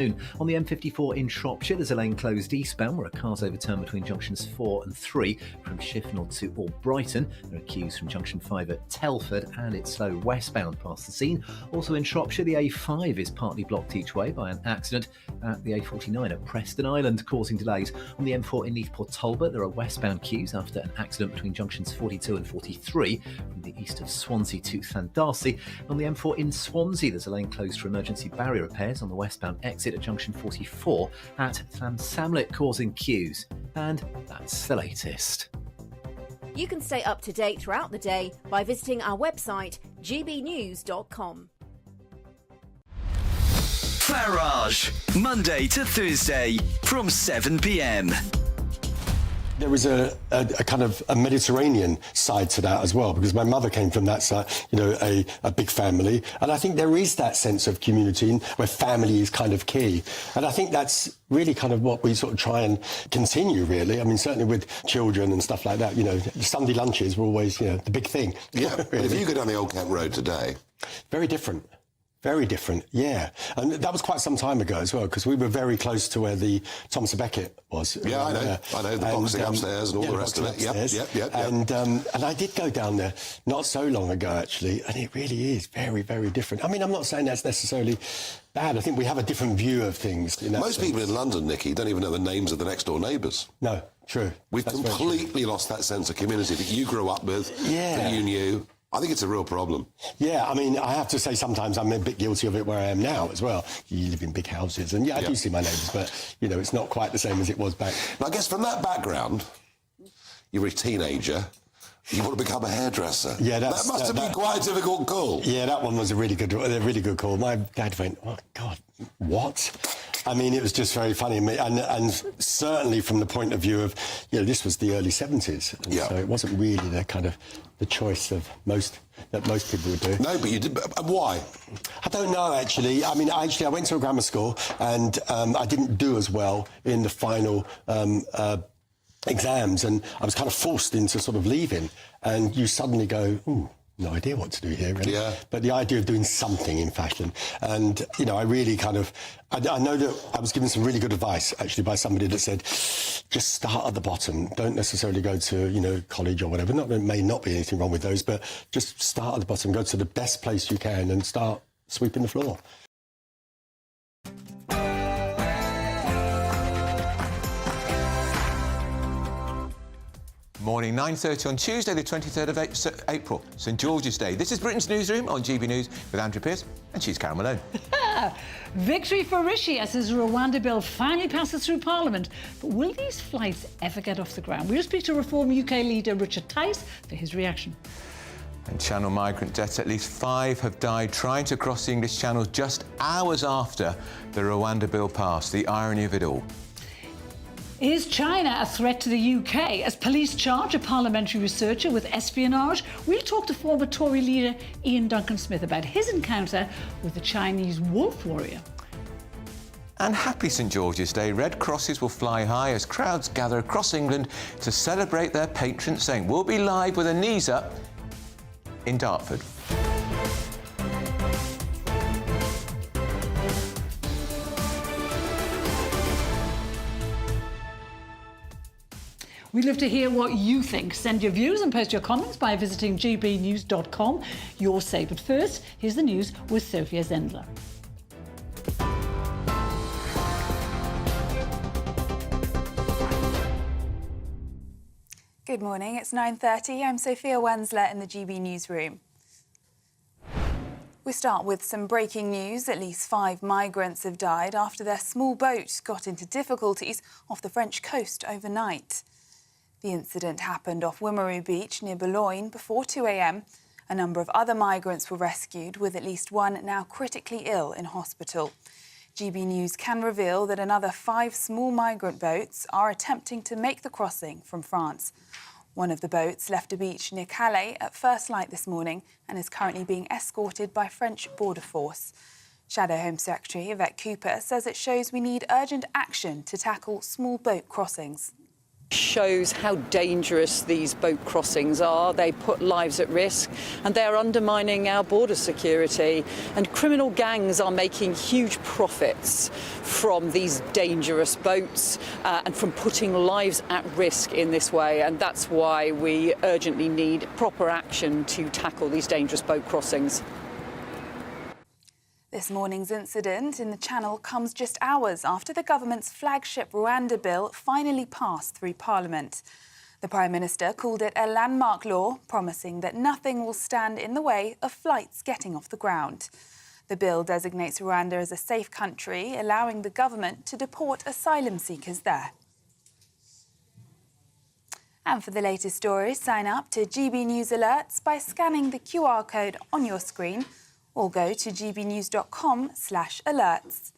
On the M54 in Shropshire, there's a lane closed eastbound where a car's overturned between junctions 4 and 3 from Shifnal to Albrighton. There are queues from junction 5 at Telford, and it's slow westbound past the scene. Also in Shropshire, the A5 is partly blocked each way by an accident at the A49 at Preston Island, causing delays. On the M4 in Neathport Talbot, there are westbound queues after an accident between junctions 42 and 43 from the east of Swansea to Llandarcy. On the M4 in Swansea, there's a lane closed for emergency barrier repairs on the westbound exit at junction 44 at Llansamlet, causing queues. And that's the latest. You can stay up to date throughout the day by visiting our website gbnews.com. Farage, Monday to Thursday from 7 p.m. There is a kind of a Mediterranean side to that as well, because my mother came from that side, a big family. And I think there is that sense of community where family is kind of key. And I think that's really kind of what we sort of try and continue, really. I mean, certainly with children and stuff like that, Sunday lunches were always, the big thing. Yeah, really. But if you go down the Old Kent Road today... Very different. Very different, yeah. And that was quite some time ago as well, because we were very close to where the Thomas à Becket was. Yeah, I know, the boxing upstairs and all the rest of it. Yep. And I did go down there not so long ago, actually, and it really is very, very different. I mean, I'm not saying that's necessarily bad. I think we have a different view of things. Most people in London, Nicky, don't even know the names of the next-door neighbours. No, true. We've completely lost that sense of community that you grew up with, that you knew. I think it's a real problem. Yeah, I mean, I have to say sometimes I'm a bit guilty of it where I am now as well. You live in big houses, and I do see my neighbours, but, it's not quite the same as it was back. And I guess from that background, you're a teenager, you want to become a hairdresser. Yeah, that must have been quite a difficult call. Yeah, that one was a really good call. My dad went, oh, God, what? I mean, it was just very funny. And certainly from the point of view of, this was the early 70s. So it wasn't really the choice of most people would do. No, but you did. Why? I don't know, actually. I mean, I went to a grammar school and I didn't do as well in the final exams, and I was kind of forced into sort of leaving. And you suddenly go, ooh, no idea what to do here, really. Yeah. But the idea of doing something in fashion, and I really I know that I was given some really good advice actually by somebody that said, just start at the bottom. Don't necessarily go to college or whatever. Not that there may not be anything wrong with those, but just start at the bottom. Go to the best place you can and start sweeping the floor. Morning, 9:30 on Tuesday, the 23rd of April, St George's Day. This is Britain's Newsroom on GB News with Andrew Pearce, and she's Karen Malone. Victory for Rishi as his Rwanda bill finally passes through Parliament. But will these flights ever get off the ground? We'll speak to Reform UK leader Richard Tice for his reaction. And Channel migrant deaths, at least 5 have died trying to cross the English Channel just hours after the Rwanda bill passed. The irony of it all. Is China a threat to the UK as police charge a parliamentary researcher with espionage? We'll talk to former Tory leader Ian Duncan-Smith about his encounter with the Chinese wolf warrior. And happy St George's Day. Red crosses will fly high as crowds gather across England to celebrate their patron saint. We'll be live with a knees up in Dartford. We'd love to hear what you think. Send your views and post your comments by visiting gbnews.com. Your say. But first, here's the news with Sophia Zendler. Good morning, it's 9:30. I'm Sophia Wensler in the GB Newsroom. We start with some breaking news. At least 5 migrants have died after their small boat got into difficulties off the French coast overnight. The incident happened off Wimereux Beach near Boulogne before 2 a.m. A number of other migrants were rescued, with at least one now critically ill in hospital. GB News can reveal that another 5 small migrant boats are attempting to make the crossing from France. One of the boats left a beach near Calais at first light this morning and is currently being escorted by French Border Force. Shadow Home Secretary Yvette Cooper says it shows we need urgent action to tackle small boat crossings. Shows how dangerous these boat crossings are. They put lives at risk and they're undermining our border security. And criminal gangs are making huge profits from these dangerous boats and from putting lives at risk in this way. And that's why we urgently need proper action to tackle these dangerous boat crossings. This morning's incident in the Channel comes just hours after the government's flagship Rwanda bill finally passed through Parliament. The Prime Minister called it a landmark law, promising that nothing will stand in the way of flights getting off the ground. The bill designates Rwanda as a safe country, allowing the government to deport asylum seekers there. And for the latest stories, sign up to GB News Alerts by scanning the QR code on your screen, or go to gbnews.com/alerts.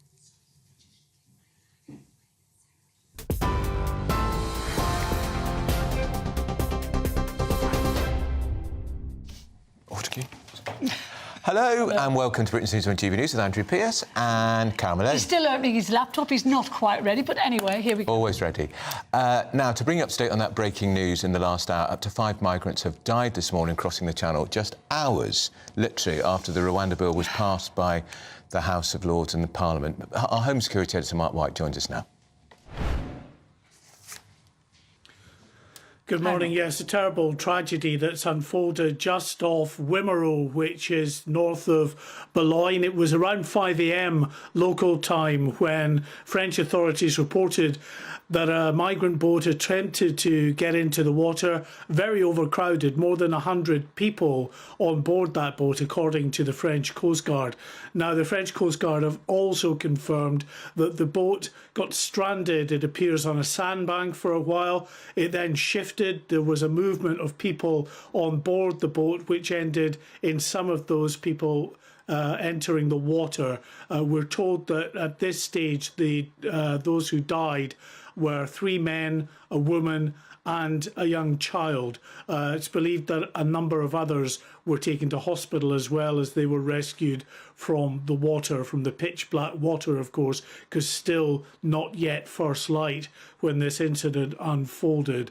Hello and welcome to Britain's News on GB News with Andrew Pearce and Carol Malone. He's still opening his laptop. He's not quite ready, but anyway, here we go. Always ready. Now, to bring you up to date on that breaking news in the last hour, up to 5 migrants have died this morning crossing the Channel, just hours, literally, after the Rwanda bill was passed by the House of Lords and the Parliament. Our Home Security Editor, Mark White, joins us now. Good morning. Yes, a terrible tragedy that's unfolded just off Wimereux, which is north of Boulogne. It was around 5 a.m. local time when French authorities reported that a migrant boat attempted to get into the water, very overcrowded, more than 100 people on board that boat, according to the French Coast Guard. Now, the French Coast Guard have also confirmed that the boat got stranded, it appears, on a sandbank for a while. It then shifted. There was a movement of people on board the boat, which ended in some of those people entering the water. We're told that at this stage, those who died were 3 men, a woman and a young child. It's believed that a number of others were taken to hospital as well as they were rescued from the water, from the pitch black water, of course, because still not yet first light when this incident unfolded.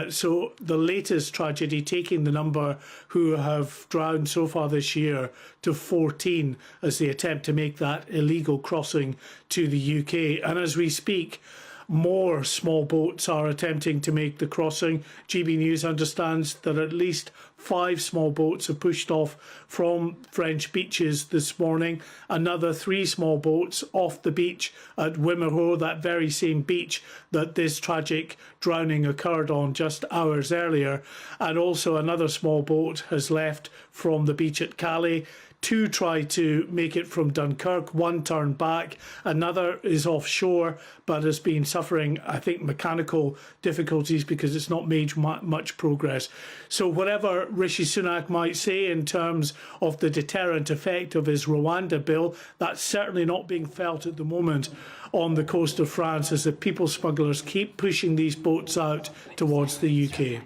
So the latest tragedy, taking the number who have drowned so far this year to 14 as they attempt to make that illegal crossing to the UK. And as we speak, more small boats are attempting to make the crossing. GB News understands that at least 5 small boats have pushed off from French beaches this morning. Another 3 small boats off the beach at Wimereux, that very same beach that this tragic drowning occurred on just hours earlier. And also another small boat has left from the beach at Calais. 2 tried to make it from Dunkirk, 1 turned back, another is offshore but has been suffering, I think, mechanical difficulties because it's not made much progress. So whatever Rishi Sunak might say in terms of the deterrent effect of his Rwanda bill, that's certainly not being felt at the moment on the coast of France as the people smugglers keep pushing these boats out towards the UK.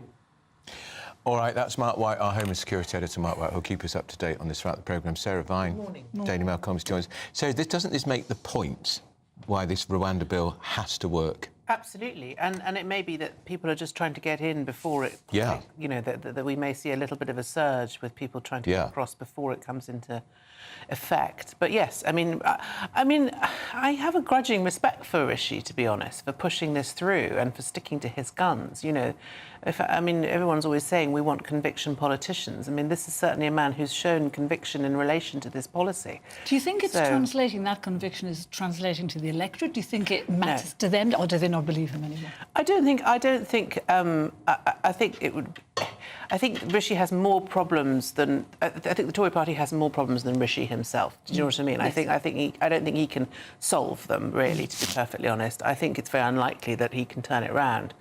All right, that's Mark White, our Home and Security Editor, Mark White, who'll keep us up to date on this throughout the programme. Sarah Vine, Daily Mail Comms joins. Sarah, doesn't this make the point why this Rwanda bill has to work? Absolutely, and it may be that people are just trying to get in before it. Yeah. You know, that we may see a little bit of a surge with people trying to get across before it comes into effect. But yes, I mean, I have a grudging respect for Rishi, to be honest, for pushing this through and for sticking to his guns. You know, everyone's always saying we want conviction politicians. I mean, this is certainly a man who's shown conviction in relation to this policy. Do you think it's translating, that conviction is translating to the electorate? Do you think it matters to them, or do they not believe him anymore? I think it would. I think Rishi has more problems than I think the Tory party has more problems than Rishi himself. Do you know what I mean? Yes. I don't think he can solve them, really, to be perfectly honest. I think it's very unlikely that he can turn it around.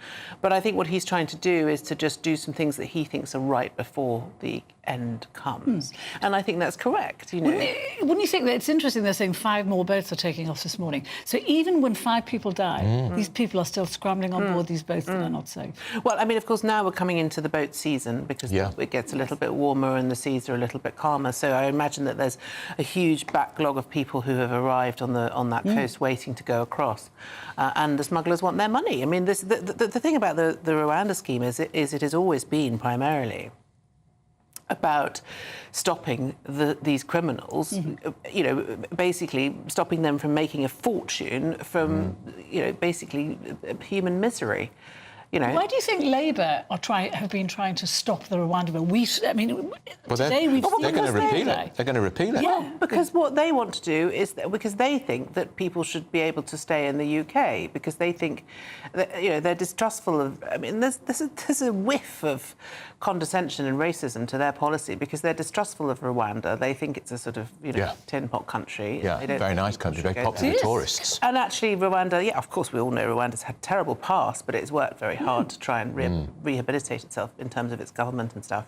But I think what he's trying to do is to just do some things that he thinks are right before the end comes. And I think that's correct, you know. Wouldn't you think that it's interesting they're saying 5 more boats are taking off this morning? So even when 5 people die, these people are still scrambling on board these boats that are not safe. Well, I mean, of course, now we're coming into the boat season season because it gets a little bit warmer and the seas are a little bit calmer. So I imagine that there's a huge backlog of people who have arrived on that coast waiting to go across. And the smugglers want their money. I mean, the thing about the Rwanda scheme is it has always been primarily about stopping these criminals, you know, basically stopping them from making a fortune from, you know, basically human misery. You know. Why do you think Labour have been trying to stop the Rwanda bill? Today we've they're going to repeal it. They're going to repeal it. Yeah, because what they want to do is because they think that people should be able to stay in the UK because they think that, you know, they're distrustful of. I mean, there's a whiff of condescension and racism to their policy because they're distrustful of Rwanda. They think it's a sort of, you know, tin pot country. Yeah, very nice country, very popular with tourists. And actually, Rwanda, of course, we all know Rwanda's had a terrible past, but it's worked very hard to try and rehabilitate itself in terms of its government and stuff.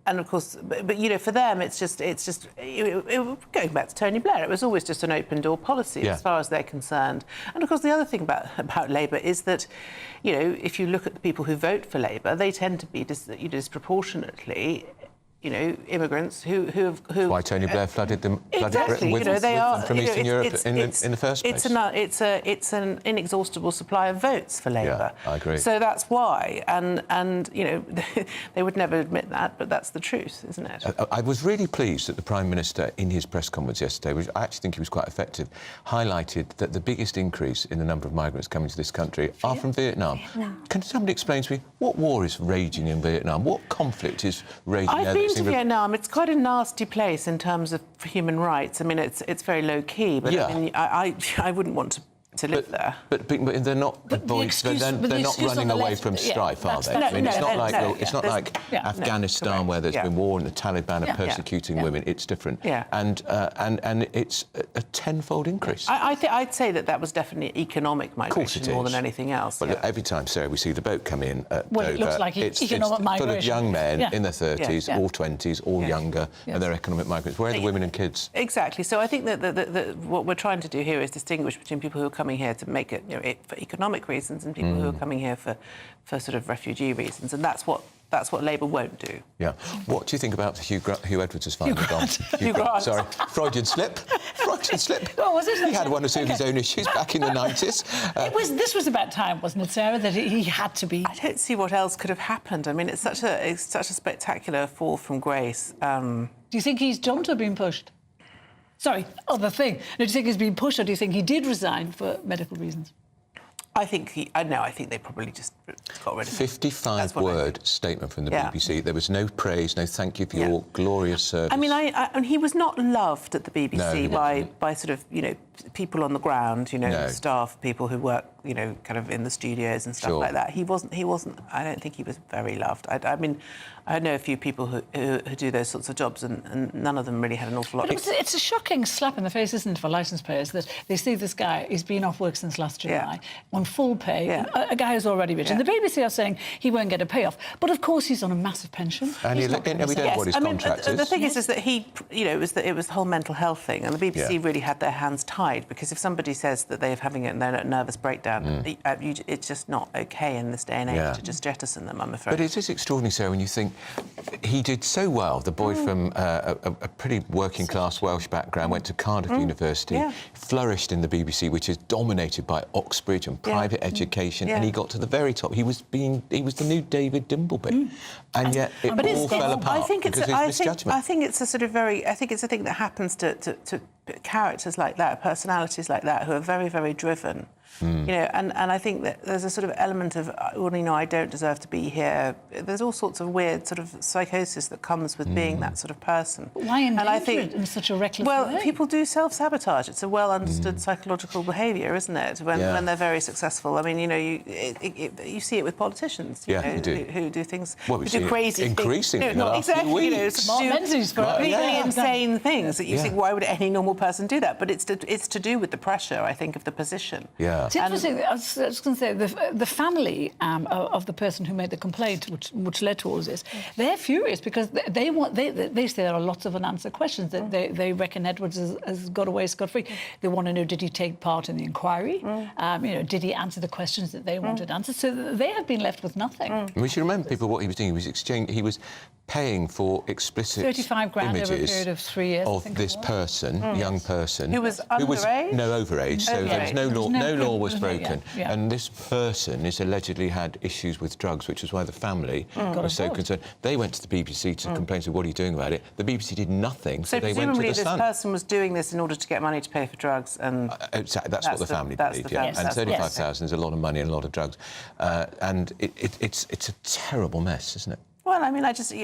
And of course, but you know, for them, it's just going back to Tony Blair. It was always just an open door policy as far as they're concerned. And of course, the other thing about Labour is that, you know, if you look at the people who vote for Labour, they tend to be disproportionately, you know, immigrants who have... That's why Tony Blair flooded Britain with them from Eastern Europe in the first place. It's an inexhaustible supply of votes for Labour. Yeah, I agree. So that's why, and you know, they would never admit that, but that's the truth, isn't it? I was really pleased that the Prime Minister, in his press conference yesterday, which I actually think he was quite effective, highlighted that the biggest increase in the number of migrants coming to this country are from Vietnam. Can somebody explain to me what war is raging in Vietnam? What conflict is raging there? To Vietnam, it's quite a nasty place in terms of human rights. I mean, it's very low key, but I mean, I wouldn't want to live there. But they're not they're not running away from strife, are they? I mean, it's not like Afghanistan where there's been war and the Taliban are persecuting women. It's different. And it's a tenfold increase. I'd say that was definitely economic migration more than anything else. But every time, Sarah, we see the boat come in at Dover, it looks like economic migration. Full of young men in their 30s, all 20s, all younger, and they're economic migrants. Where are the women and kids? Exactly. So I think that what we're trying to do here is distinguish between people who are coming here to make it, you know, for economic reasons and people who are coming here for sort of refugee reasons, and that's what Labour won't do. Yeah. What do you think about Huw Edwards has finally gone? Huw Grant. Sorry, Freudian slip. Freudian slip. Oh, was it? He had one or two of his own issues back in the 90s. This was about time, wasn't it, Sarah, that he had to be? I don't see what else could have happened. I mean, it's such a spectacular fall from grace. Do you think he's jumped or been pushed? Sorry, other thing. Do you think he's been pushed or do you think he did resign for medical reasons? I think they probably just got rid of him. 55-word statement from the BBC. There was no praise, no thank you for your glorious service. I mean, and he was not loved at the BBC by sort of, you know, people on the ground, you know, staff, people who work, you know, kind of in the studios and stuff like that. He wasn't. I don't think he was very loved. I mean, I know a few people who do those sorts of jobs, and none of them really had an awful lot. But it's a shocking slap in the face, isn't it, for licence payers that they see this guy, he's been off work since last July, on full pay, a guy who's already rich. And the BBC are saying he won't get a payoff. But of course he's on a massive pension. And we don't know what his contract is. The thing is that he, you know, it was the whole mental health thing, and the BBC really had their hands tied because if somebody says that they're having a nervous breakdown, it's just not okay in this day and age to just jettison them, I'm afraid. But it is extraordinary, Sarah, when you think he did so well. The boy from a pretty working-class Welsh background went to Cardiff University, flourished in the BBC, which is dominated by Oxbridge and private education, and he got to the very top. He was the new David Dimbleby, and yet it all fell apart because of his misjudgment. I think it's a sort of I think it's a thing that happens to characters like that, personalities like that, who are very, very driven. You know, and I think that there's a sort of element of, well, you know, I don't deserve to be here. There's all sorts of weird sort of psychosis that comes with being that sort of person. But why endanger it in such a reckless way? Well, people do self-sabotage. It's a well-understood psychological behaviour, isn't it? When they're very successuul. I mean, you know, you see it with politicians. You know, who do things, who do crazy increasingly things. No, exactly. You know, completely insane things that you think, why would any normal person do that? But it's to do with the pressure, I think, of the position. Yeah. Yeah. It's interesting. I was going to say the family of the person who made the complaint, which led to all of this, they're furious because they say there are lots of unanswered questions that they reckon Edwards has got away scot-free. They want to know, did he take part in the inquiry? Did he answer the questions that they wanted answered? So they have been left with nothing. We should remember people what he was doing. He was paying for explicit 35 grand images over a period of 3 years of this person, young person, who was underage. No, overage. So there was no law was broken, Yeah. and this person is allegedly had issues with drugs, which is why the family was so concerned. They went to the BBC to complain. So what are you doing about it? The BBC did nothing. So they went to the presumably Sun. this person was doing this in order to get money to pay for drugs, and that's what the family believed. Yeah, and 35,000 is a lot of money and a lot of drugs, and it's a terrible mess, isn't it? Well, I mean, I just,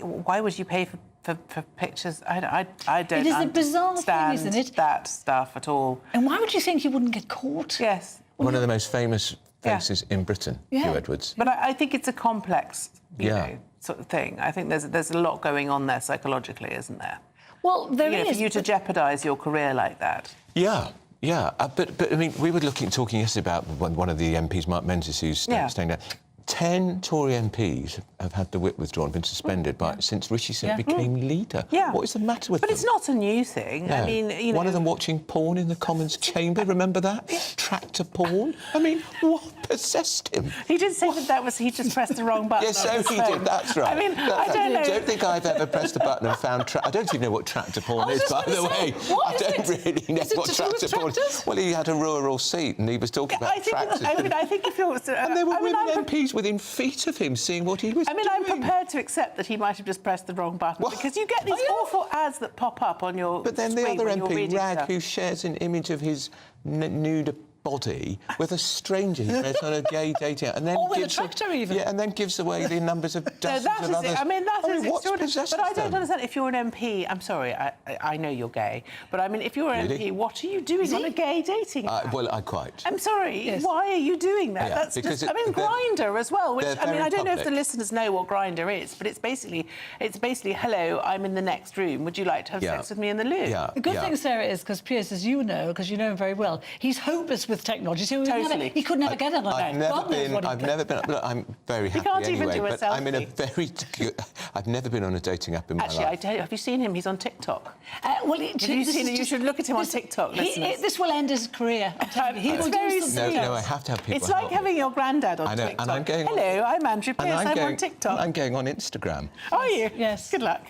why would you pay for pictures? I don't It is a bizarre thing, understand isn't it? that stuff at all. And why would you think he wouldn't get caught? Yes. One of the most famous faces in Britain, Huw Edwards. But I think it's a complex, you know, sort of thing. I think there's a lot going on there psychologically, isn't there? Well, there is. For you to jeopardise your career like that. Yeah. But I mean, we were talking yesterday about one of the MPs, Mark Menzies, who's staying there. 10 Tory MPs have had the whip withdrawn, been suspended since Rishi Sunak became leader. Yeah. What is the matter with them? But it's not a new thing. Yeah. I mean, one of them watching porn in the Commons chamber, remember that? Tractor porn? I mean, what possessed him? He did say that he just pressed the wrong button. Yes, so he did, that's right. I mean, I don't know. I don't think I've ever pressed a button and found... I don't even know what tractor porn is, by the way. I don't really know what tractor porn is. Well, he had a rural seat and he was talking about tractors. I think if you're... And there were women MPs within feet of him seeing what he was doing. I'm prepared to accept that he might have just pressed the wrong button because you get these awful ads that pop up on your But then the screen other when you're MP, reading Rag, stuff. who shares an image of his nude body with a stranger he met on a gay dating app, and then with a tractor even. Yeah, and then gives away the numbers of dozens of others. I mean, that is what's extraordinary. possessed But I don't them? understand. If you're an MP, I'm sorry, I know you're gay, but I mean, if you're an MP, what are you doing on a gay dating app? Well, I quite. I'm sorry, why are you doing that? Yeah, That's because just, I mean, Grindr as well, which, I mean, I don't know if the listeners know what Grindr is, but it's basically, hello, I'm in the next room, would you like to have sex with me in the loo? Yeah. The good thing, Sarah, is, because Piers, as you know, because you know him very well, he's hopeless with technology. So he could never get on that. I've never been... Look, I'm very happy can't even anyway, do a but I'm in a very... I've never been on a dating app in my life. Actually, I tell you, have you seen him? He's on TikTok. You should look at him on TikTok, listeners. This will end his career. It's very serious. No, I have to have people It's like having your granddad on TikTok. And I'm going hello, I'm Andrew Pierce, I'm on TikTok. I'm going on Instagram. Are you? Yes. Good luck.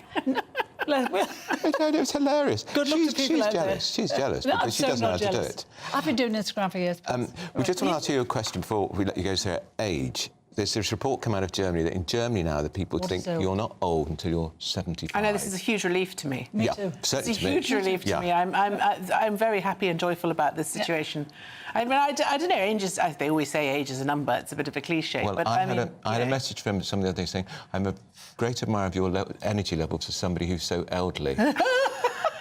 It was hilarious. Good luck to people out there. She's jealous because she doesn't know how to do it. I've been doing Instagram for years. We just want to ask you a question before we let you go, Sarah. Age. There's this report come out of Germany that in Germany now the people think you're not old until you're 75. I know this is a huge relief to me. Me too. Certainly it's a huge relief to me. I'm very happy and joyful about this situation. I mean, I don't know. Age they always say age is a number. It's a bit of a cliche. Well, but I had a message from somebody the other day saying, I'm a great admirer of your energy levels as somebody who's so elderly.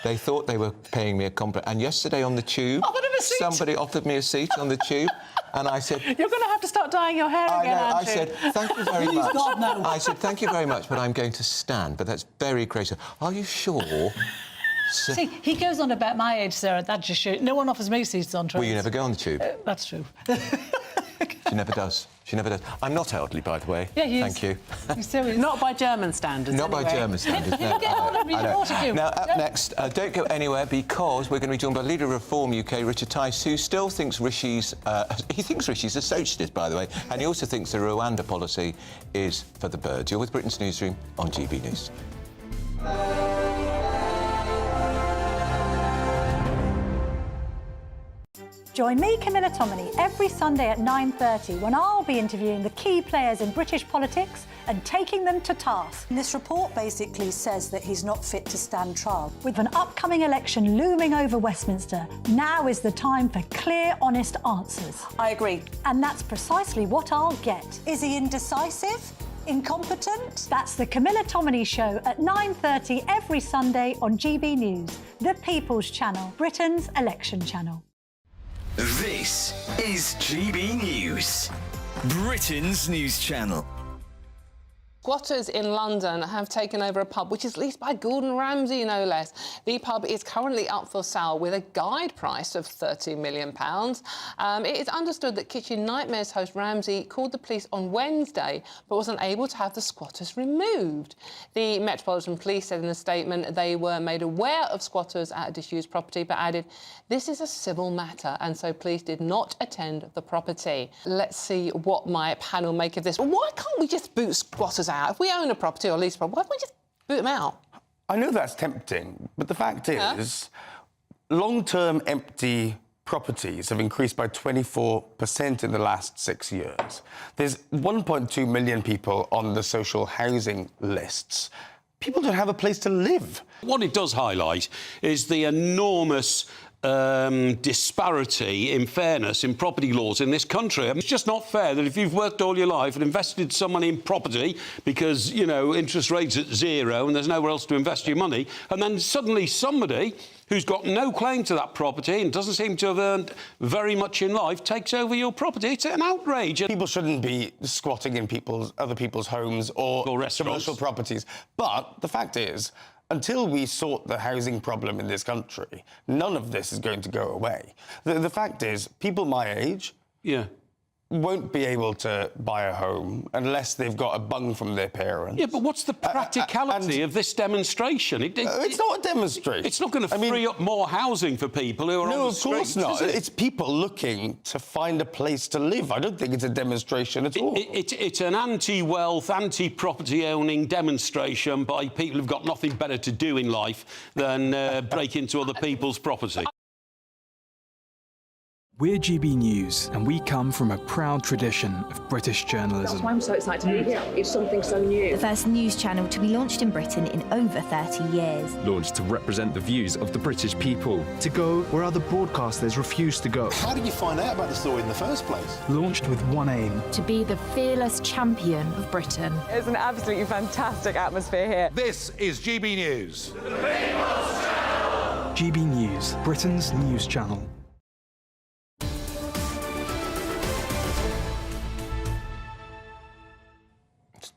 They thought they were paying me a compliment. And yesterday on the tube, somebody offered me a seat on the tube, and I said... You're going to have to start dyeing your hair again, Andrew. I said, thank you very much. God, no. I said, thank you very much, but I'm going to stand. But that's very gracious. Are you sure? See, he goes on about my age, Sarah. That just shows... No one offers me seats on trains. Well, you never go on the tube. That's true. She never does. She never does. I'm not elderly, by the way. Yeah, he is. Thank you. He's serious. Not by German standards, Not by German standards, no. Now, up next, don't go anywhere because we're going to be joined by Leader of Reform UK, Richard Tice, who still thinks Rishi's... he thinks Rishi's a socialist, by the way, and he also thinks the Rwanda policy is for the birds. You're with Britain's Newsroom on GB News. Join me, Camilla Tominey, every Sunday at 9:30 when I'll be interviewing the key players in British politics and taking them to task. This report basically says that he's not fit to stand trial. With an upcoming election looming over Westminster, now is the time for clear, honest answers. I agree. And that's precisely what I'll get. Is he indecisive? Incompetent? That's the Camilla Tominey Show at 9:30 every Sunday on GB News, the People's Channel, Britain's election channel. This is GB News, Britain's news channel. Squatters in London have taken over a pub which is leased by Gordon Ramsay, no less. The pub is currently up for sale with a guide price of £30 million. It is understood that Kitchen Nightmares host Ramsay called the police on Wednesday but was unable to have the squatters removed. The Metropolitan Police said in a statement they were made aware of squatters at a disused property but added, this is a civil matter, and so police did not attend the property. Let's see what my panel make of this. Why can't we just boot squatters out? If we own a property or lease a property, why don't we just boot them out? I know that's tempting, but the fact is, long-term empty properties have increased by 24% in the last 6 years. There's 1.2 million people on the social housing lists. People don't have a place to live. What it does highlight is the enormous disparity in fairness in property laws in this country. I mean, it's just not fair that if you've worked all your life and invested some money in property because, you know, interest rates at zero and there's nowhere else to invest your money, and then suddenly somebody who's got no claim to that property and doesn't seem to have earned very much in life takes over your property. It's an outrage. People shouldn't be squatting in other people's homes or commercial properties. But the fact is, until we sort the housing problem in this country, none of this is going to go away. The fact is, people my age won't be able to buy a home unless they've got a bung from their parents. Yeah, but what's the practicality of this demonstration? It's not a demonstration. It's not going to free up more housing for people who are on the streets. No, of course not. It's people looking to find a place to live. I don't think it's a demonstration at all. It's an anti-wealth, anti-property-owning demonstration by people who've got nothing better to do in life than break into other people's property. We're GB News, and we come from a proud tradition of British journalism. That's why I'm so excited to be here. It's something so new. The first news channel to be launched in Britain in over 30 years. Launched to represent the views of the British people. To go where other broadcasters refuse to go. How did you find out about the story in the first place? Launched with one aim. To be the fearless champion of Britain. It's an absolutely fantastic atmosphere here. This is GB News. GB News, Britain's news channel.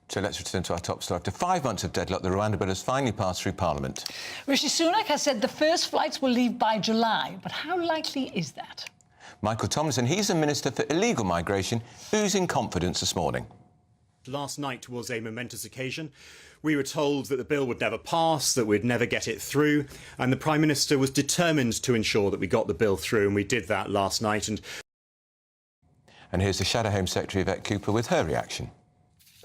So let's return to our top story. After 5 months of deadlock, the Rwanda bill has finally passed through Parliament. Rishi Sunak has said the first flights will leave by July, but how likely is that? Michael Tomlinson, he's the Minister for Illegal Migration, oozing confidence this morning. Last night was a momentous occasion. We were told that the bill would never pass, that we'd never get it through, and the Prime Minister was determined to ensure that we got the bill through, and we did that last night. And here's the Shadow Home Secretary, Yvette Cooper, with her reaction.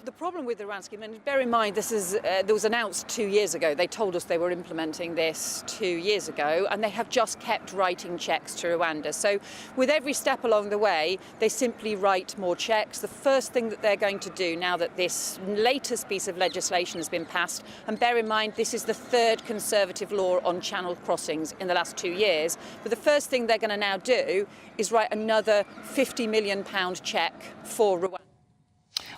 The problem with the Iran scheme, and bear in mind this was announced 2 years ago. They told us they were implementing this 2 years ago, and they have just kept writing cheques to Rwanda. So with every step along the way, they simply write more cheques. The first thing that they're going to do now that this latest piece of legislation has been passed, and bear in mind this is the third Conservative law on channel crossings in the last 2 years, but the first thing they're going to now do is write another £50 million cheque for Rwanda.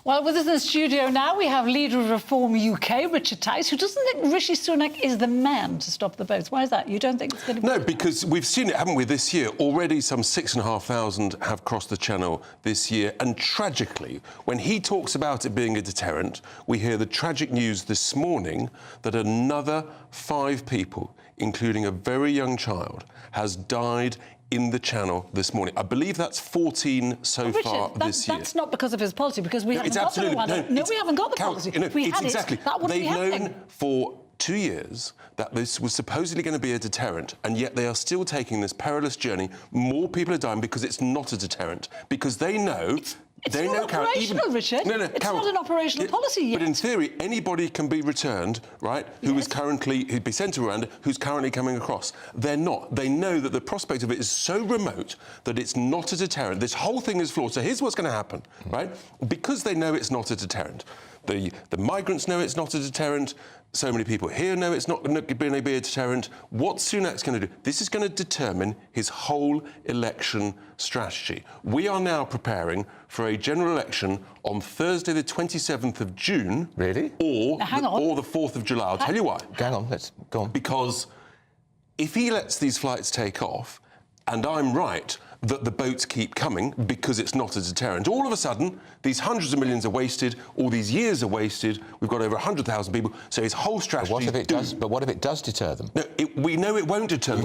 Well, with us in the studio now, we have leader of Reform UK, Richard Tice, who doesn't think Rishi Sunak is the man to stop the boats. Why is that? You don't think it's going to be... No, because we've seen it, haven't we, this year? Already some 6,500 have crossed the Channel this year. And tragically, when he talks about it being a deterrent, we hear the tragic news this morning that another 5 people, including a very young child, has died in the Channel this morning. I believe that's 14 so far this year. That's not because of his policy, because we haven't got the Rwanda. No, we haven't got the policy. If we had it, that wouldn't be happening. They've known for 2 years that this was supposedly going to be a deterrent, and yet they are still taking this perilous journey. More people are dying because it's not a deterrent, because they know... It's not operational, Richard. No, it's not an operational policy yet. But in theory, anybody can be returned, right, who'd be sent to Rwanda, who's currently coming across. They're not. They know that the prospect of it is so remote that it's not a deterrent. This whole thing is flawed. So here's what's going to happen, right? Because they know it's not a deterrent. The migrants know it's not a deterrent. So many people here know it's not going to be a deterrent. What Sunak's going to do, this is going to determine his whole election strategy. We are now preparing for a general election on Thursday, the 27th of June. Really? Or the 4th of July. I'll tell you why. Hang on, let's go on. Because if he lets these flights take off, and I'm right, that the boats keep coming because it's not a deterrent. All of a sudden, these hundreds of millions are wasted, all these years are wasted, we've got over 100,000 people, so his whole strategy... But what if it does deter them? No, we know it won't deter them.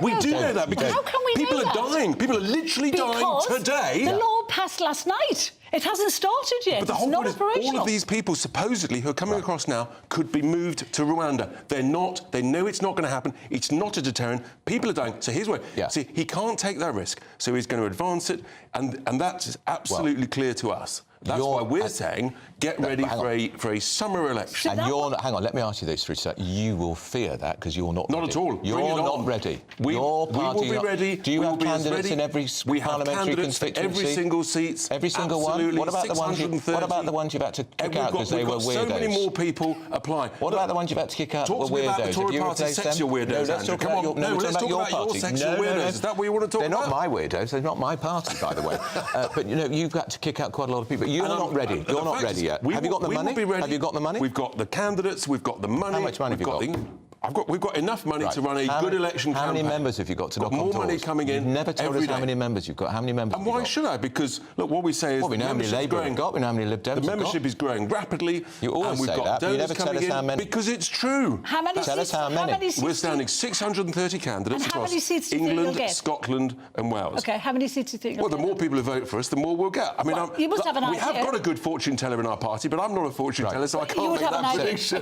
We do know that because how can we people know are that? dying. People are literally dying today. The law passed last night. It hasn't started yet. But the whole point is all of these people supposedly who are coming across now could be moved to Rwanda. They're not. They know it's not going to happen. It's not a deterrent. People are dying. So here's why. See, he can't take that risk, so he's going to advance it, and that's absolutely clear to us. That's why we're saying get ready for a summer election. And you're not, hang on, let me ask you this, Richard. You will fear that because you're not ready. Not at all. You're not ready. Your party we will be ready. Do you have candidates in every parliamentary constituency? Every single seat. Every single one? What about the ones you've had to kick out because they were weirdos? So many more people apply. What about the ones you've had to kick out that were weirdos? Talk to me about the Tory party sexual weirdos, let's talk about your party. Sexual weirdos. Is that what you want to talk about? They're not my weirdos. They're not my party, by the way. But, you know, you've got to kick out quite a lot of people. You're not ready. You're not ready yet. Have you got the money? Have you got the money? We've got the candidates. We've got the money. How much money have you got? We've got enough money to run a good election campaign. How many members have you got to knock on doors? More money coming in. You've never told us how many members you've got. How many members? And why should I? Because look, what we say is we know how many Labour have got. We know how many Lib Dems have got. The membership is growing rapidly. You always say that, but you never tell us how many. Because it's true. How many? Tell us how many. We're standing 630 candidates across England, Scotland, and Wales. Okay, how many seats do you think? Well, the more people who vote for us, the more we'll get. I mean, you must have an idea. We have got a good fortune teller in our party, but I'm not a fortune teller, so I can't make that prediction.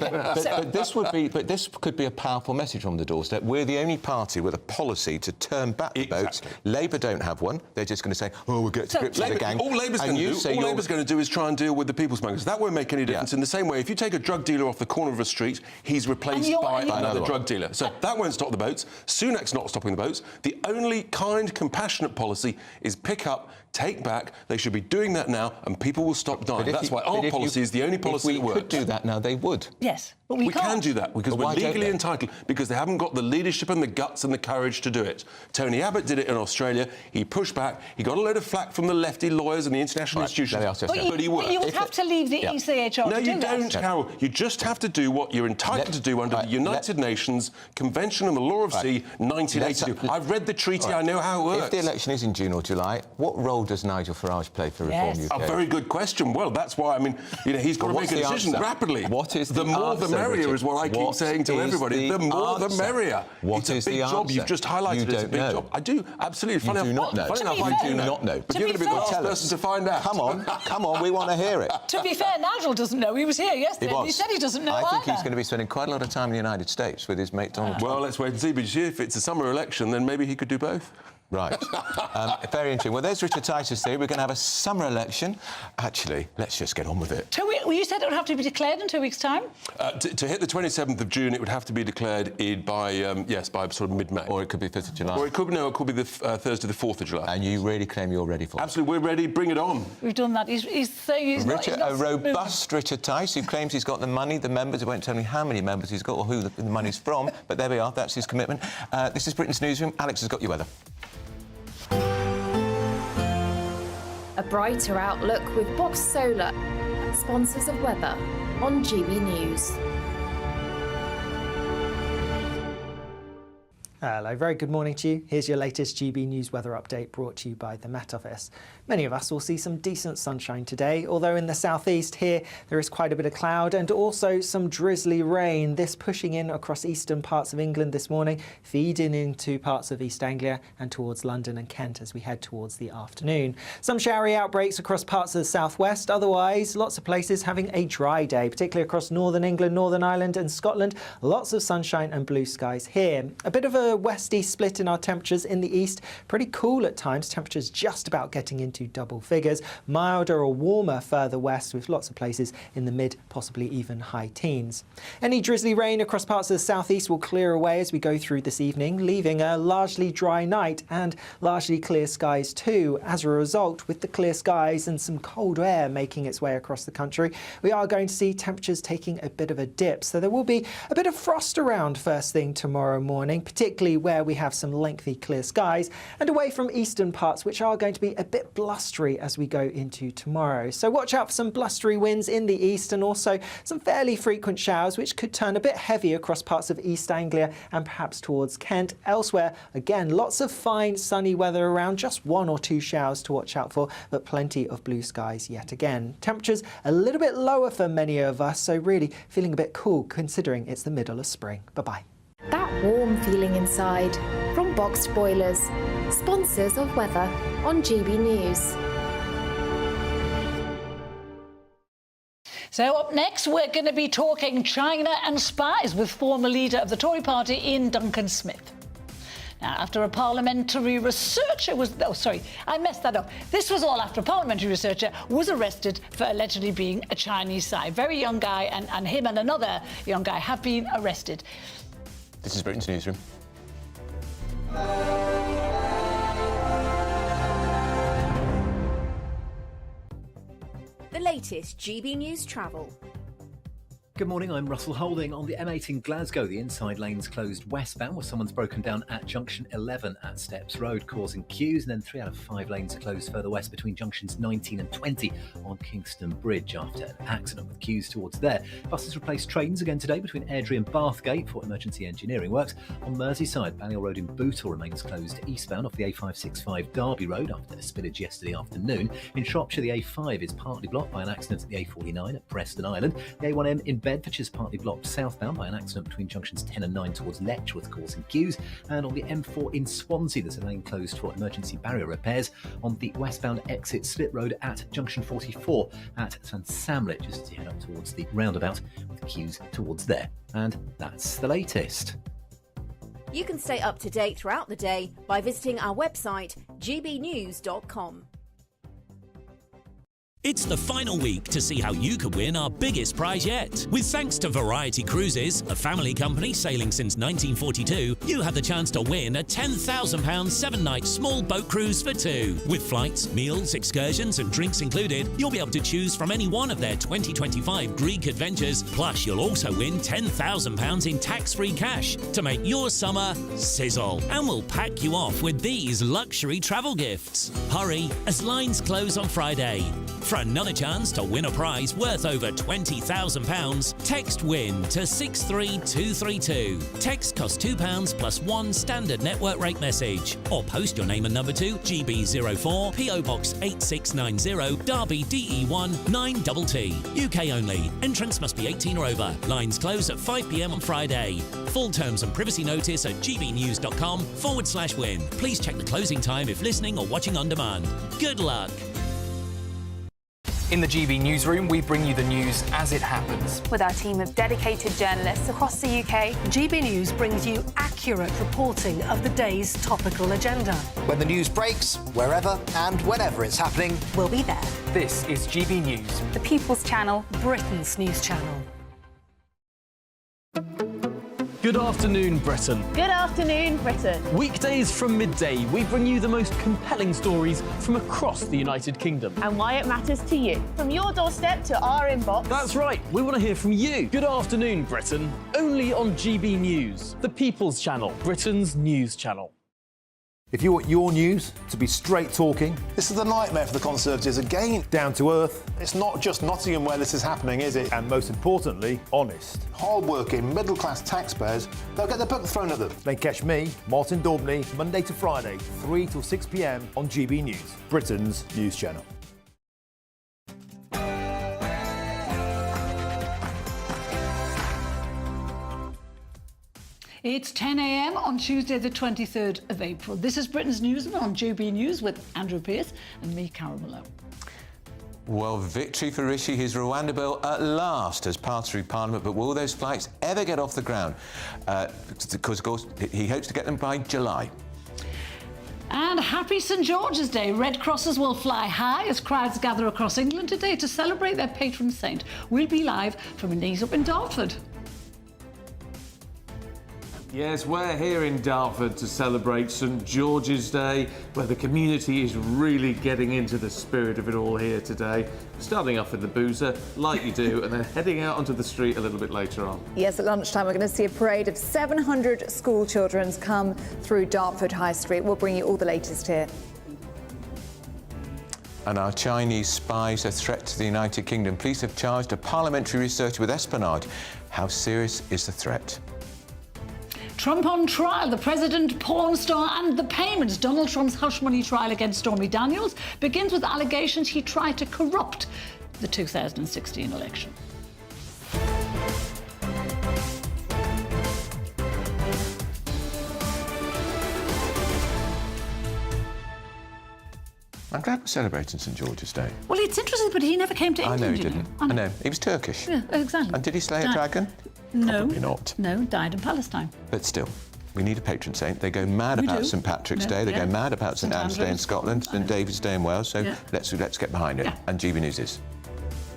But this could be a powerful message on the doorstep. We're the only party with a policy to turn back the votes. Labour don't have one. They're just going to say, oh, we'll get to grips with the gang. All Labour's going to do is try and deal with the people smugglers. That won't make any difference. In the same way, if you take a drug dealer off the corner of a street, he's replaced by another drug dealer. So that won't stop the votes. Sunak's not stopping the votes. The only kind, compassionate policy is pick up, take back. They should be doing that now, and people will stop dying. That's why our policy is the only policy that works. If we could do that now, they would. Yes, but we can do that because we're legally entitled, because they haven't got the leadership and the guts and the courage to do it. Tony Abbott did it in Australia. He pushed back. He got a load of flack from the lefty lawyers and the international institutions. But he worked. You would have to leave the ECHR. No, you don't, Carol. You just have to do what you're entitled to do under the United Nations Convention on the Law of Sea, 1982. I've read the treaty. I know how it works. If the election is in June or July, what role does Nigel Farage play for Reform UK? A very good question. Well, that's why, I mean, you know, he's got to make a decision rapidly. What is the more the merrier is what I keep saying to everybody. The more the merrier. What is the answer? It's a big job. You've just highlighted it's a big job. I do, absolutely. You do not know. Funny enough, I do not know. But you're going to be the last person to find out. Come on, we want to hear it. To be fair, Nigel doesn't know. He was here yesterday. He said he doesn't know I think he's going to be spending quite a lot of time in the United States with his mate Donald Trump. Well, let's wait and see. But you see, if it's a summer election, then maybe he could do both. Right. Very interesting. Well, there's Richard Titus theory. We're going to have a summer election. Actually, let's just get on with it. Well, you said it would have to be declared in 2 weeks' time? To hit the 27th of June, it would have to be declared by sort of mid-May. Or it could be 5th of July. Or it could be the Thursday, the 4th of July. And you really claim you're ready for it? Absolutely, we're ready. Bring it on. We've done that. He's saying he's not... A robust Richard Tice, who claims he's got the money, the members. He won't tell me how many members he's got or who the money's from, but there we are. That's his commitment. This is Britain's Newsroom. Alex has got you weather. A brighter outlook with Box Solar, sponsors of weather on GB News. Hello, very good morning to you. Here's your latest GB News weather update brought to you by the Met Office. Many of us will see some decent sunshine today, although in the southeast here there is quite a bit of cloud and also some drizzly rain. This pushing in across eastern parts of England this morning, feeding into parts of East Anglia and towards London and Kent as we head towards the afternoon. Some showery outbreaks across parts of the southwest, otherwise lots of places having a dry day, particularly across northern England, Northern Ireland and Scotland. Lots of sunshine and blue skies here. A bit of a west-east split in our temperatures in the east. Pretty cool at times, temperatures just about getting into double figures. Milder or warmer further west with lots of places in the mid, possibly even high teens. Any drizzly rain across parts of the southeast will clear away as we go through this evening, leaving a largely dry night and largely clear skies too. As a result, with the clear skies and some cold air making its way across the country, we are going to see temperatures taking a bit of a dip. So there will be a bit of frost around first thing tomorrow morning, particularly particularly where we have some lengthy clear skies, and away from eastern parts which are going to be a bit blustery as we go into tomorrow. So watch out for some blustery winds in the east and also some fairly frequent showers which could turn a bit heavy across parts of East Anglia and perhaps towards Kent. Elsewhere, again, lots of fine sunny weather around, just 1 or 2 showers to watch out for, but plenty of blue skies yet again. Temperatures a little bit lower for many of us, so really feeling a bit cool considering it's the middle of spring. Bye-bye. That warm feeling inside from Boxed Boilers, sponsors of weather on GB News. So up next, we're going to be talking China and spies with former leader of the Tory party, Ian Duncan Smith. Now, after a parliamentary researcher was... Oh, sorry, I messed that up. This was all after a parliamentary researcher was arrested for allegedly being a Chinese spy. Very young guy, and him and another young guy have been arrested. This is Britain's Newsroom. The latest GB News travel. Good morning, I'm Russell Holding. On the M8 in Glasgow, the inside lane's closed westbound where someone's broken down at junction 11 at Steps Road, causing queues, and then 3 out of 5 lanes are closed further west between junctions 19 and 20 on Kingston Bridge after an accident with queues towards there. Buses replaced trains again today between Airdrie and Bathgate for emergency engineering works. On Merseyside, Balliol Road in Bootle remains closed eastbound off the A565 Derby Road after a spillage yesterday afternoon. In Shropshire, the A5 is partly blocked by an accident at the A49 at Preston Island. The A1M in Bedfordshire is partly blocked southbound by an accident between junctions 10 and 9 towards Letchworth, causing queues. And on the M4 in Swansea, there's a lane closed for emergency barrier repairs on the westbound exit Split Road at junction 44 at St Samlet, just as you head up towards the roundabout, with queues towards there. And that's the latest. You can stay up to date throughout the day by visiting our website, gbnews.com. It's the final week to see how you could win our biggest prize yet. With thanks to Variety Cruises, a family company sailing since 1942, you have the chance to win a £10,000 7-night small boat cruise for 2. With flights, meals, excursions and drinks included, you'll be able to choose from any one of their 2025 Greek adventures. Plus, you'll also win £10,000 in tax-free cash to make your summer sizzle. And we'll pack you off with these luxury travel gifts. Hurry, as lines close on Friday. For another chance to win a prize worth over £20,000, text WIN to 63232. Text costs £2 plus 1 standard network rate message. Or post your name and number to GB04 PO Box 8690 Derby DE1 9TT. UK only. Entrants must be 18 or over. Lines close at 5 p.m. on Friday. Full terms and privacy notice at gbnews.com/win. Please check the closing time if listening or watching on demand. Good luck. In the GB Newsroom, we bring you the news as it happens. With our team of dedicated journalists across the UK, GB News brings you accurate reporting of the day's topical agenda. When the news breaks, wherever and whenever it's happening, we'll be there. This is GB News. The People's Channel, Britain's news channel. Good afternoon, Britain. Good afternoon, Britain. Weekdays from midday, we bring you the most compelling stories from across the United Kingdom. And why it matters to you. From your doorstep to our inbox. That's right, we want to hear from you. Good afternoon, Britain. Only on GB News, the People's Channel, Britain's news channel. If you want your news to be straight talking, this is a nightmare for the Conservatives again. Down to earth. It's not just Nottingham where this is happening, is it? And most importantly, honest. Hard-working, middle-class taxpayers, they'll get their book thrown at them. Then catch me, Martin Daubney, Monday to Friday, 3 till 6 p.m. on GB News, Britain's news channel. It's 10 a.m. on Tuesday, the 23rd of April. This is Britain's Newsroom on GB News with Andrew Pearce and me, Carol Malone. Well, victory for Rishi. His Rwanda bill at last has passed through Parliament, but will those flights ever get off the ground? Because, of course, he hopes to get them by July. And happy St George's Day. Red crosses will fly high as crowds gather across England today to celebrate their patron saint. We'll be live from a knees up in Dartford. Yes, we're here in Dartford to celebrate St George's Day, where the community is really getting into the spirit of it all here today. Starting off with the boozer, like you do, and then heading out onto the street a little bit later on. Yes, at lunchtime we're going to see a parade of 700 school children come through Dartford High Street. We'll bring you all the latest here. And our Chinese spies a threat to the United Kingdom. Police have charged a parliamentary researcher with espionage. How serious is the threat? Trump on trial, the president, porn star and the payments. Donald Trump's hush money trial against Stormy Daniels begins with allegations he tried to corrupt the 2016 election. I'm glad we're celebrating St George's Day. Well, it's interesting, but he never came to England. I know he didn't. I know. He was Turkish. Yeah, exactly. And did he slay a dragon? No. Probably not. No, died in Palestine. But still, we need a patron saint. They go mad about St Patrick's Day. They go mad about St Anne's Day in Scotland, St David's Day in Wales. So let's get behind it. And GB News is.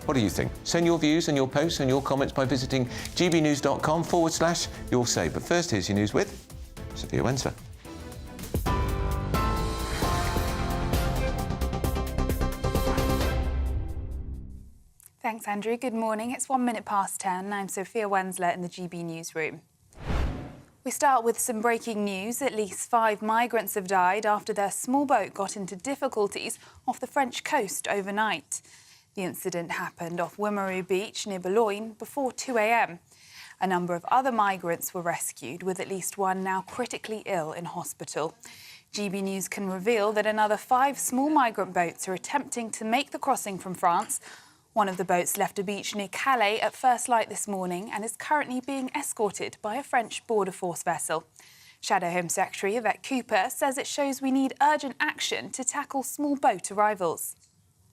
What do you think? Send your views and your posts and your comments by visiting gbnews.com/you'll say. But first, here's your news with Sophia Wensler. Thanks, Andrew. Good morning. It's 1 minute past 10. I'm Sophia Wensler in the GB Newsroom. We start with some breaking news. At least 5 migrants have died after their small boat got into difficulties off the French coast overnight. The incident happened off Wimereux Beach near Boulogne before 2 a.m. A number of other migrants were rescued, with at least one now critically ill in hospital. GB News can reveal that another 5 small migrant boats are attempting to make the crossing from France. One of the boats left a beach near Calais at first light this morning and is currently being escorted by a French border force vessel. Shadow Home Secretary Yvette Cooper says it shows we need urgent action to tackle small boat arrivals.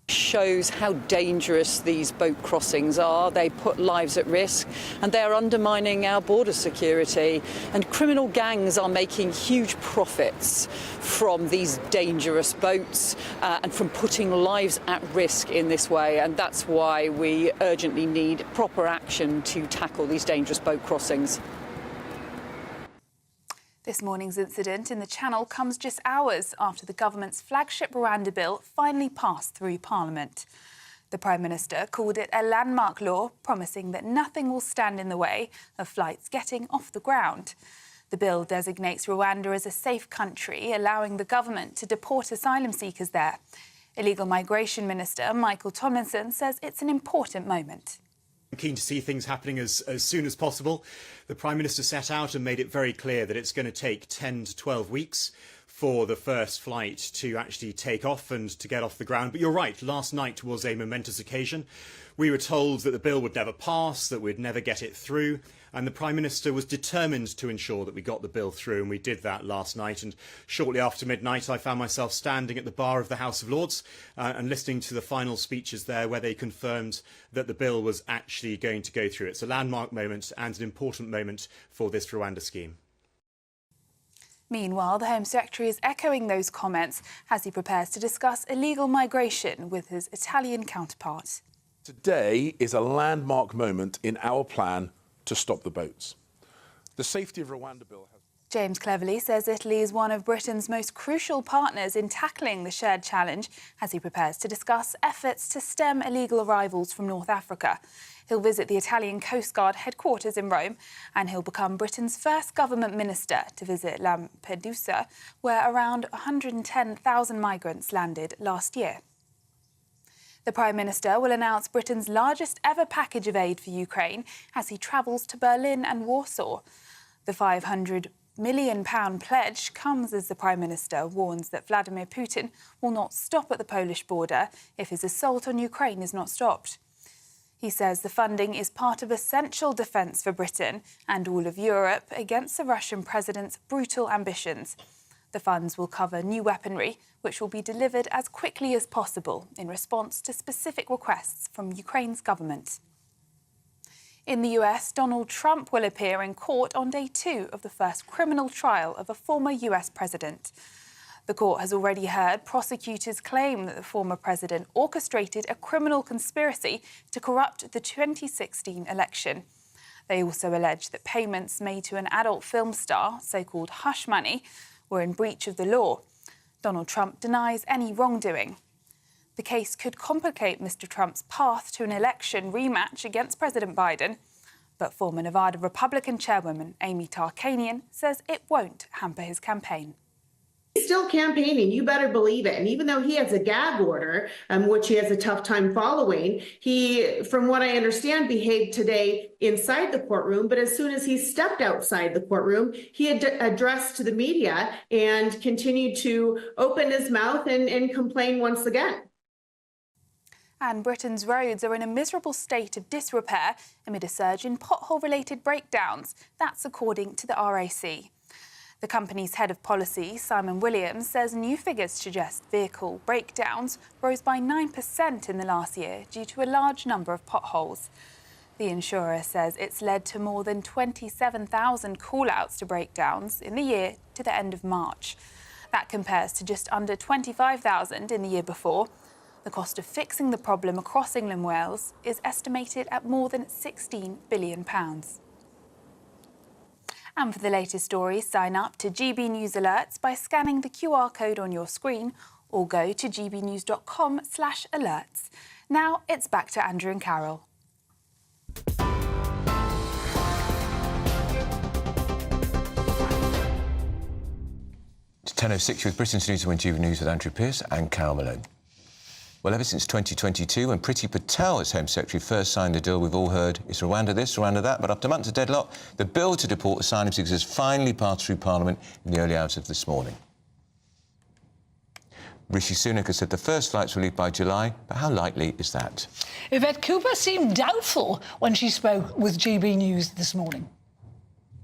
Shows how dangerous these boat crossings are. They put lives at risk and they're undermining our border security. And criminal gangs are making huge profits from these dangerous boats and from putting lives at risk in this way. And that's why we urgently need proper action to tackle these dangerous boat crossings. This morning's incident in the Channel comes just hours after the government's flagship Rwanda bill finally passed through Parliament. The Prime Minister called it a landmark law, promising that nothing will stand in the way of flights getting off the ground. The bill designates Rwanda as a safe country, allowing the government to deport asylum seekers there. Illegal Migration Minister Michael Tomlinson says it's an important moment. I'm keen to see things happening as soon as possible. The Prime Minister set out and made it very clear that it's going to take 10 to 12 weeks for the first flight to actually take off and to get off the ground. But you're right, last night was a momentous occasion. We were told that the bill would never pass, that we'd never get it through, and the Prime Minister was determined to ensure that we got the bill through, and we did that last night. And shortly after midnight, I found myself standing at the bar of the House of Lords and listening to the final speeches there, where they confirmed that the bill was actually going to go through. It's a landmark moment and an important moment for this Rwanda scheme. Meanwhile, the Home Secretary is echoing those comments as he prepares to discuss illegal migration with his Italian counterpart. Today is a landmark moment in our plan to stop the boats. The Safety of Rwanda bill has... James Cleverly says Italy is one of Britain's most crucial partners in tackling the shared challenge as he prepares to discuss efforts to stem illegal arrivals from North Africa. He'll visit the Italian Coast Guard headquarters in Rome, and he'll become Britain's first government minister to visit Lampedusa, where around 110,000 migrants landed last year. The Prime Minister will announce Britain's largest ever package of aid for Ukraine as he travels to Berlin and Warsaw. The £500 million pledge comes as the Prime Minister warns that Vladimir Putin will not stop at the Polish border if his assault on Ukraine is not stopped. He says the funding is part of essential defence for Britain and all of Europe against the Russian president's brutal ambitions. The funds will cover new weaponry, which will be delivered as quickly as possible in response to specific requests from Ukraine's government. In the US, Donald Trump will appear in court on day 2 of the first criminal trial of a former US president. The court has already heard prosecutors claim that the former president orchestrated a criminal conspiracy to corrupt the 2016 election. They also allege that payments made to an adult film star, so-called hush money, were in breach of the law. Donald Trump denies any wrongdoing. The case could complicate Mr. Trump's path to an election rematch against President Biden, but former Nevada Republican chairwoman Amy Tarkanian says it won't hamper his campaign. He's still campaigning, you better believe it. And even though he has a gag order, which he has a tough time following, he, from what I understand, behaved today inside the courtroom. But as soon as he stepped outside the courtroom, he had addressed the media and continued to open his mouth and complain once again. And Britain's roads are in a miserable state of disrepair amid a surge in pothole-related breakdowns. That's according to the RAC. The company's head of policy, Simon Williams, says new figures suggest vehicle breakdowns rose by 9% in the last year due to a large number of potholes. The insurer says it's led to more than 27,000 call-outs to breakdowns in the year to the end of March. That compares to just under 25,000 in the year before. The cost of fixing the problem across England and Wales is estimated at more than £16 billion. And for the latest stories, sign up to GB News Alerts by scanning the QR code on your screen or go to gbnews.com/alerts. Now it's back to Andrew and Carol. It's 10:06 with Britain's Newsroom and GB News with Andrew Pearce and Carol Malone. Well, ever since 2022, when Priti Patel, as Home Secretary, first signed a deal, we've all heard it's Rwanda this, Rwanda that. But after months of deadlock, the bill to deport asylum seekers has finally passed through Parliament in the early hours of this morning. Rishi Sunak has said the first flights will leave by July, but how likely is that? Yvette Cooper seemed doubtful when she spoke with GB News this morning.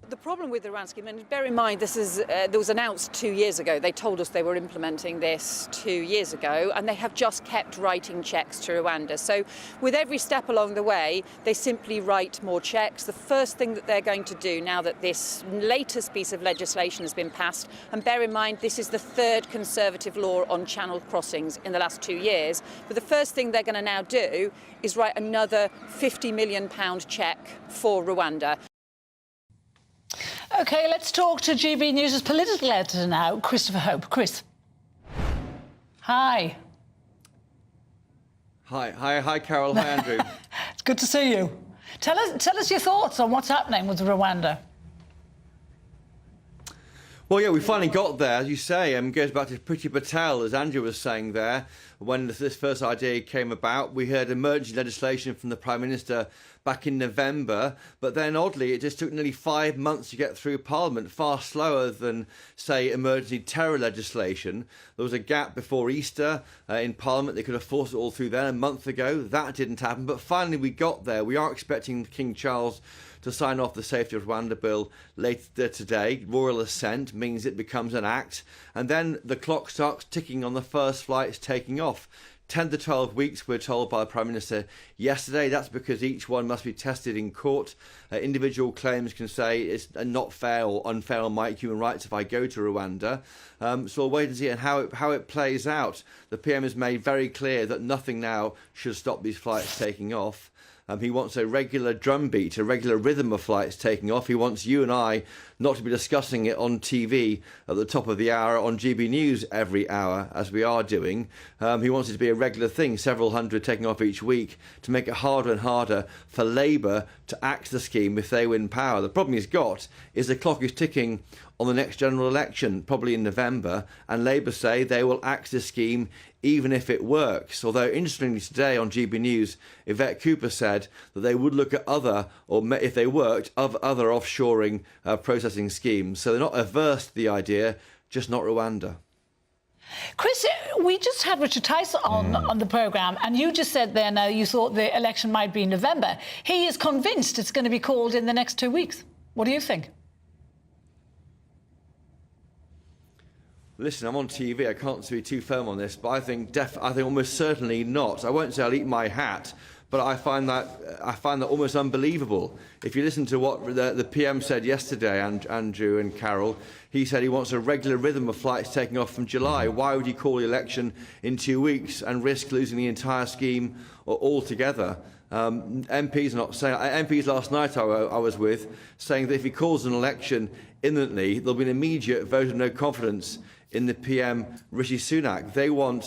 The problem with the Rwanda scheme, and bear in mind this was announced 2 years ago. They told us they were implementing this 2 years ago, and they have just kept writing cheques to Rwanda. So with every step along the way, they simply write more cheques. The first thing that they're going to do now that this latest piece of legislation has been passed, and bear in mind this is the third Conservative law on channel crossings in the last 2 years, but the first thing they're going to now do is write another £50 million cheque for Rwanda. OK, let's talk to GB News' political editor now, Christopher Hope. Chris. Hi. Hi, Carol. Hi, Andrew. It's good to see you. Tell us your thoughts on what's happening with Rwanda. Well, yeah, we finally got there, as you say. It goes back to Priti Patel, as Andrew was saying there. When this first idea came about, we heard emergency legislation from the Prime Minister back in November, but then oddly it just took nearly 5 months to get through Parliament, far slower than, say, emergency terror legislation. There was a gap before Easter in Parliament. They could have forced it all through then a month ago. That didn't happen, but finally we got there. We are expecting King Charles to sign off the Safety of Rwanda bill later today. Royal assent means it becomes an act, and then the clock starts ticking on the first flights taking off. 10 to 12 weeks, we're told by the Prime Minister yesterday. That's because each one must be tested in court. Individual claims can say it's not fair or unfair on my human rights if I go to Rwanda. So we'll wait and see how it plays out. The PM has made very clear that nothing now should stop these flights taking off. He wants a regular drumbeat, a regular rhythm of flights taking off. He wants you and I not to be discussing it on TV at the top of the hour on GB News every hour, as we are doing. He wants it to be a regular thing, several hundred taking off each week, to make it harder and harder for Labour to axe the scheme if they win power. The problem he's got is the clock is ticking on the next general election, probably in November, and Labour say they will axe the scheme even if it works. Although, interestingly, today on GB News, Yvette Cooper said that they would look at other, or if they worked, of other offshoring processing schemes. So they're not averse to the idea, just not Rwanda. Chris, we just had Richard Tice on the programme, and you just said there now you thought the election might be in November. He is convinced it's going to be called in the next 2 weeks. What do you think? Listen, I'm on TV. I can't be too firm on this, but I think almost certainly not. I won't say I'll eat my hat, but I find that almost unbelievable. If you listen to what the PM said yesterday, Andrew and Carol, he said he wants a regular rhythm of flights taking off from July. Why would he call the election in 2 weeks and risk losing the entire scheme altogether? MPs are not saying. MPs last night I was with saying that if he calls an election imminently, there'll be an immediate vote of no confidence in the PM Rishi Sunak. They want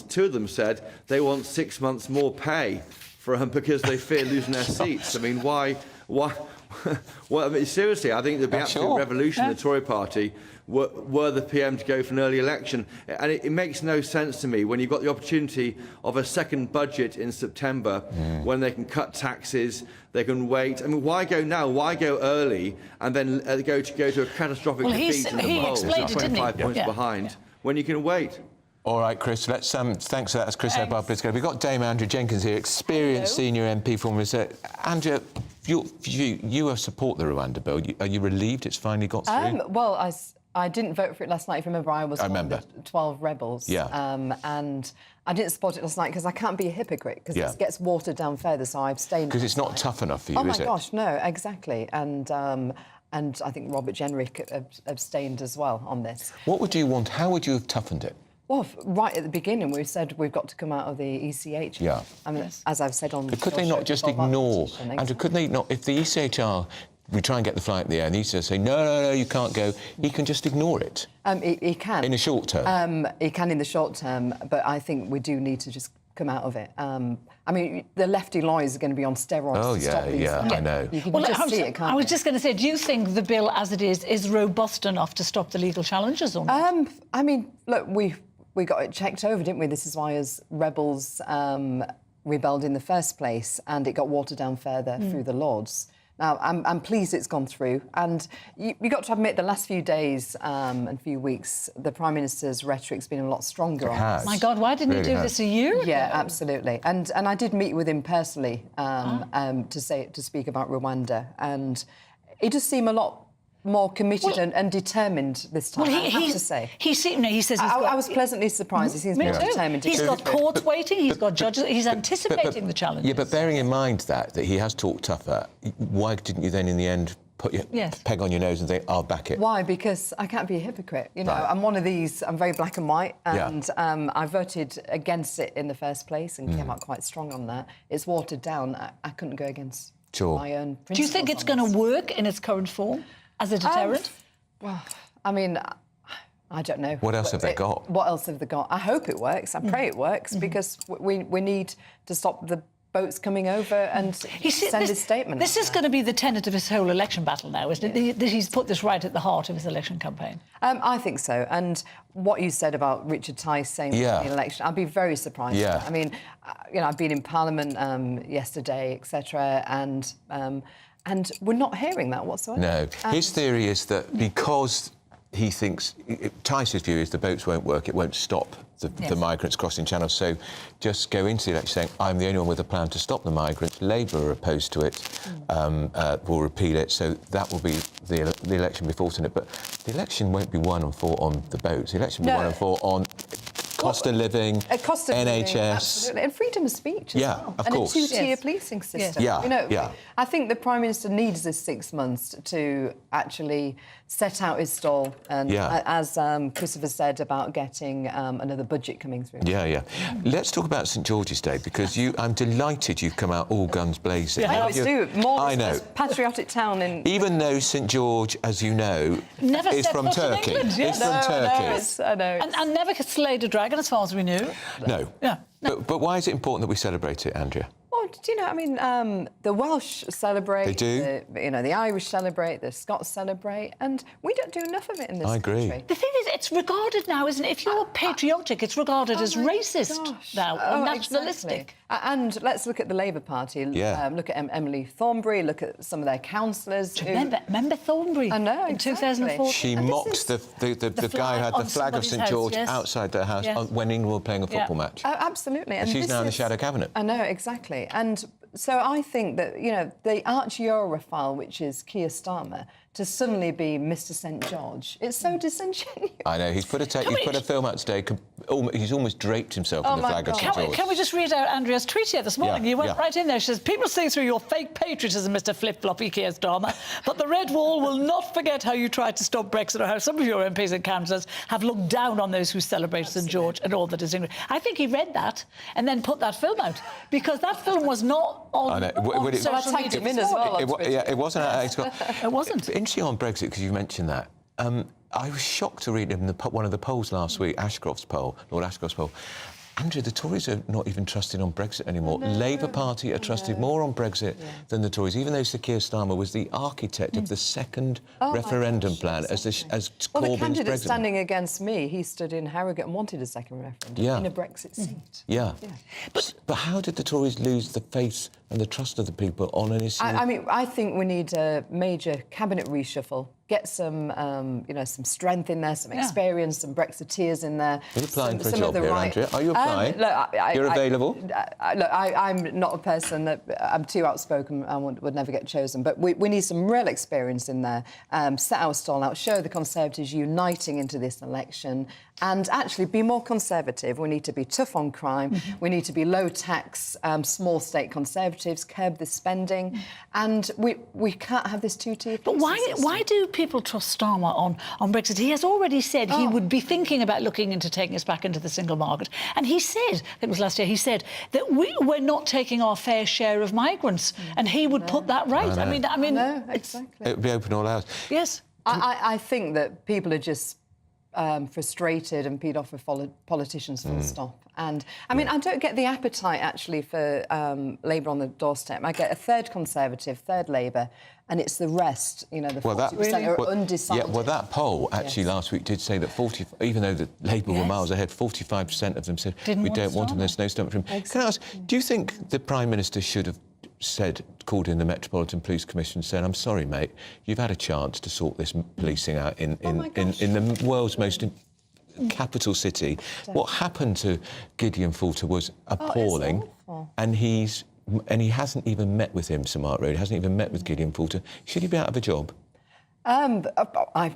two of them said they want 6 months more pay for him because they fear losing their seats. I mean, why? Well, I mean, seriously, I think there'd be absolute revolution in the Tory party were the PM to go for an early election. And it makes no sense to me when you've got the opportunity of a second budget in September when they can cut taxes, they can wait. I mean, why go now? Why go early and then go to a catastrophic defeat in the polls, 25 points behind, when you can wait? All right, Chris, let's thanks for that. That's Chris O'Barr. We've got Dame Andrea Jenkins here, experienced senior MP from Research. Andrea, you support the Rwanda bill. Are you relieved it's finally got through? Well, I didn't vote for it last night. If you remember, I was one of the 12 rebels. Yeah. And I didn't support it last night because I can't be a hypocrite, because it gets watered down further, so I abstained. Because it's not tough enough for you, is it? Oh, my gosh, no, exactly. And I think Robert Jenrick abstained as well on this. What would you want? How would you have toughened it? Well, right at the beginning, we said we've got to come out of the ECH. Yeah. I mean, as I've said on... But could they not just ignore... Andrew, could they not... If the ECHR... We try and get the fly in the air, and he says, no, you can't go. He can just ignore it. He can. In the short term. He can in the short term, but I think we do need to just come out of it. I mean, the lefty lawyers are going to be on steroids to stop these. I know. You can just see it, can't I was just going to say, do you think the bill, as it is robust enough to stop the legal challenges or not? I mean, look, we got it checked over, didn't we? This is why, as rebels rebelled in the first place, and it got watered down further through the Lords. Now, I'm pleased it's gone through, and you've got to admit the last few days and few weeks, the Prime Minister's rhetoric's been a lot stronger on this. My God, why didn't he do this a year ago? Yeah, absolutely. And I did meet with him personally to speak about Rwanda, and he does seem a lot more committed and determined this time, I have to say. He says I was pleasantly surprised. He seems more determined. He's got courts waiting, he's got judges, he's anticipating the challenges. Yeah, but bearing in mind that he has talked tougher, why didn't you then, in the end, put your peg on your nose and think, I'll back it? Why? Because I can't be a hypocrite. You know, I'm one of these, I'm very black and white, and I voted against it in the first place and came out quite strong on that. It's watered down. I couldn't go against my own principles. Do you think it's going to work in its current form as a deterrent? Well, I mean, I don't know. What else have they got? What else have they got? I hope it works. I pray it works, because we need to stop the boats coming over and send a statement. This is going to be the tenet of his whole election battle now, isn't it? That he's put this right at the heart of his election campaign. I think so. And what you said about Richard Tice saying the election, I'd be very surprised. I mean, you know, I've been in Parliament yesterday, etc., and we're not hearing that whatsoever. No. His theory is that because he thinks... Tice's view is the boats won't work, it won't stop the migrants crossing channels, so just go into the election saying, I'm the only one with a plan to stop the migrants. Labour are opposed to it, will repeal it, so that will be the election be fought in it. But the election won't be won and fought on the boats. The election will be won and fought on cost of living, NHS... absolutely. And freedom of speech as well. Of course. And a two-tier policing system. Yeah, you know, I think the Prime Minister needs this 6 months to actually set out his stall, and as Christopher said about getting another budget coming through. Let's talk about St George's Day, because I'm delighted you've come out all guns blazing. I always do. More patriotic town in... Even though St George, as you know, is from Turkey. It's from Turkey. I know. And never slayed a dragon, as far as we knew. No. But why is it important that we celebrate it, Andrea? Well, do you know, I mean, the Welsh celebrate. They do. The Irish celebrate, the Scots celebrate, and we don't do enough of it in this country. The thing is, it's regarded now, isn't it? If you're patriotic, it's regarded as racist now, or nationalistic. Exactly. And let's look at the Labour Party. Look at Emily Thornberry, look at some of their councillors. Remember Thornberry? I know, in 2004. She mocked the guy who had the flag of St George outside their house when England were playing a football match. Absolutely. And she's now in the shadow cabinet. I know, exactly. And so I think that, you know, the arch-Europhile, which is Keir Starmer, to suddenly be Mr. St George. It's so disingenuous. I know. He's put a film out today. He's almost draped himself in the flag of St George. Can we just read out Andrea's tweet here this morning? Yeah, You went right in there. She says, people see through your fake patriotism, Mr. Flip-Floppy Keir Starmer, but the Red Wall will not forget how you tried to stop Brexit or how some of your MPs and councillors have looked down on those who celebrate St George and all that is English. I think he read that and then put that film out, because that film was not on social media. It wasn't. It wasn't. Interesting on Brexit, because you mentioned that. I was shocked to read in one of the polls last week, Lord Ashcroft's poll. Andrew, the Tories are not even trusting on Brexit anymore. Labour Party are trusting more on Brexit than the Tories, even though Sir Keir Starmer was the architect of the second referendum plan as Corbyn's the candidate Brexit. standing against me, he stood in Harrogate and wanted a second referendum in a Brexit seat. Yeah. But how did the Tories lose the faith and the trust of the people on an issue? I mean, I think we need a major cabinet reshuffle. Get some, some strength in there, some experience, some Brexiteers in there. You're applying for a job here, Andrea. Are you applying? You're available? I'm not a person that... I'm too outspoken and would never get chosen. But we need some real experience in there. Set our stall out, show the Conservatives uniting into this election and actually be more conservative. We need to be tough on crime. We need to be low tax, small state Conservatives, curb the spending. And we can't have this two-tier... But why do people trust Starmer on Brexit? He has already said he would be thinking about looking into taking us back into the single market. And he said, I think it was last year, he said that we're not taking our fair share of migrants. And he would put that right. I mean... No, exactly. It would be open all hours. Yes. I think that people are just frustrated and peed off with politicians, full stop. And, I mean, I don't get the appetite, actually, for Labour on the doorstep. I get a third Conservative, third Labour, and it's the rest, the 40% are undecided. Yeah, well, that poll, actually, last week did say that even though the Labour were miles ahead, 45% of them said, we don't want him, there's no stomach for him. Exactly. Can I ask, do you think the Prime Minister should have called in the Metropolitan Police Commission and said, I'm sorry, mate, you've had a chance to sort this policing out in the world's most capital city. What happened to Gideon Falter was appalling, and he hasn't even met with him, Sir Mark Road, hasn't even met with Gideon Falter. Should he be out of a job? I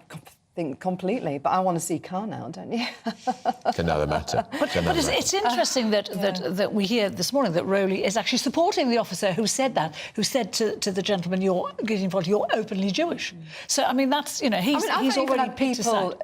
think completely, but I want to see Carr now, don't you? It's another matter. But it's interesting that we hear this morning that Rowley is actually supporting the officer who said to the gentleman, Gideon Falter, you're openly Jewish. So, I mean, that's, he's already picked people,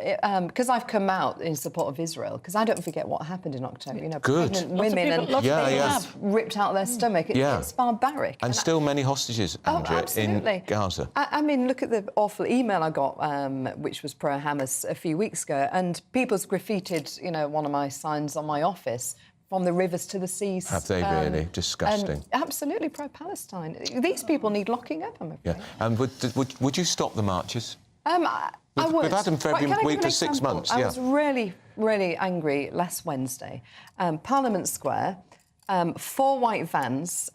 because I've come out in support of Israel, because I don't forget what happened in October. Pregnant women and ripped out their stomach. It's barbaric. And still many hostages, Andrea, in Gaza. I mean, look at the awful email I got, which was pro-Hamas a few weeks ago, and people's graffitied, one of my signs on my office, from the rivers to the seas. Have they really? Disgusting. Absolutely pro-Palestine. These people need locking up, I'm afraid. Yeah. And would you stop the marches? I would. We've had them for every week for 6 months. I was really, really angry last Wednesday. Parliament Square, 4 white vans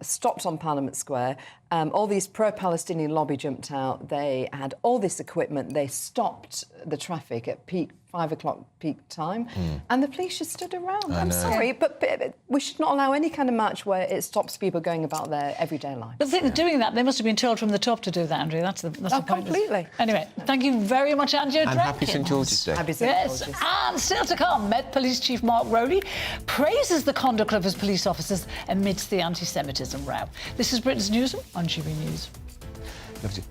stopped on Parliament Square. All these pro-Palestinian lobby jumped out. They had all this equipment. They stopped the traffic at 5 o'clock peak time, and the police just stood around. I'm sorry, but we should not allow any kind of march where it stops people going about their everyday life. But doing that, they must have been told from the top to do that, Andrea. That's the point. Completely. Anyway, thank you very much, Andrea. And happy St George's Day. Happy St George's. And still to come, Met Police Chief Mark Rowley praises the conduct of his police officers amidst the anti-Semitism row. This is Britain's Newsroom on GB News. Lovely.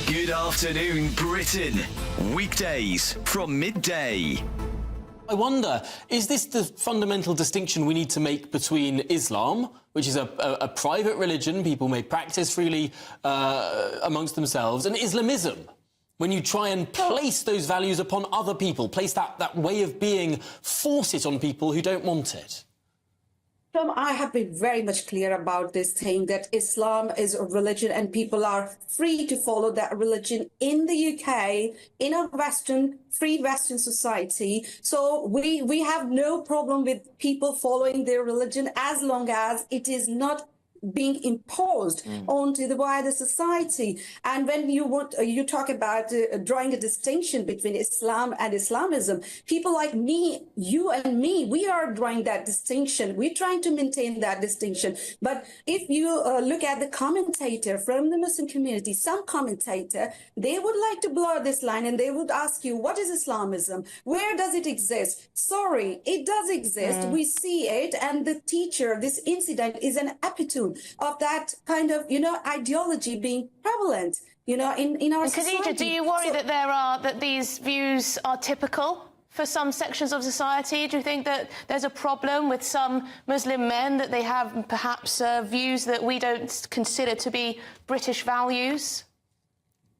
Good afternoon, Britain. Weekdays from midday. I wonder, is this the fundamental distinction we need to make between Islam, which is a private religion people may practice freely amongst themselves, and Islamism, when you try and place those values upon other people, place that way of being, force it on people who don't want it? I have been very much clear about this thing, that Islam is a religion and people are free to follow that religion in the UK, in a free Western society. So we have no problem with people following their religion as long as it is not being imposed onto the wider society. And when you talk about drawing a distinction between Islam and Islamism, people like me, you and me, we are drawing that distinction. We're trying to maintain that distinction. But if you look at the commentator from the Muslim community, some commentator, they would like to blur this line and they would ask you, what is Islamism? Where does it exist? Sorry, it does exist. We see it. And the teacher, this incident is an epitome of that kind of, ideology being prevalent, in our society. Khadija, do you worry that these views are typical for some sections of society? Do you think that there's a problem with some Muslim men, that they have perhaps views that we don't consider to be British values?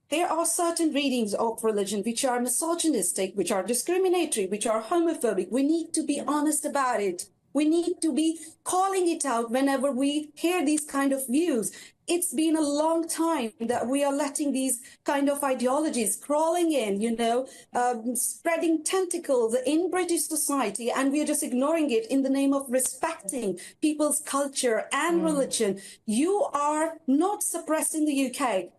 There are certain readings of religion which are misogynistic, which are discriminatory, which are homophobic. We need to be honest about it. We need to be calling it out whenever we hear these kind of views. It's been a long time that we are letting these kind of ideologies crawling in, spreading tentacles in British society, and we are just ignoring it in the name of respecting people's culture and religion. You are not suppressed in the UK.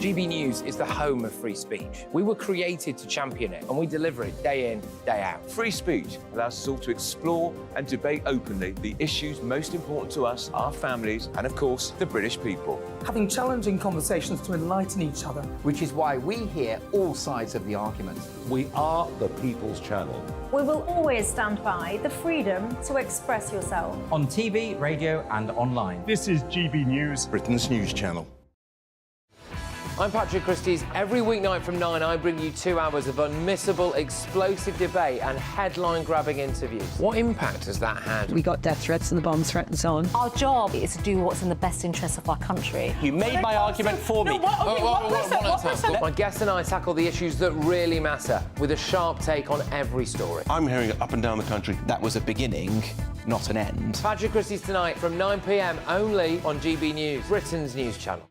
GB News is the home of free speech. We were created to champion it, and we deliver it day in, day out. Free speech allows us all to explore and debate openly the issues most important to us, our families, and of course, the British people. Having challenging conversations to enlighten each other. Which is why we hear all sides of the argument. We are the People's Channel. We will always stand by the freedom to express yourself. On TV, radio, and online. This is GB News, Britain's news channel. I'm Patrick Christie's. Every weeknight from 9, I bring you 2 hours of unmissable, explosive debate and headline-grabbing interviews. What impact has that had? We got death threats and the bomb threat and so on. Our job is to do what's in the best interest of our country. You made my argument for me. My guests and I tackle the issues that really matter, with a sharp take on every story. I'm hearing it up and down the country. That was a beginning, not an end. Patrick Christie's tonight from 9 p.m. only on GB News, Britain's news channel.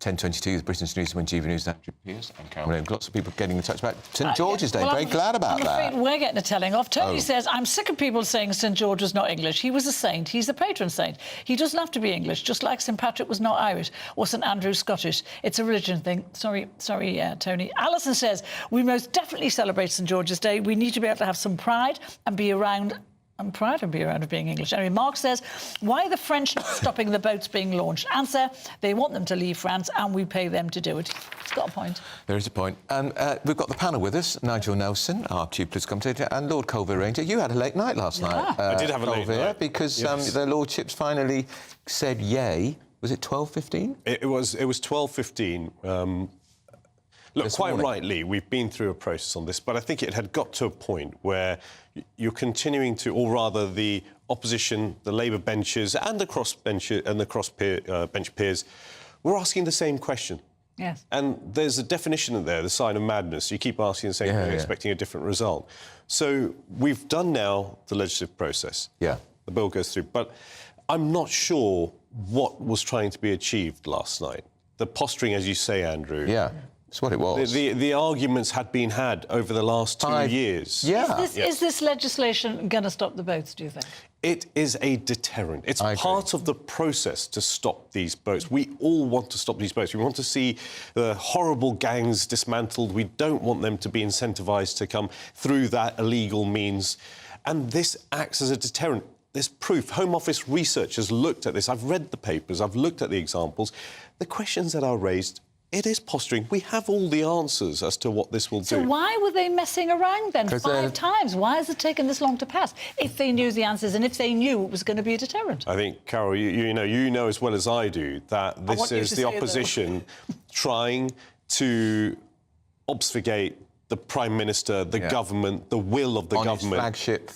10:22 with Britain's News when GB News, Andrew Pierce and Caroline. Lots of people getting in touch about St George's Day. Very glad about that. We're getting a telling off. Tony says, I'm sick of people saying St George was not English. He was a saint. He's a patron saint. He doesn't have to be English, just like St Patrick was not Irish or St Andrew Scottish. It's a religion thing. Sorry, Tony. Alison says, we most definitely celebrate St George's Day. We need to be able to have some pride and be around. I'm proud to be around of being English. Anyway, Mark says, why are the French not stopping the boats being launched? Answer, they want them to leave France and we pay them to do it. It's got a point. There is a point. And we've got the panel with us, Nigel Nelson, our chief political commentator, and Lord Colville Ranger. You had a late night last night. I did have a late night. Because the Lordships finally said yay. Was it 12:15? It was 12:15. Look, quite rightly, we've been through a process on this, but I think it had got to a point where you're continuing to, or rather the opposition, the Labour benches and the bench peers, were asking the same question. Yes. And there's a definition in there, the sign of madness. You keep asking the same thing, expecting a different result. So we've done now the legislative process. Yeah. The bill goes through. But I'm not sure what was trying to be achieved last night. The posturing, as you say, Andrew. Yeah. That's what it was. The arguments had been had over the last 2 years. Yeah. Is this legislation going to stop the boats, do you think? It is a deterrent. It's part of the process to stop these boats. We all want to stop these boats. We want to see the horrible gangs dismantled. We don't want them to be incentivised to come through that illegal means. And this acts as a deterrent. There's proof. Home Office researchers looked at this. I've read the papers. I've looked at the examples. The questions that are raised, it is posturing. We have all the answers as to what this will do. So why were they messing around then 5 times? Why has it taken this long to pass? If they knew the answers and if they knew it was going to be a deterrent. I think, Carol, you know as well as I do that this is the opposition trying to obfuscate the Prime Minister, the government, the will of the government.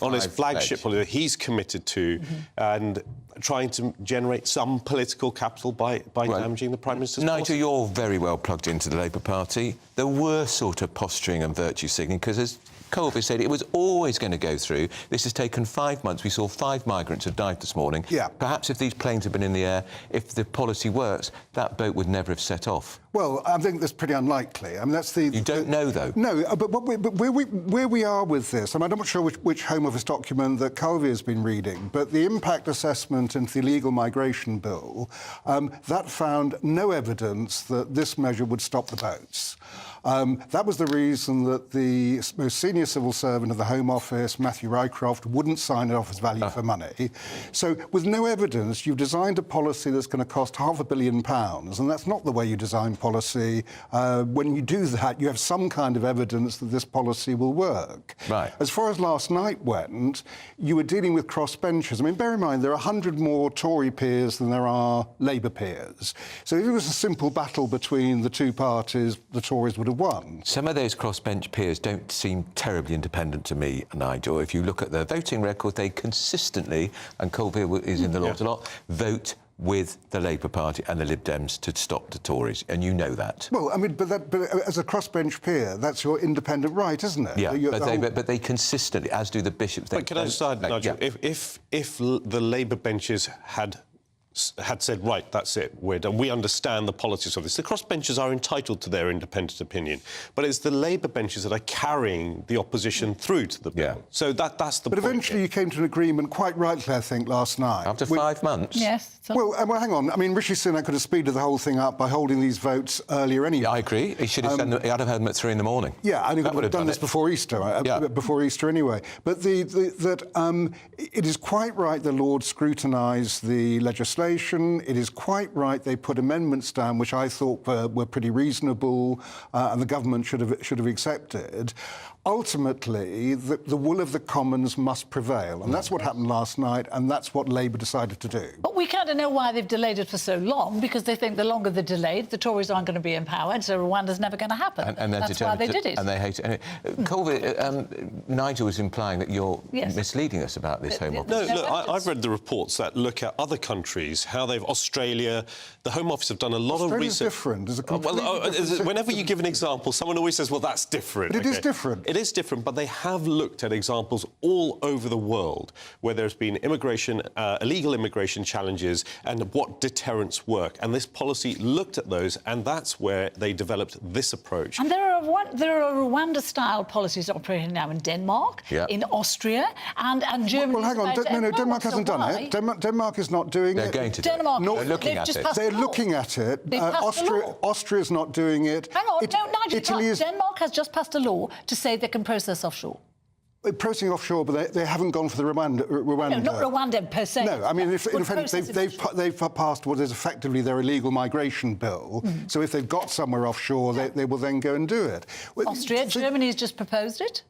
On his flagship holiday he's committed to. And trying to generate some political capital by damaging the Prime Minister's Nigel, policy. you're very well plugged into the Labour Party. There were sort of posturing and virtue signalling, because as Colby said, it was always going to go through. This has taken 5 months. We saw 5 migrants have died this morning. Yeah. Perhaps if these planes had been in the air, if the policy works, that boat would never have set off. Well, I think that's pretty unlikely. I mean, that's the... You don't know, though? No, but where we are with this, I mean, I'm not sure which Home Office document that Colby has been reading, but the impact assessment into the illegal migration bill, that found no evidence that this measure would stop the boats. That was the reason that the most senior civil servant of the Home Office, Matthew Rycroft, wouldn't sign it off as value for money. So with no evidence, you've designed a policy that's going to cost £500 million, and that's not the way you design policy. When you do that, you have some kind of evidence that this policy will work. Right. As far as last night went, you were dealing with crossbenchers. I mean, bear in mind, there are 100 more Tory peers than there are Labour peers. So if it was a simple battle between the two parties, the Tories would have won. Some of those crossbench peers don't seem terribly independent to me, Nigel. If you look at their voting record, they consistently, and Colby is in the lot a lot, vote with the Labour Party and the Lib Dems to stop the Tories, and you know that. Well, I mean, but as a crossbench peer, that's your independent right, isn't it? Yeah, but they consistently, as do the bishops... But can I decide, Nigel, if the Labour benches had said, right, that's it, we're done. We understand the politics of this. The crossbenchers are entitled to their independent opinion, but it's the Labour benches that are carrying the opposition through to the bill. Yeah. So that's the point. But eventually you came to an agreement, quite rightly, I think, last night. After 5 months? Yes. Well, hang on. I mean, Rishi Sunak could have speeded the whole thing up by holding these votes earlier anyway. Yeah, I agree. He should have I'd have had them at 3 in the morning. Yeah, and he would have done this before Easter. Before Easter anyway. But it is quite right the Lords scrutinised the legislation. It is quite right they put amendments down which I thought were pretty reasonable and the government should have accepted. Ultimately, the will of the Commons must prevail, and that's what happened last night, and that's what Labour decided to do. But we kind of know why they've delayed it for so long, because they think the longer they're delayed, the Tories aren't going to be in power, and so Rwanda's never going to happen. And that's why they did it. And they hate it. Colby, Nigel was implying that you're misleading us about this Home Office. No, look, I've read the reports that look at other countries, how Australia, the Home Office have done a lot of research. Australia's different. There's a completely different... Whenever you give an example, someone always says, well, that's different. But it is different. It is different, but they have looked at examples all over the world where there's been illegal immigration challenges and what deterrents work. And this policy looked at those, and that's where they developed this approach. And there are Rwanda-style policies operating now in Denmark, in Austria, and Germany. Well, hang on. No, Denmark hasn't done it. Denmark is not doing it. They're going to do Denmark, it. They're looking at it. They're looking at it. Austria's not doing it. Hang on, Nigel, Denmark has just passed a law to say they can process offshore. Processing offshore, but they haven't gone for the Rwanda. No, not Rwanda per se. No, I mean, in fact, they've passed what is effectively their illegal migration bill. So if they've got somewhere offshore, they will then go and do it. Austria, Germany has just proposed it?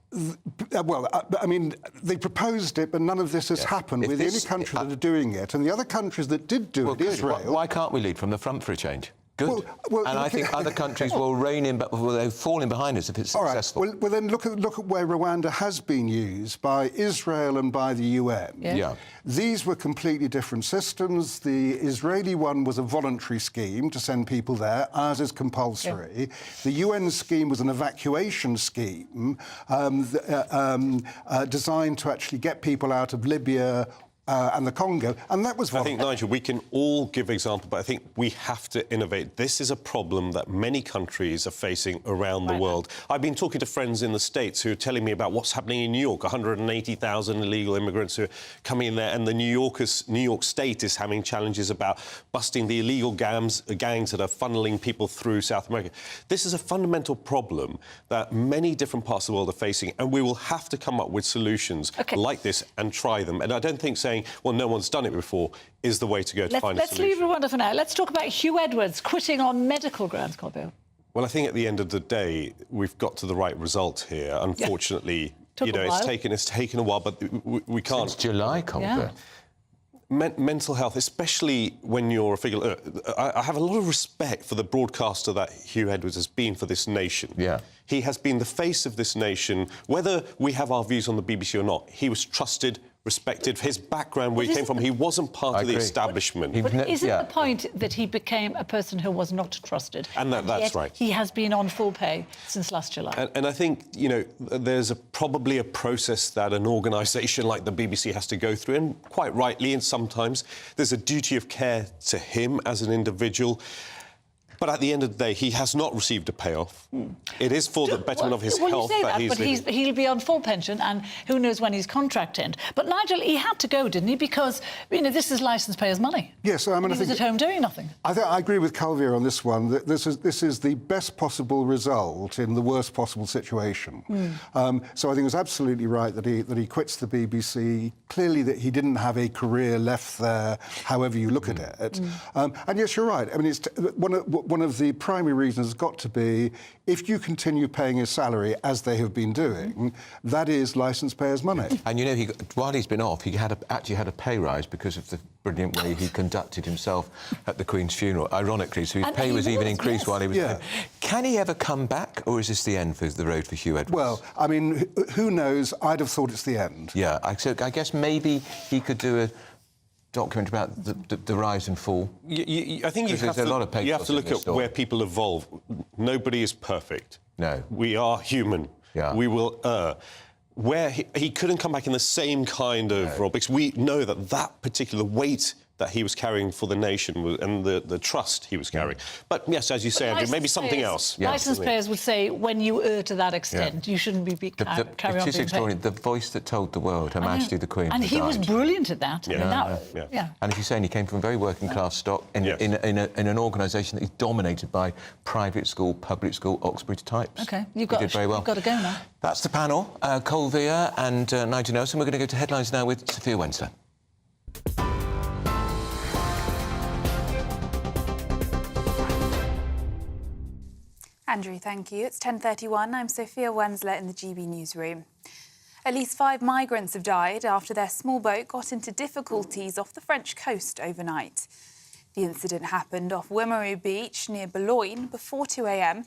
Well, I mean, they proposed it, but none of this has happened. We're the only country that are doing it. And the other countries that did do it, Israel... Why can't we lead from the front for a change? Good. And I think other countries will they'll fall in behind us if it's successful. All right. Well, then look at where Rwanda has been used by Israel and by the UN. Yeah. These were completely different systems. The Israeli one was a voluntary scheme to send people there. Ours is compulsory. Yeah. The UN scheme was an evacuation scheme designed to actually get people out of Libya and the Congo, and that was... I think, Nigel, we can all give example, but I think we have to innovate. This is a problem that many countries are facing around the world. I've been talking to friends in the States who are telling me about what's happening in New York, 180,000 illegal immigrants who are coming in there, and New York State is having challenges about busting the illegal gangs that are funneling people through South America. This is a fundamental problem that many different parts of the world are facing, and we will have to come up with solutions like this and try them. And I don't think saying, well, no one's done it before, is the way to go to find a solution. Let's leave Rwanda for now. Let's talk about Huw Edwards quitting on medical grounds, Colby. Well, I think at the end of the day, we've got to the right result here. Unfortunately, it's taken a while, but we can't... Since July, Colby. Yeah. Mental health, especially when you're a figure... I have a lot of respect for the broadcaster that Huw Edwards has been for this nation. Yeah. He has been the face of this nation. Whether we have our views on the BBC or not, he was trusted respected. His background, where he came from, he wasn't part of the establishment. But isn't the point that he became a person who was not trusted? And that's right. He has been on full pay since last July. And I think, you know, there's probably a process that an organisation like the BBC has to go through, and quite rightly, and sometimes there's a duty of care to him as an individual. But at the end of the day, he has not received a payoff. It is for the betterment of his health that he'll be on full pension, and who knows when his contract ends. But Nigel, he had to go, didn't he? Because, you know, this is licence payers' money. Yes, I mean, he was at home doing nothing. I agree with Calvier on this one. That this is the best possible result in the worst possible situation. So I think it was absolutely right that he quits the BBC. Clearly, that he didn't have a career left there, however you look at it. And yes, you're right. I mean, it's one of the primary reasons has got to be, if you continue paying his salary as they have been doing, that is licence payers' money. And you know, while he's been off, he actually had a pay rise because of the brilliant way he conducted himself at the Queen's funeral, ironically, so his pay was even increased while he was there. Can he ever come back, or is this the end for the road for Huw Edwards? Well, I mean, who knows? I'd have thought it's the end. Yeah, so I guess maybe he could do a document about the rise and fall. I think you have to look at where people evolve. Nobody is perfect. No. We are human. Yeah. We will err. Where he couldn't come back in the same kind of role, because we know that particular weight that he was carrying for the nation and the trust he was carrying. But yes, as you say, Andrew, maybe something else. Licence payers would say, when you err to that extent, you shouldn't be carry on being paid. Extraordinary. The voice that told the world, Her Majesty the Queen. And he was brilliant at that. And as you're saying, he came from very working class stock in an organisation that is dominated by private school, public school, Oxbridge types. OK, you've got to go now. That's the panel. Colvia and Nigel Nelson. We're going to go to headlines now with Sophia Wensler. Andrew, thank you. It's 10:31. I'm Sophia Wensler in the GB Newsroom. At least 5 migrants have died after their small boat got into difficulties off the French coast overnight. The incident happened off Wimereux Beach near Boulogne before 2 a.m.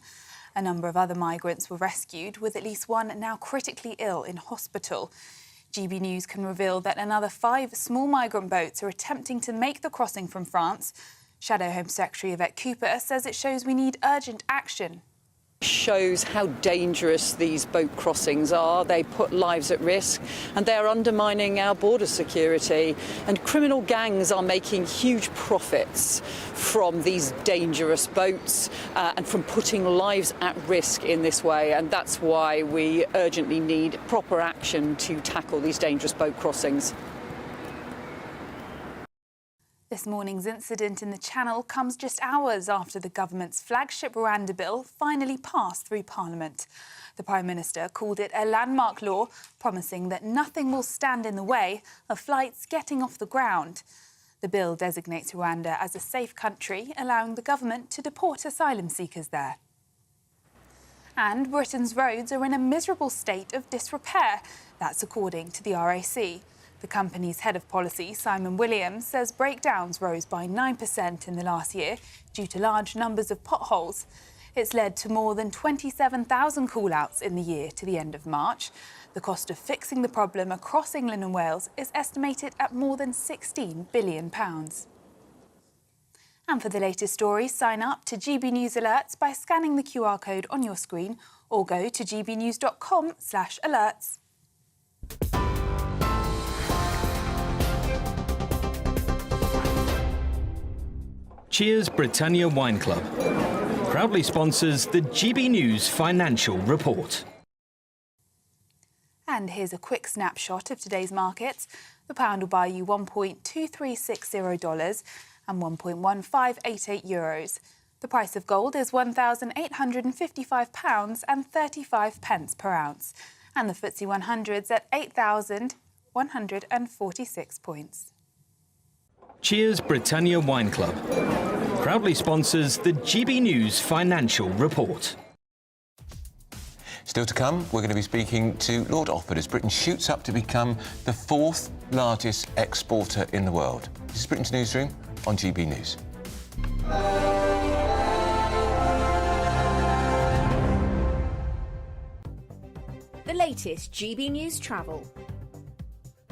A number of other migrants were rescued, with at least one now critically ill in hospital. GB News can reveal that another 5 small migrant boats are attempting to make the crossing from France. Shadow Home Secretary Yvette Cooper says it shows we need urgent action. Shows how dangerous these boat crossings are. They put lives at risk, and they're undermining our border security. And criminal gangs are making huge profits from these dangerous boats and from putting lives at risk in this way. And that's why we urgently need proper action to tackle these dangerous boat crossings. This morning's incident in the Channel comes just hours after the government's flagship Rwanda bill finally passed through Parliament. The Prime Minister called it a landmark law, promising that nothing will stand in the way of flights getting off the ground. The bill designates Rwanda as a safe country, allowing the government to deport asylum seekers there. And Britain's roads are in a miserable state of disrepair. That's according to the RAC. The company's head of policy, Simon Williams, says breakdowns rose by 9% in the last year due to large numbers of potholes. It's led to more than 27,000 call-outs in the year to the end of March. The cost of fixing the problem across England and Wales is estimated at more than £16 billion. And for the latest stories, sign up to GB News Alerts by scanning the QR code on your screen or go to gbnews.com/alerts. Cheers Britannia Wine Club proudly sponsors the GB News Financial Report. And here's a quick snapshot of today's markets. The pound will buy you $1.2360 and €1.1588. The price of gold is £1,855 and 35 pence per ounce. And the FTSE 100's at 8,146 points. Cheers Britannia Wine Club proudly sponsors the GB News Financial Report. Still to come, we're going to be speaking to Lord Offord as Britain shoots up to become the 4th largest exporter in the world. This is Britain's Newsroom on GB News. The latest GB News travel.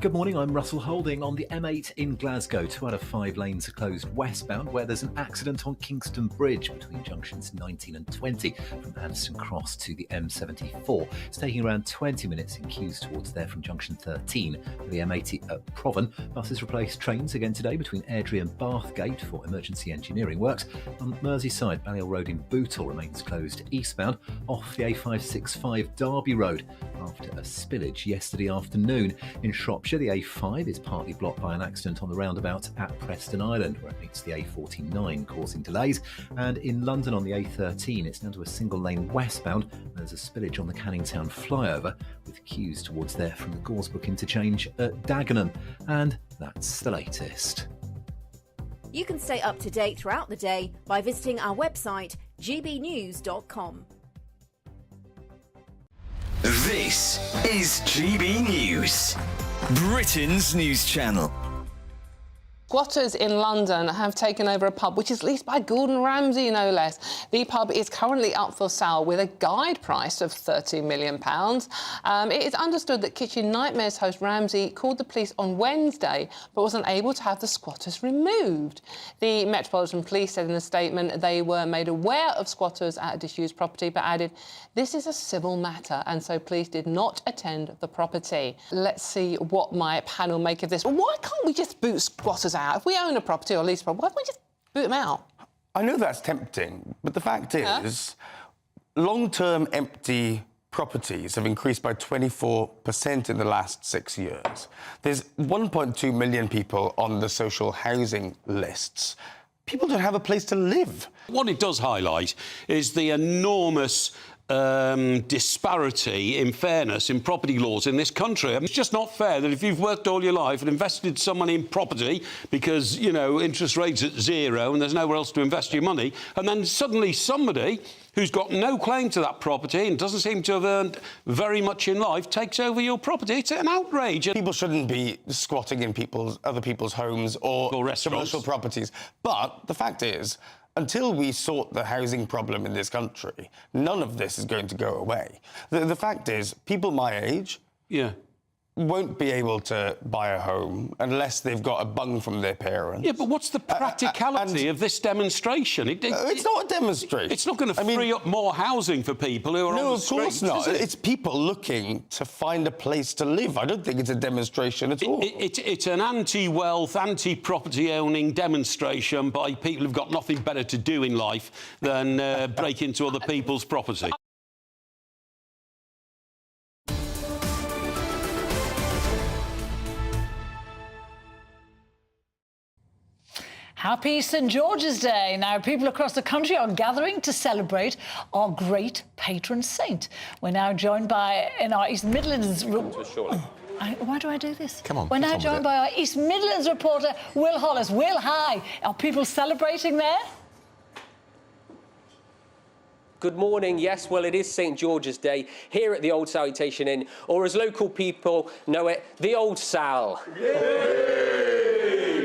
Good morning, I'm Russell Holding. On the M8 in Glasgow, 2 out of 5 lanes are closed westbound where there's an accident on Kingston Bridge between junctions 19 and 20 from Addison Cross to the M74. It's taking around 20 minutes in queues towards there from junction 13 for the M80 at Provan. Buses replaced trains again today between Airdrie and Bathgate for emergency engineering works. On Merseyside, Balliol Road in Bootle remains closed eastbound off the A565 Derby Road after a spillage yesterday afternoon. In Shropshire, the A5 is partly blocked by an accident on the roundabout at Preston Island, where it meets the A49, causing delays. And in London on the A13, it's down to a single lane westbound. There's a spillage on the Canning Town flyover, with queues towards there from the Goresbrook interchange at Dagenham. And that's the latest. You can stay up to date throughout the day by visiting our website, gbnews.com. This is GB News, Britain's news channel. Squatters in London have taken over a pub which is leased by Gordon Ramsay, no less. The pub is currently up for sale with a guide price of £30 million. It is understood that Kitchen Nightmares host Ramsay called the police on Wednesday but was unable to have the squatters removed. The Metropolitan Police said in a statement they were made aware of squatters at a disused property but added, this is a civil matter and so police did not attend the property. Let's see what my panel make of this. Why can't we just boot squatters out? If we own a property or lease a property, why don't we just boot them out? I know that's tempting, but the fact is, long-term empty properties have increased by 24% in the last 6 years. There's 1.2 million people on the social housing lists. People don't have a place to live. What it does highlight is the enormous disparity in fairness in property laws in this country. I mean, it's just not fair that if you've worked all your life and invested some money in property because, you know, interest rates at zero and there's nowhere else to invest your money, and then suddenly somebody who's got no claim to that property and doesn't seem to have earned very much in life takes over your property. It's an outrage. People shouldn't be squatting in other people's homes or commercial properties. But the fact is, until we sort the housing problem in this country, none of this is going to go away. The fact is, people my age won't be able to buy a home unless they've got a bung from their parents. Yeah, but what's the practicality of this demonstration? It's not a demonstration. It's not going to free up more housing for people who are on the streets. No, of course not. It's people looking to find a place to live. I don't think it's a demonstration at all. It's an anti-wealth, anti-property owning demonstration by people who've got nothing better to do in life than break into other people's property. Happy St George's Day. Now, people across the country are gathering to celebrate our great patron saint. We're now joined by, in our East Midlands... Why do I do this? Come on. We're now joined by our East Midlands reporter, Will Hollis. Will, hi. Are people celebrating there? Good morning. Yes, well, it is St George's Day here at the Old Salutation Inn, or as local people know it, the Old Sal.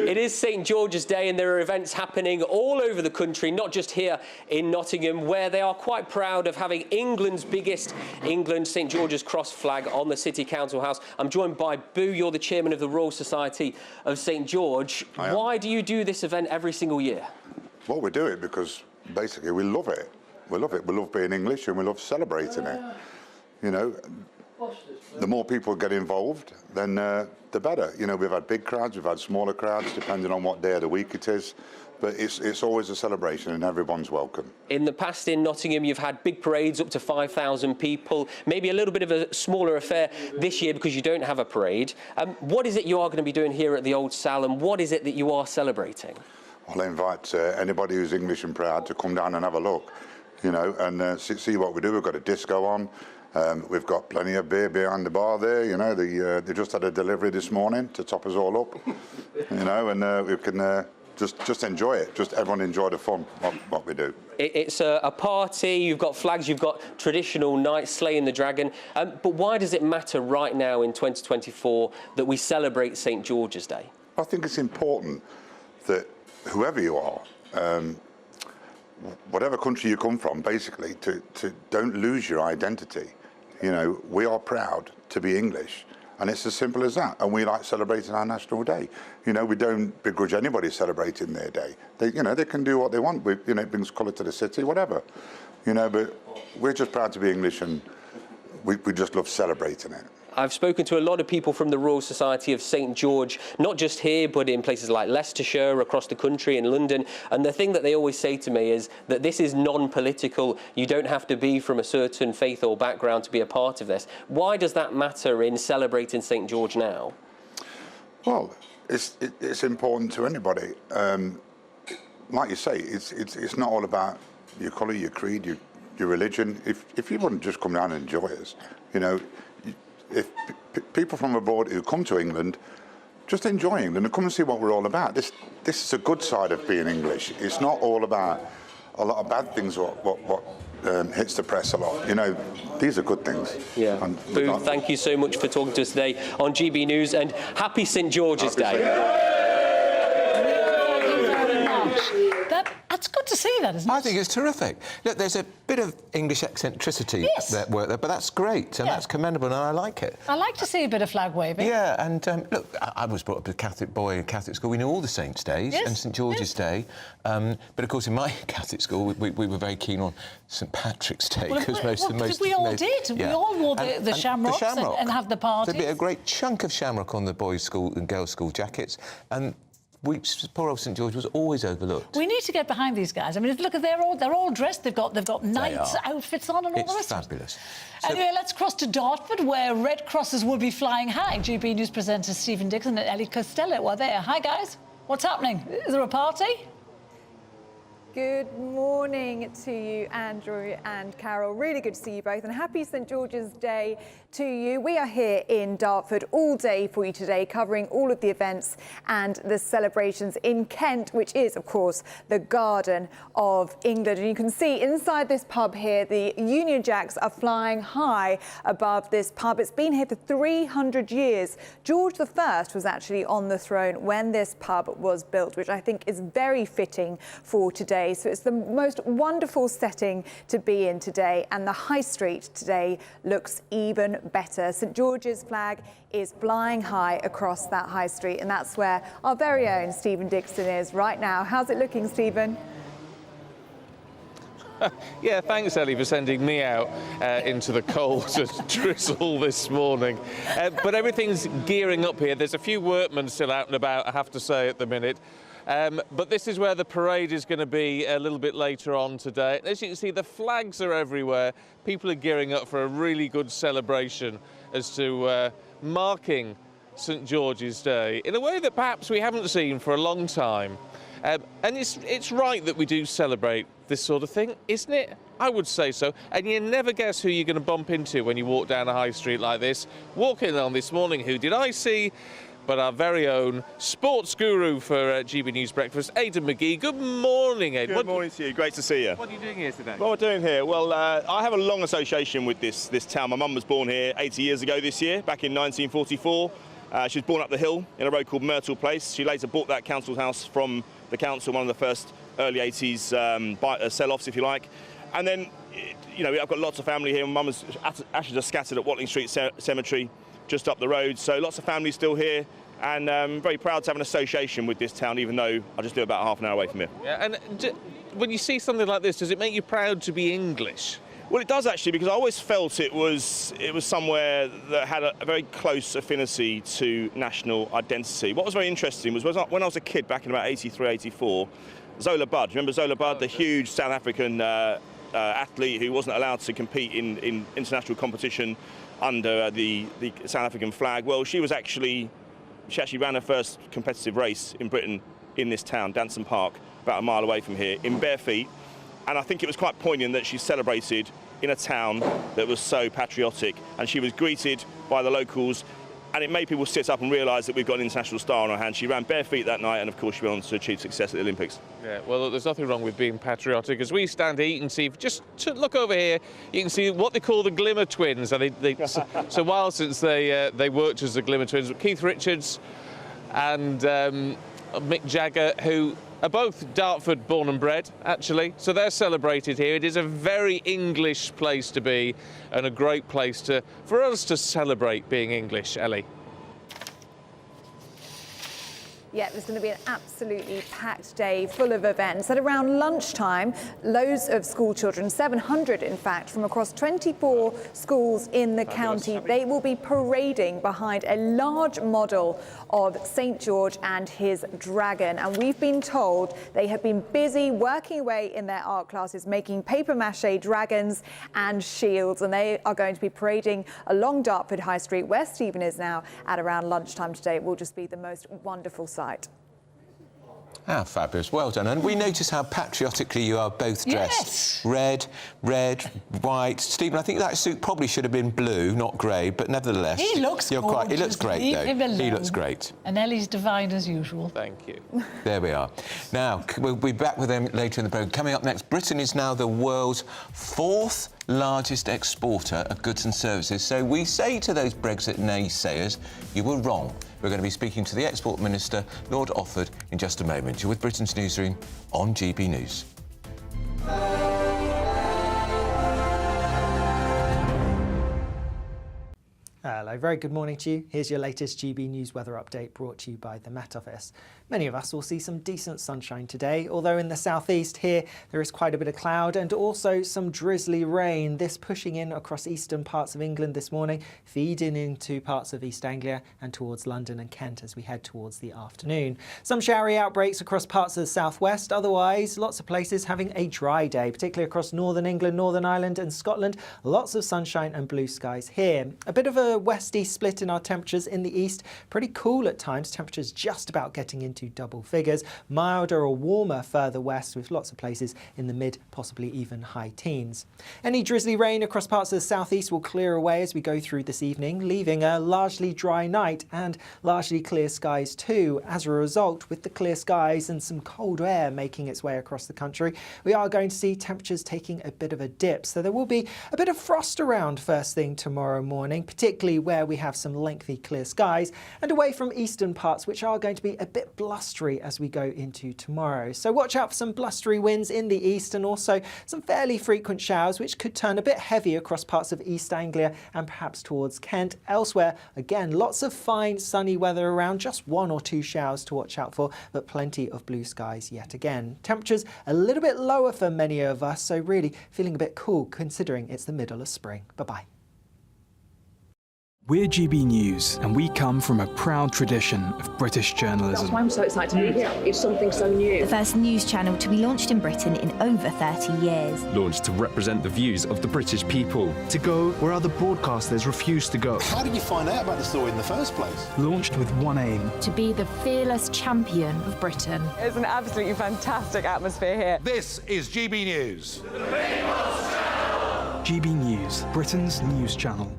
It is St George's Day and there are events happening all over the country, not just here in Nottingham, where they are quite proud of having England's biggest St George's Cross flag on the City Council House. I'm joined by Boo, you're the chairman of the Royal Society of St George. Why do you do this event every single year? Well, we do it because basically we love it. We love it. We love being English and we love celebrating it. You know, the more people get involved, then the better. You know, we've had big crowds, we've had smaller crowds, depending on what day of the week it is. But it's always a celebration and everyone's welcome. In the past in Nottingham, you've had big parades up to 5,000 people, maybe a little bit of a smaller affair this year because you don't have a parade. What is it you are going to be doing here at the Old Sal and what is it that you are celebrating? Well, I invite anybody who's English and proud to come down and have a look, you know, and see what we do. We've got a disco on. We've got plenty of beer behind the bar there, you know. They just had a delivery this morning to top us all up, you know, and we can just enjoy it. Just everyone enjoy the fun, what we do. It's a party, you've got flags, you've got traditional nights, slaying the dragon. But why does it matter right now in 2024 that we celebrate St George's Day? I think it's important that whoever you are, whatever country you come from, basically, to don't lose your identity. You know, we are proud to be English, And it's as simple as that. And we like celebrating our national day. You know, we don't begrudge anybody celebrating their day. They, you know, they can do what they want. You know, it brings colour to the city, whatever. You know, but we're just proud to be English, and we just love celebrating it. I've spoken to a lot of people from the Royal Society of St George, not just here, but in places like Leicestershire, across the country, in London. And the thing that they always say to me is that this is non-political. You don't have to be from a certain faith or background to be a part of this. Why does that matter in celebrating St George now? Well, It's important to anybody. Like you say, it's not all about your colour, your creed, your religion. If you wouldn't just come down and enjoy us, you know, if people from abroad who come to England, just enjoy England and come and see what we're all about. This is a good side of being English. It's not all about a lot of bad things. What hits the press a lot. You know, these are good things. Yeah. Huw, thank you so much for talking to us today on GB News, and happy St George's Day. That's good to see that, isn't it? I think it's terrific. Look, there's a bit of English eccentricity that work there, but that's great and that's commendable, and I like it. I like to see a bit of flag waving. Yeah, and look, I was brought up as a Catholic boy in Catholic school. We knew all the Saints' Days and St George's Day, but of course in my Catholic school we were very keen on St Patrick's Day because we all did. We all wore the shamrocks and have the parties. There'd be a great chunk of shamrock on the boys' school and girls' school jackets, and poor old St George was always overlooked. We need to get behind these guys. I mean, look, they're all dressed. They've got knights' outfits on and all the rest. It's fabulous. Anyway, let's cross to Dartford, where Red Crosses will be flying high. GB News presenters Stephen Dixon and Ellie Costello are there. Hi, guys. What's happening? Is there a party? Good morning to you, Andrew and Carol. Really good to see you both, and happy St George's Day to you. We are here in Dartford all day for you today, covering all of the events and the celebrations in Kent, which is, of course, the Garden of England. And you can see inside this pub here, the Union Jacks are flying high above this pub. It's been here for 300 years. George I was actually on the throne when this pub was built, which I think is very fitting for today. So it's the most wonderful setting to be in today, and the high street today looks even better. St George's flag is flying high across that high street, and that's where our very own Stephen Dixon is right now. How's it looking, Stephen? Yeah, thanks, Ellie, for sending me out into the cold to drizzle this morning. But everything's gearing up here. There's a few workmen still out and about, I have to say, at the minute. But this is where the parade is going to be a little bit later on today. As you can see, the flags are everywhere. People are gearing up for a really good celebration as to marking St George's Day in a way that perhaps we haven't seen for a long time. And it's right that we do celebrate this sort of thing, isn't it? I would say so. And you never guess who you're going to bump into when you walk down a high street like this. Walking on this morning, who did I see? But our very own sports guru for GB News Breakfast, Aidan McGee. Good morning, Aidan. Good morning to you. Great to see you. What are you doing here today? What we're doing here? Well, I have a long association with this town. My mum was born here 80 years ago this year, back in 1944. She was born up the hill in a road called Myrtle Place. She later bought that council house from the council, one of the first early 80s sell-offs, if you like. And then, you know, I've got lots of family here. My mum's ashes are scattered at Watling Street Cemetery, just up the road. So lots of family still here, and I'm very proud to have an association with this town, even though I just live about half an hour away from here. Yeah, and when you see something like this, does it make you proud to be English? Well, it does actually, because I always felt it was somewhere that had a very close affinity to national identity. What was very interesting was when I was a kid, back in about 83, 84, Zola Budd. Remember Zola Budd, the huge South African athlete who wasn't allowed to compete in international competition under the South African flag? Well, she actually ran her first competitive race in Britain in this town, Danson Park, about a mile away from here, in bare feet. And I think it was quite poignant that she celebrated in a town that was so patriotic, and she was greeted by the locals, and it made people sit up and realise that we've got an international star on our hands. She ran bare feet that night, and of course she went on to achieve success at the Olympics. Yeah, well, there's nothing wrong with being patriotic. As we stand here, you can see, just to look over here, you can see what they call the Glimmer Twins. And it's a while since they worked as the Glimmer Twins. Keith Richards and Mick Jagger, who are both Dartford born and bred, actually, so they're celebrated here. It is a very English place to be and a great place for us to celebrate being English, Ellie. Yeah, there's going to be an absolutely packed day full of events. At around lunchtime, loads of school children, 700 in fact, from across 24 schools in the county, they will be parading behind a large model of St George and his dragon. And we've been told they have been busy working away in their art classes, making papier-mâché dragons and shields. And they are going to be parading along Dartford High Street, where Stephen is now, at around lunchtime today. It will just be the most wonderful sight. How fabulous. Well done. And we notice how patriotically you are both dressed. Yes. Red, white. Stephen, I think that suit probably should have been blue, not grey, but nevertheless... He looks gorgeous. He looks great, Leave though. him alone. He looks great. And Ellie's divine as usual. Thank you. There we are. Now, we'll be back with them later in the programme. Coming up next, Britain is now the world's 4th largest exporter of goods and services. So we say to those Brexit naysayers, you were wrong. We're going to be speaking to the Export Minister, Lord Offord, in just a moment. You're with Britain's Newsroom on GB News. Hello, very good morning to you. Here's your latest GB News weather update brought to you by the Met Office. Many of us will see some decent sunshine today, although in the southeast here there is quite a bit of cloud and also some drizzly rain. This pushing in across eastern parts of England this morning, feeding into parts of East Anglia and towards London and Kent as we head towards the afternoon. Some showery outbreaks across parts of the southwest, otherwise lots of places having a dry day, particularly across northern England, Northern Ireland and Scotland. Lots of sunshine and blue skies here. A bit of a west-east split in our temperatures in the east, pretty cool at times, temperatures just about getting into double figures, milder or warmer further west with lots of places in the mid, possibly even high teens. Any drizzly rain across parts of the southeast will clear away as we go through this evening, leaving a largely dry night and largely clear skies too. As a result, with the clear skies and some cold air making its way across the country, we are going to see temperatures taking a bit of a dip, so there will be a bit of frost around first thing tomorrow morning, particularly where we have some lengthy clear skies and away from eastern parts which are going to be a bit blustery as we go into tomorrow. So watch out for some blustery winds in the east and also some fairly frequent showers which could turn a bit heavy across parts of East Anglia and perhaps towards Kent. Elsewhere, again, lots of fine sunny weather around, just 1 or 2 showers to watch out for, but plenty of blue skies yet again. Temperatures a little bit lower for many of us, so really feeling a bit cool considering it's the middle of spring. Bye-bye. We're GB News, and we come from a proud tradition of British journalism. That's why I'm so excited to be here. It's something so new. The first news channel to be launched in Britain in over 30 years. Launched to represent the views of the British people. To go where other broadcasters refuse to go. How did you find out about the story in the first place? Launched with one aim. To be the fearless champion of Britain. It's an absolutely fantastic atmosphere here. This is GB News. The People's Channel. GB News, Britain's news channel.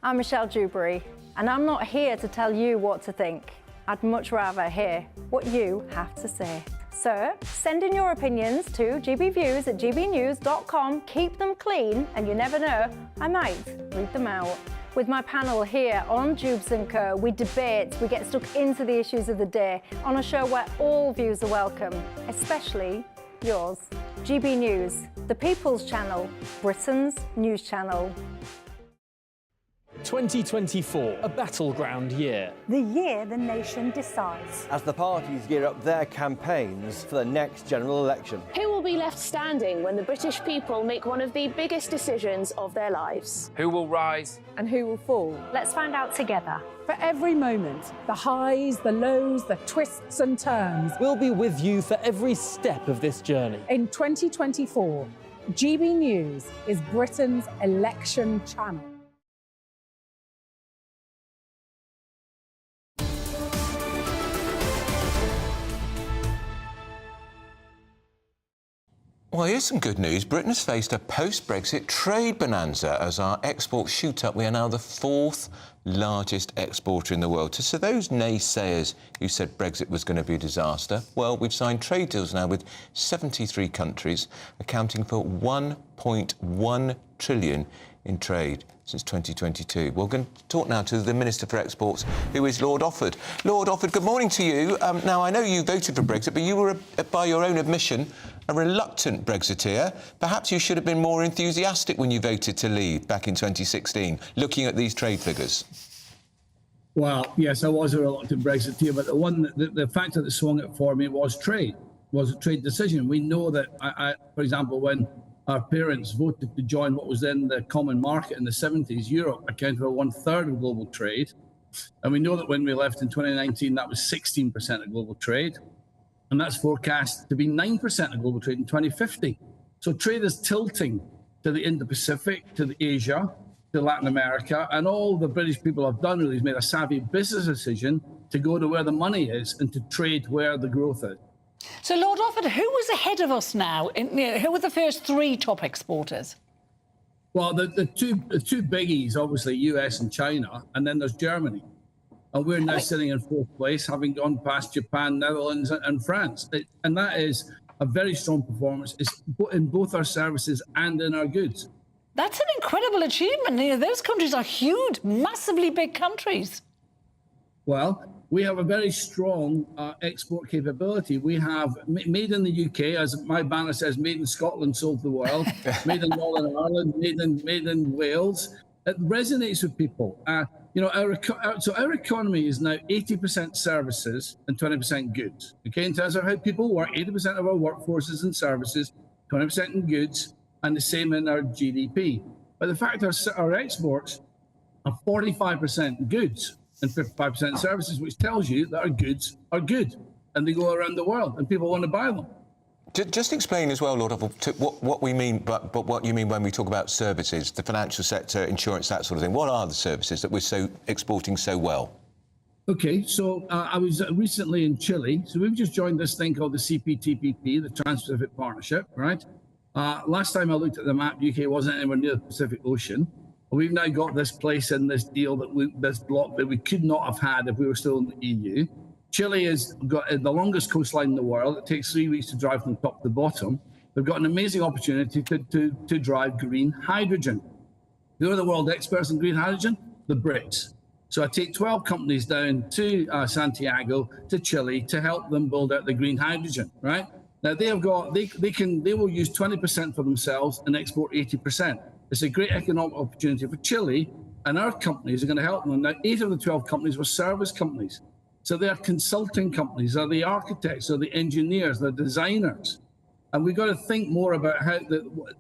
I'm Michelle Dewberry, and I'm not here to tell you what to think. I'd much rather hear what you have to say. So send in your opinions to gbviews@gbnews.com. Keep them clean, and you never know, I might read them out. With my panel here on Jubes & Co, we debate, we get stuck into the issues of the day on a show where all views are welcome, especially yours. GB News, the People's Channel, Britain's news channel. 2024, a battleground year. The year the nation decides. As the parties gear up their campaigns for the next general election. Who will be left standing when the British people make one of the biggest decisions of their lives? Who will rise? And who will fall? Let's find out together. For every moment, the highs, the lows, the twists and turns. We'll be with you for every step of this journey. In 2024, GB News is Britain's election channel. Well, here's some good news. Britain has faced a post-Brexit trade bonanza as our exports shoot up. We are now the 4th largest exporter in the world. So those naysayers who said Brexit was going to be a disaster, well, we've signed trade deals now with 73 countries, accounting for 1.1 trillion in trade since 2022. We're going to talk now to the Minister for Exports, who is Lord Offord. Lord Offord, good morning to you. Now, I know you voted for Brexit, but you were, by your own admission, a reluctant Brexiteer. Perhaps you should have been more enthusiastic when you voted to leave back in 2016, looking at these trade figures. Well, yes, I was a reluctant Brexiteer, but the factor that swung it for me was a trade decision. We know that, for example, when our parents voted to join what was then the common market in the 70s, Europe accounted for 1/3 of global trade. And we know that when we left in 2019, that was 16% of global trade. And that's forecast to be 9% of global trade in 2050. So trade is tilting to the Indo-Pacific, to the Asia, to Latin America. And all the British people have done really is made a savvy business decision to go to where the money is and to trade where the growth is. So, Lord Offord, who was ahead of us now? Who were the first three top exporters? Well, the two biggies, obviously, US and China, and then there's Germany. And we're now sitting in fourth place, having gone past Japan, Netherlands and France. And that is a very strong performance in both our services and in our goods. That's an incredible achievement. Those countries are huge, massively big countries. Well, we have a very strong export capability. We have made in the UK, as my banner says, made in Scotland, sold to the world, made in Northern Ireland, made in Wales. It resonates with people. So our economy is now 80% services and 20% goods. Okay, in terms of how people work, 80% of our workforce is in services, 20% in goods, and the same in our GDP. But the fact our exports are 45% goods and 55% services, which tells you that our goods are good and they go around the world and people want to buy them. Just explain as well, Lord Offord, what we mean, but what you mean when we talk about services, the financial sector, insurance, that sort of thing. What are the services that we're exporting so well? Okay, so I was recently in Chile. So we've just joined this thing called the CPTPP, the Trans-Pacific Partnership, right? Last time I looked at the map, UK wasn't anywhere near the Pacific Ocean. We've now got this place in this deal, this block that we could not have had if we were still in the EU. Chile has got the longest coastline in the world. It takes 3 weeks to drive from top to bottom. They've got an amazing opportunity to drive green hydrogen. Who are the world experts in green hydrogen? The Brits. So I take 12 companies down to Santiago, to Chile, to help them build out the green hydrogen, right? Now they will use 20% for themselves and export 80%. It's a great economic opportunity for Chile, and our companies are going to help them. Now, 8 of the 12 companies were service companies. So they are consulting companies, they're the architects, they're the engineers, they're designers. And we've got to think more about how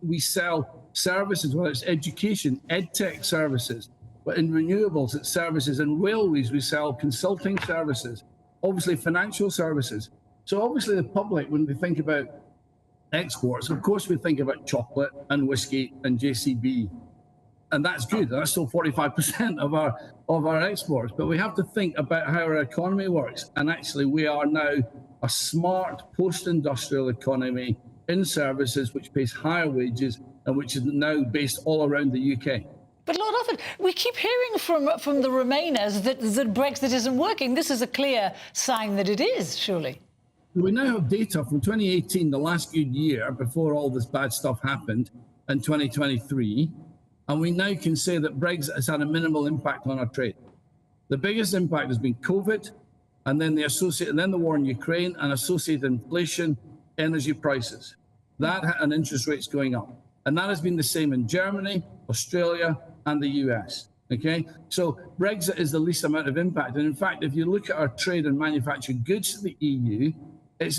we sell services, whether it's education, edtech services, but in renewables, it's services. In railways, we sell consulting services, obviously financial services. So obviously the public, when they think about exports, of course we think about chocolate and whiskey and JCB, and that's good. That's still 45% of our exports. But we have to think about how our economy works. And actually, we are now a smart post-industrial economy in services, which pays higher wages and which is now based all around the UK. But Lord Offord, we keep hearing from the Remainers that Brexit isn't working. This is a clear sign that it is, surely. We now have data from 2018, the last good year before all this bad stuff happened, in 2023, and we now can say that Brexit has had a minimal impact on our trade. The biggest impact has been COVID, and then the war in Ukraine and associated inflation, energy prices, and interest rates going up, and that has been the same in Germany, Australia, and the US. Okay, so Brexit is the least amount of impact, and in fact, if you look at our trade and manufactured goods to the EU, it's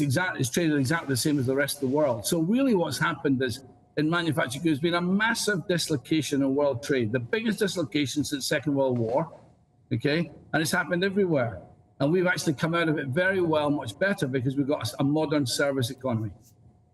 traded exactly the same as the rest of the world. So really what's happened is in manufactured goods, been a massive dislocation in world trade, the biggest dislocation since Second World War, okay? And it's happened everywhere. And we've actually come out of it very well, much better, because we've got a modern service economy.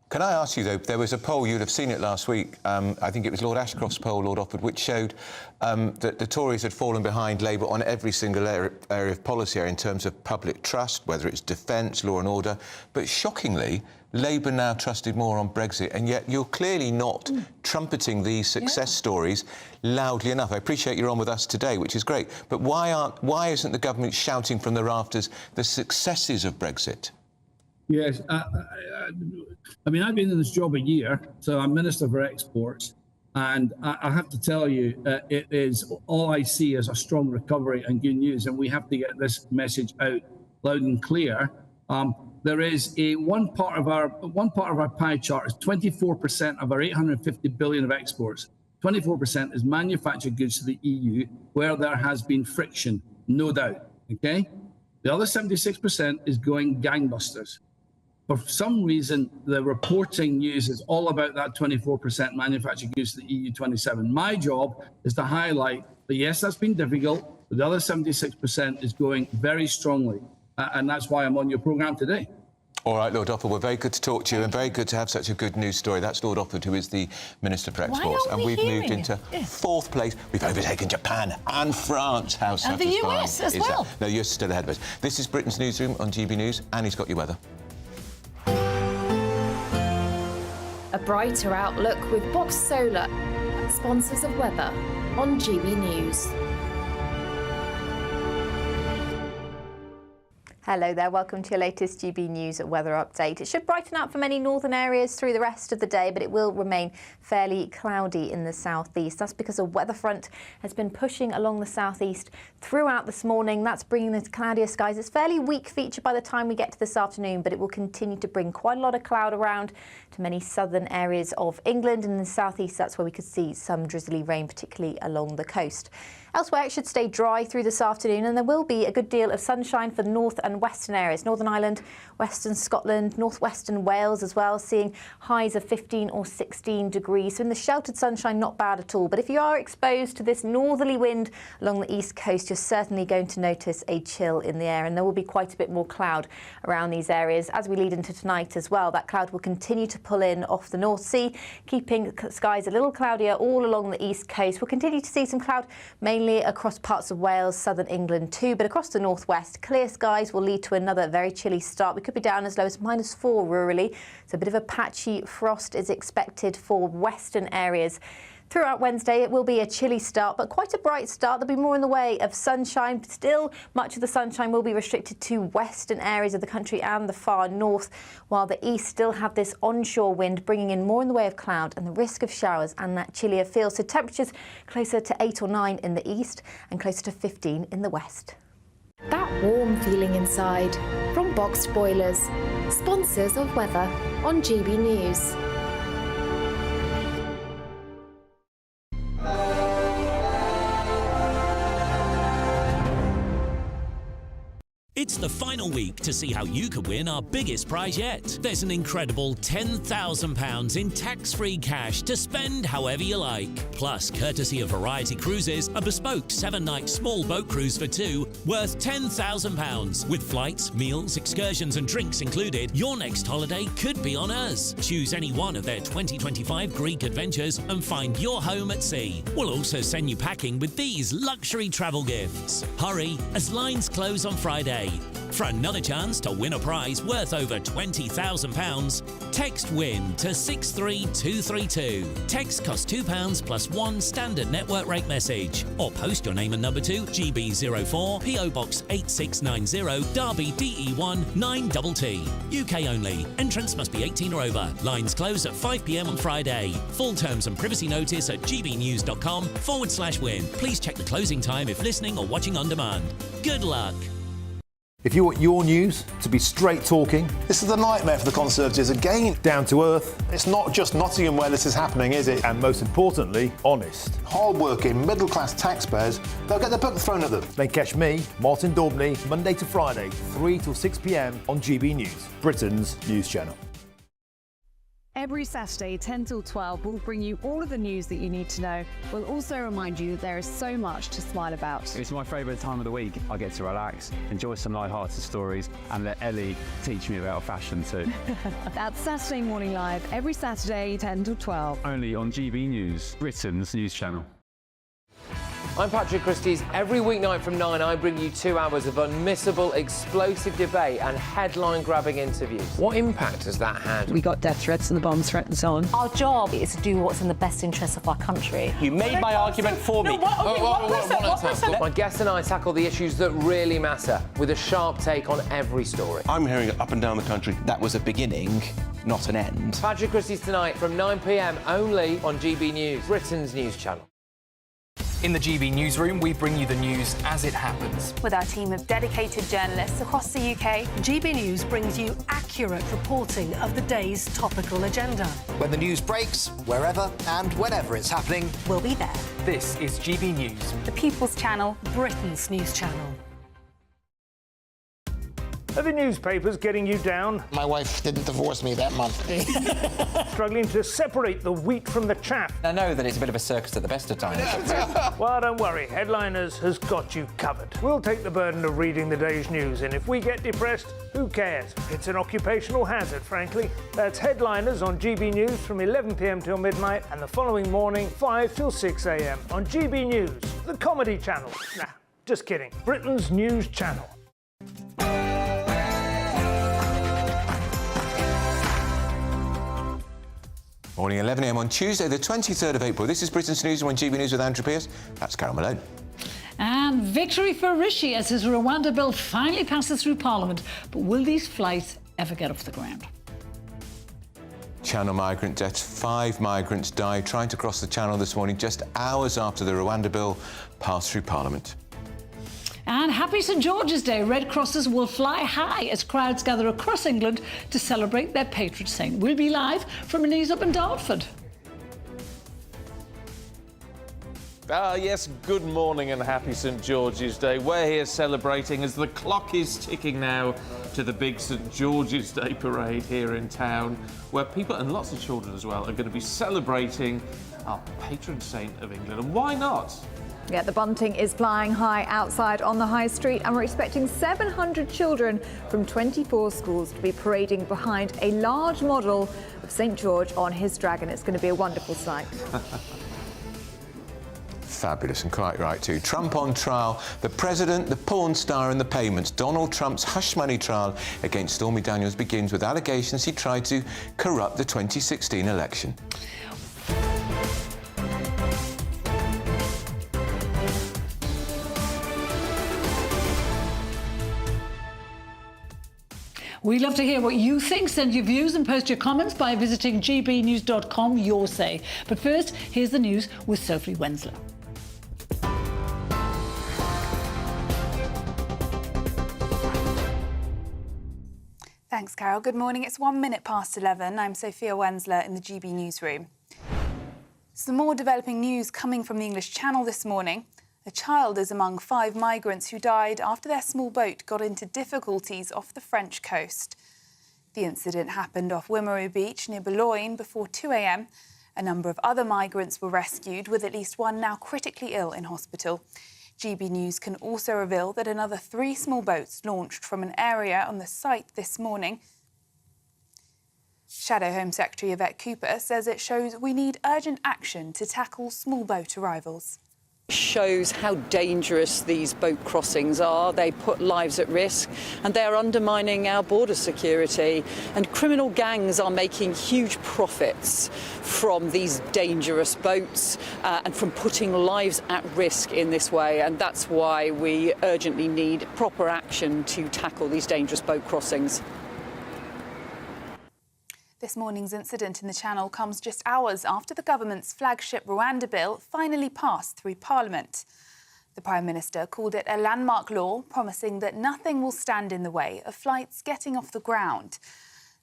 Can I ask you, though, there was a poll, you'd have seen it last week, I think it was Lord Ashcroft's poll, Lord Offord, which showed that the Tories had fallen behind Labour on every single area of policy in terms of public trust, whether it's defence, law and order. But shockingly, Labour now trusted more on Brexit, and yet you're clearly not trumpeting these success stories loudly enough. I appreciate you're on with us today, which is great, but why isn't the government shouting from the rafters the successes of Brexit? Yes, I mean, I've been in this job a year, so I'm Minister for Exports, And I have to tell you, it is all I see is a strong recovery and good news, and we have to get this message out loud and clear. There is one part of our pie chart is 24% of our 850 billion of exports. 24% is manufactured goods to the EU, where there has been friction, no doubt. Okay, the other 76% is going gangbusters. For some reason, the reporting news is all about that 24% manufactured goods to the EU 27. My job is to highlight that, yes, that's been difficult, but the other 76% is going very strongly. And that's why I'm on your programme today. All right, Lord Offord, we're very good to talk to you and very good to have such a good news story. That's Lord Offord, who is the Minister for Exports. And we've moved into fourth place. We've overtaken Japan and France. How satisfying and the US as well. That? No, US still ahead of us. This is Britain's Newsroom on GB News, and he's got your weather. A brighter outlook with Box Solar, sponsors of weather on GB News. Hello there, welcome to your latest GB News weather update. It should brighten up for many northern areas through the rest of the day, but it will remain fairly cloudy in the southeast. That's because a weather front has been pushing along the southeast throughout this morning. That's bringing the cloudier skies. It's a fairly weak feature by the time we get to this afternoon, but it will continue to bring quite a lot of cloud around to many southern areas of England. And in the southeast, that's where we could see some drizzly rain, particularly along the coast. Elsewhere, it should stay dry through this afternoon, and there will be a good deal of sunshine for the north and western areas. Northern Ireland, western Scotland, northwestern Wales as well, seeing highs of 15 or 16 degrees. So in the sheltered sunshine, not bad at all. But if you are exposed to this northerly wind along the east coast, you're certainly going to notice a chill in the air, and there will be quite a bit more cloud around these areas as we lead into tonight as well. That cloud will continue to pull in off the North Sea, keeping skies a little cloudier all along the east coast. We'll continue to see some cloud mainly across parts of Wales, southern England too, but across the northwest, clear skies will lead to another very chilly start. We could be down as low as -4 rurally, so a bit of a patchy frost is expected for western areas. Throughout Wednesday, it will be a chilly start, but quite a bright start. There'll be more in the way of sunshine. Still, much of the sunshine will be restricted to western areas of the country and the far north, while the east still have this onshore wind, bringing in more in the way of cloud and the risk of showers and that chillier feel. So temperatures closer to 8 or 9 in the east and closer to 15 in the west. That warm feeling inside from Boxed Boilers, sponsors of weather on GB News. It's the final week to see how you could win our biggest prize yet. There's an incredible £10,000 in tax-free cash to spend however you like. Plus, courtesy of Variety Cruises, a bespoke 7-night small boat cruise for two worth £10,000. With flights, meals, excursions and drinks included, your next holiday could be on us. Choose any one of their 2025 Greek adventures and find your home at sea. We'll also send you packing with these luxury travel gifts. Hurry, as lines close on Friday. For another chance to win a prize worth over £20,000, text WIN to 63232. Text costs £2 plus one standard network rate message. Or post your name and number to GB04 PO Box 8690 Derby DE1 9TT. UK only. Entrance must be 18 or over. Lines close at 5 p.m. on Friday. Full terms and privacy notice at gbnews.com/win. Please check the closing time if listening or watching on demand. Good luck. If you want your news to be straight talking, this is a nightmare for the Conservatives again. Down to earth. It's not just Nottingham where this is happening, is it? And most importantly, honest. Hard-working, middle-class taxpayers, they'll get their book thrown at them. Then catch me, Martin Daubney, Monday to Friday, 3 till 6 p.m. on GB News, Britain's news channel. Every Saturday, 10 till 12, we'll bring you all of the news that you need to know. We'll also remind you that there is so much to smile about. It's my favourite time of the week. I get to relax, enjoy some light-hearted stories, and let Ellie teach me about fashion too. That's Saturday Morning Live, every Saturday, 10 till 12. Only on GB News, Britain's news channel. I'm Patrick Christie's. Every weeknight from 9, I bring you 2 hours of unmissable, explosive debate and headline-grabbing interviews. What impact has that had? We got death threats and the bomb threat and so on. Our job is to do what's in the best interest of our country. You made my argument for me. My guest and I tackle the issues that really matter with a sharp take on every story. I'm hearing it up and down the country. That was a beginning not an end. Patrick Christie's tonight from 9 p.m. only on GB News, Britain's news channel. In the GB Newsroom, we bring you the news as it happens. With our team of dedicated journalists across the UK, GB News brings you accurate reporting of the day's topical agenda. When the news breaks, wherever and whenever it's happening, we'll be there. This is GB News. The People's Channel, Britain's news channel. Are the newspapers getting you down? My wife didn't divorce me that month. Struggling to separate the wheat from the chaff? I know that it's a bit of a circus at the best of times. Well, don't worry. Headliners has got you covered. We'll take the burden of reading the day's news, and if we get depressed, who cares? It's an occupational hazard, frankly. That's Headliners on GB News from 11 p.m. till midnight, and the following morning, 5 till 6 a.m. on GB News, the comedy channel. Nah, just kidding. Britain's news channel. Morning, 11 a.m. on Tuesday, the 23rd of April. This is Britain's News on GB News with Andrew Pearce. That's Carol Malone. And victory for Rishi as his Rwanda bill finally passes through Parliament. But will these flights ever get off the ground? Channel migrant deaths. 5 migrants died trying to cross the Channel this morning, just hours after the Rwanda bill passed through Parliament. And happy St George's Day. Red Crosses will fly high as crowds gather across England to celebrate their patron saint. We'll be live from a knees up in Dartford. Yes, good morning and happy St George's Day. We're here celebrating as the clock is ticking now to the big St George's Day parade here in town, where people, and lots of children as well, are going to be celebrating our patron saint of England. And why not? Yeah, the bunting is flying high outside on the high street, and we're expecting 700 children from 24 schools to be parading behind a large model of St George on his dragon. It's going to be a wonderful sight. Fabulous, and quite right too. Trump on trial, the president, the porn star and the payments. Donald Trump's hush money trial against Stormy Daniels begins with allegations he tried to corrupt the 2016 election. We'd love to hear what you think. Send your views and post your comments by visiting gbnews.com, your say. But first, here's the news with Sophie Wensler. Thanks, Carol. Good morning. It's 1 minute past 11. I'm Sophia Wensler in the GB Newsroom. Some more developing news coming from the English Channel this morning. A child is among 5 migrants who died after their small boat got into difficulties off the French coast. The incident happened off Wimereux Beach near Boulogne before 2 a.m. A number of other migrants were rescued, with at least one now critically ill in hospital. GB News can also reveal that another 3 small boats launched from an area on the site this morning. Shadow Home Secretary Yvette Cooper says it shows we need urgent action to tackle small boat arrivals. Shows how dangerous these boat crossings are. They put lives at risk and they are undermining our border security. And criminal gangs are making huge profits from these dangerous boats and from putting lives at risk in this way. And that's why we urgently need proper action to tackle these dangerous boat crossings. This morning's incident in the Channel comes just hours after the government's flagship Rwanda bill finally passed through Parliament. The Prime Minister called it a landmark law, promising that nothing will stand in the way of flights getting off the ground.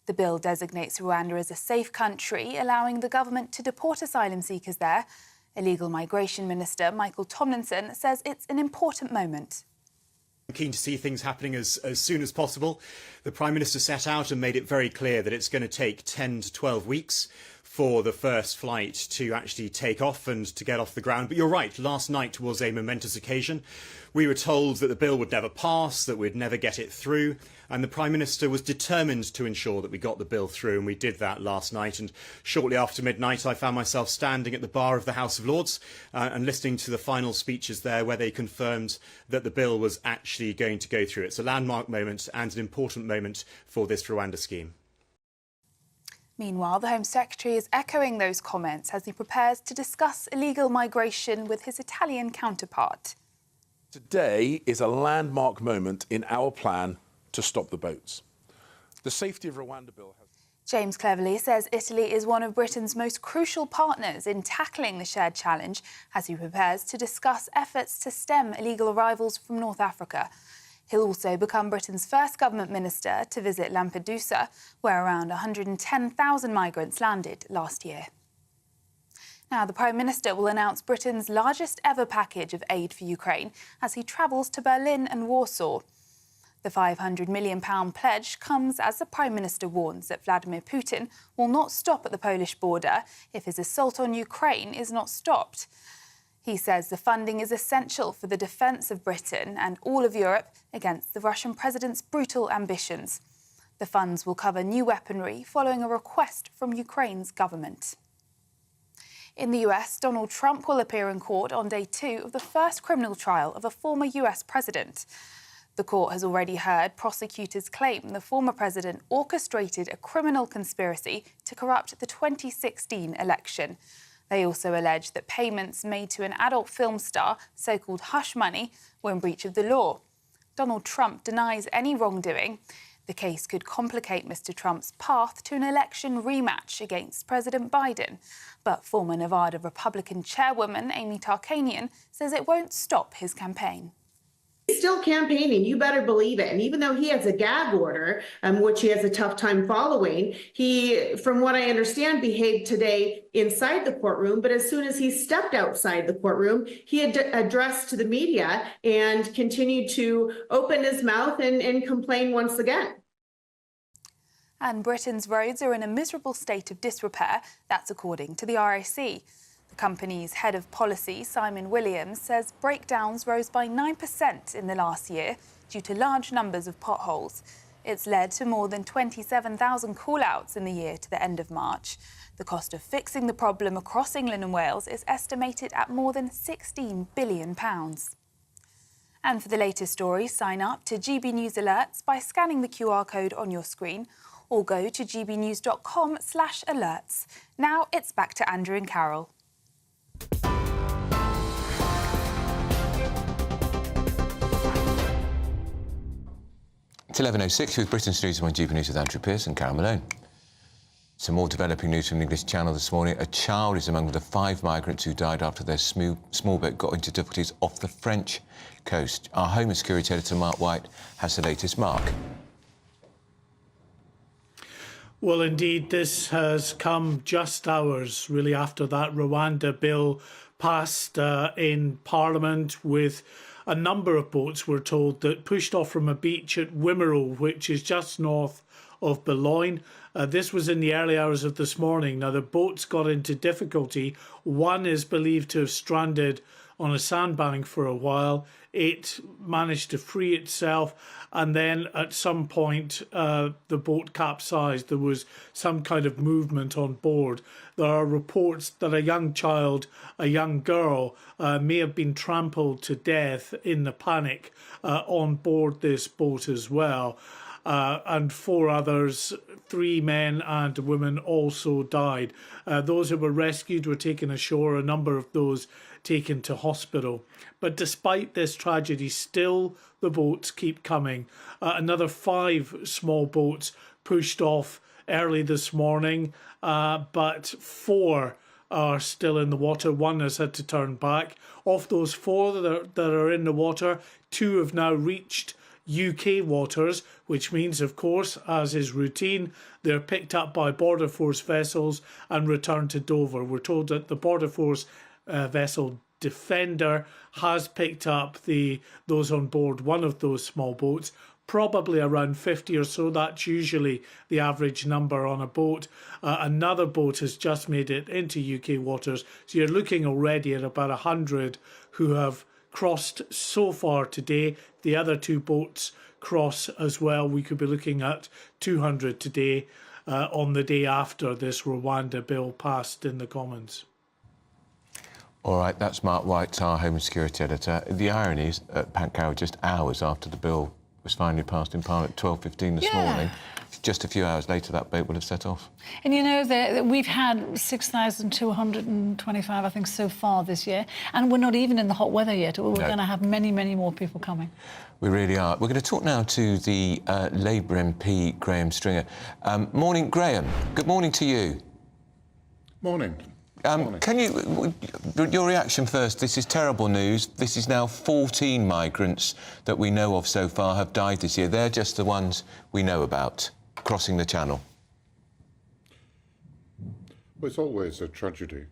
The bill designates Rwanda as a safe country, allowing the government to deport asylum seekers there. Illegal Migration Minister Michael Tomlinson says it's an important moment. I'm keen to see things happening as soon as possible. The Prime Minister set out and made it very clear that it's going to take 10 to 12 weeks for the first flight to actually take off and to get off the ground. But you're right, last night was a momentous occasion. We were told that the bill would never pass, that we'd never get it through, and the Prime Minister was determined to ensure that we got the bill through, and we did that last night. And shortly after midnight, I found myself standing at the bar of the House of Lords and listening to the final speeches there, where they confirmed that the bill was actually going to go through. It's a landmark moment and an important moment for this Rwanda scheme. Meanwhile, the Home Secretary is echoing those comments as he prepares to discuss illegal migration with his Italian counterpart. Today is a landmark moment in our plan to stop the boats. The Safety of Rwanda bill has... James Cleverly says Italy is one of Britain's most crucial partners in tackling the shared challenge as he prepares to discuss efforts to stem illegal arrivals from North Africa. He'll also become Britain's first government minister to visit Lampedusa, where around 110,000 migrants landed last year. Now, the Prime Minister will announce Britain's largest ever package of aid for Ukraine as he travels to Berlin and Warsaw. The £500 million pledge comes as the Prime Minister warns that Vladimir Putin will not stop at the Polish border if his assault on Ukraine is not stopped. He says the funding is essential for the defence of Britain and all of Europe against the Russian president's brutal ambitions. The funds will cover new weaponry following a request from Ukraine's government. In the US, Donald Trump will appear in court on day 2 of the first criminal trial of a former US president. The court has already heard prosecutors claim the former president orchestrated a criminal conspiracy to corrupt the 2016 election. They also allege that payments made to an adult film star, so-called hush money, were in breach of the law. Donald Trump denies any wrongdoing. The case could complicate Mr. Trump's path to an election rematch against President Biden. But former Nevada Republican chairwoman Amy Tarkanian says it won't stop his campaign. He's still campaigning, you better believe it. And even though he has a gag order, which he has a tough time following, he, from what I understand, behaved today inside the courtroom. But as soon as he stepped outside the courtroom, he had addressed to the media and continued to open his mouth and complain once again. And Britain's roads are in a miserable state of disrepair. That's according to the RAC. The company's head of policy, Simon Williams, says breakdowns rose by 9% in the last year due to large numbers of potholes. It's led to more than 27,000 call-outs in the year to the end of March. The cost of fixing the problem across England and Wales is estimated at more than £16 billion. And for the latest stories, sign up to GB News Alerts by scanning the QR code on your screen or go to gbnews.com/alerts. Now it's back to Andrew and Carol. It's 11:06 with Britain's News on GB News with Andrew Pearce and Carol Malone. Some more developing news from the English Channel this morning. A child is among the 5 migrants who died after their small boat got into difficulties off the French coast. Our Home and Security Editor Mark White has the latest. Mark. Well, indeed, this has come just hours, really, after that Rwanda bill passed in Parliament, with a number of boats, we're told, that pushed off from a beach at Wimereux, which is just north of Boulogne. This was in the early hours of this morning. Now, the boats got into difficulty. One is believed to have stranded on a sandbank for a while. It managed to free itself, and then at some point the boat capsized. There was some kind of movement on board. There are reports that a young child, a young girl, may have been trampled to death in the panic on board this boat as well. And 4 others, 3 men and a woman, also died. Those who were rescued were taken ashore, a number of those taken to hospital. But despite this tragedy, still the boats keep coming. Another 5 small boats pushed off early this morning, but 4 are still in the water. 1 has had to turn back. Of those 4 that are in the water, 2 have now reached UK waters, which means, of course, as is routine, they're picked up by Border Force vessels and returned to Dover. We're told that the Border Force vessel Defender has picked up those on board one of those small boats, probably around 50 or so. That's usually the average number on a boat. Another boat has just made it into UK waters, so you're looking already at about 100 who have crossed so far today. The other 2 boats cross as well. We could be looking at 200 today on the day after this Rwanda bill passed in the Commons. All right, that's Mark White, our Home and Security Editor. The irony is, Carol, just hours after the bill was finally passed in Parliament at 12:15 this morning. Just a few hours later, that boat would have set off. And you know, we've had 6,225, I think, so far this year, and we're not even in the hot weather yet. We're going to have many, many more people coming. We really are. We're going to talk now to the Labour MP, Graham Stringer. Morning, Graham. Good morning to you. Morning. Can you, your reaction first? This is terrible news. This is now 14 migrants that we know of so far have died this year. They're just the ones we know about crossing the Channel. Well, it's always a tragedy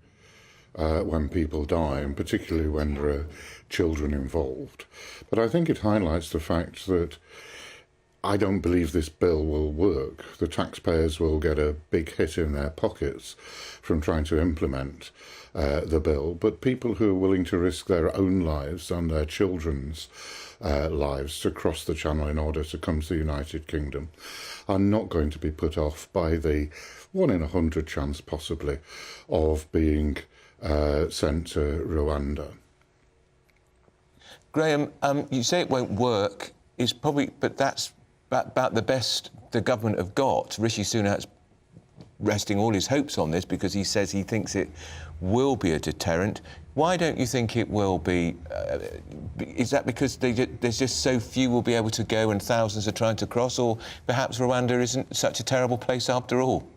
when people die, and particularly when there are children involved. But I think it highlights the fact that I don't believe this bill will work. The taxpayers will get a big hit in their pockets from trying to implement the bill, but people who are willing to risk their own lives and their children's lives to cross the Channel in order to come to the United Kingdom are not going to be put off by the 1 in 100 chance, possibly, of being sent to Rwanda. Graham, you say it won't work. It's probably, but that's about the best the government have got. Rishi Sunak's resting all his hopes on this because he says he thinks it will be a deterrent. Why don't you think it will be? Is that because there's just so few will be able to go and thousands are trying to cross, or perhaps Rwanda isn't such a terrible place after all?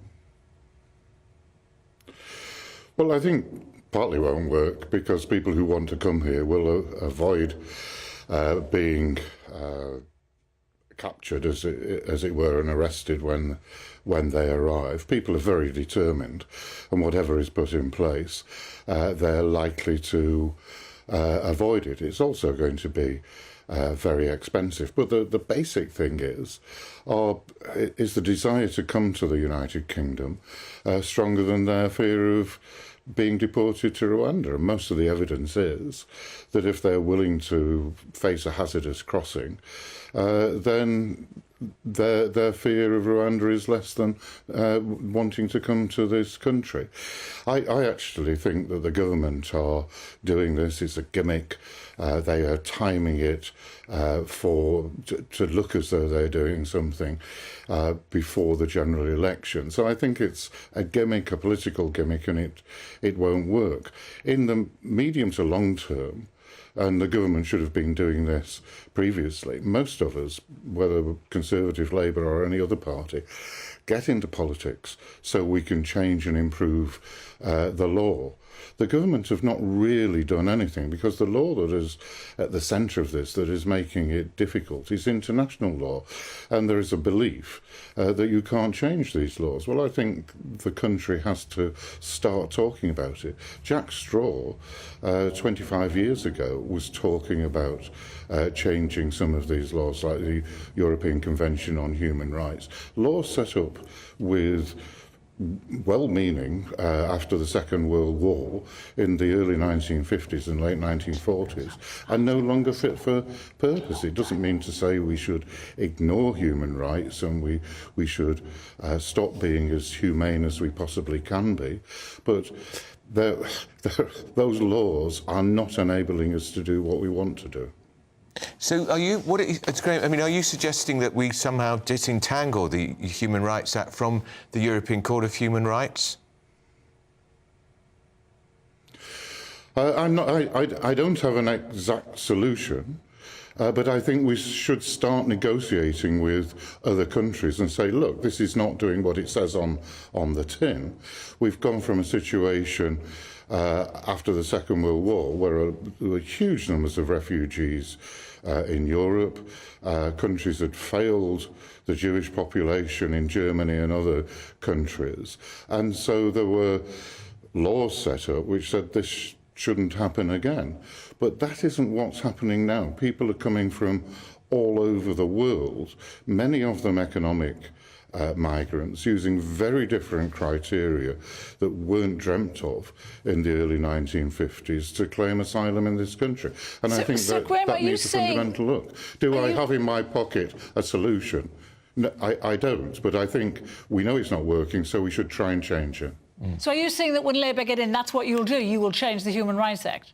Well, I think partly won't work because people who want to come here will avoid being captured, as it were, and arrested when they arrive. People are very determined, and whatever is put in place, they're likely to avoid it. It's also going to be very expensive. But the basic thing is the desire to come to the United Kingdom stronger than their fear of being deported to Rwanda. And most of the evidence is that if they're willing to face a hazardous crossing, then their fear of Rwanda is less than wanting to come to this country. I actually think that the government are doing this. It's a gimmick. They are timing it to look as though they're doing something before the general election. So I think it's a gimmick, a political gimmick, and it won't work. In the medium to long term, and the government should have been doing this previously, most of us, whether Conservative, Labour or any other party, get into politics so we can change and improve the law. The government have not really done anything because the law that is at the centre of this, that is making it difficult, is international law. And there is a belief that you can't change these laws. Well, I think the country has to start talking about it. Jack Straw, 25 years ago, was talking about changing some of these laws, like the European Convention on Human Rights. Laws set up with well-meaning after the Second World War in the early 1950s and late 1940s and no longer fit for purpose. It doesn't mean to say we should ignore human rights and we should stop being as humane as we possibly can be, but those laws are not enabling us to do what we want to do. So it's great. I mean, are you suggesting that we somehow disentangle the Human Rights Act from the European Court of Human Rights? I'm not. I don't have an exact solution, but I think we should start negotiating with other countries and say, look, this is not doing what it says on the tin. We've gone from a situation after the Second World War, where there were huge numbers of refugees in Europe. Countries had failed the Jewish population in Germany and other countries. And so there were laws set up which said this shouldn't happen again. But that isn't what's happening now. People are coming from all over the world, many of them economic migrants, using very different criteria that weren't dreamt of in the early 1950s to claim asylum in this country. And I think that needs a fundamental look. Do I have in my pocket a solution? No, I don't, but I think we know it's not working, so we should try and change it. So are you saying that when Labour get in, that's what you'll do? You will change the Human Rights Act?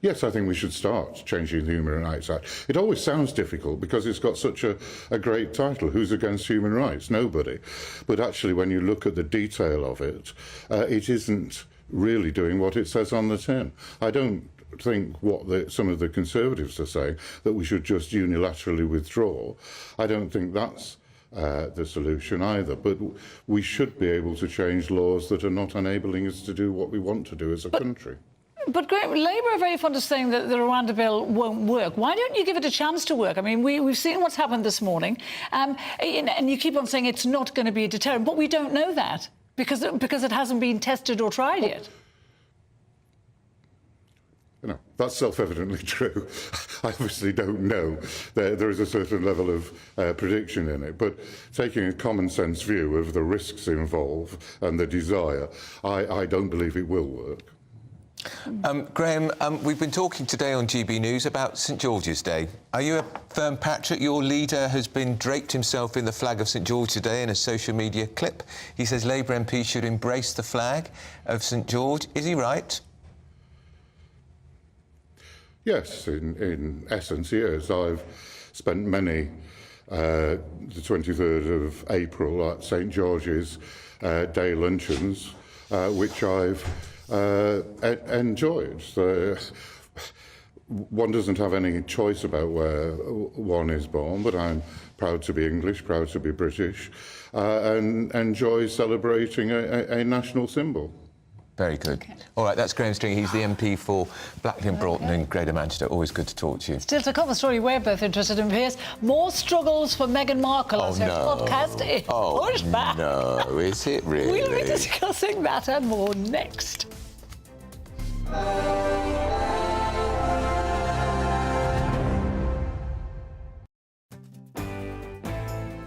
Yes, I think we should start changing the Human Rights Act. It always sounds difficult because it's got such a great title. Who's against human rights? Nobody. But actually, when you look at the detail of it, it isn't really doing what it says on the tin. I don't think what some of the Conservatives are saying, that we should just unilaterally withdraw. I don't think that's the solution either. But we should be able to change laws that are not enabling us to do what we want to do as a country. But Labour are very fond of saying that the Rwanda bill won't work. Why don't you give it a chance to work? I mean, we've seen what's happened this morning, and you keep on saying it's not going to be a deterrent, but we don't know that because it hasn't been tested or tried yet. No, that's self-evidently true. I obviously don't know. There is a certain level of prediction in it, but taking a common-sense view of the risks involved and the desire, I don't believe it will work. Graham, we've been talking today on GB News about St George's Day. Are you a firm patriot? Your leader has been draped himself in the flag of St George's Day in a social media clip. He says Labour MPs should embrace the flag of St George. Is he right? Yes, in essence, yes. I've spent many, the 23rd of April at St George's Day luncheons, which I've enjoyed. One doesn't have any choice about where one is born, but I'm proud to be English, proud to be British, and enjoy celebrating a national symbol. Very good. Okay. All right, that's Graham String. He's the MP for Blackburn, Broughton and Greater Manchester. Always good to talk to you. Still to come, a story we're both interested in, Piers. More struggles for Meghan Markle as her podcast is pushed back. No, is it really? We'll be discussing that and more next.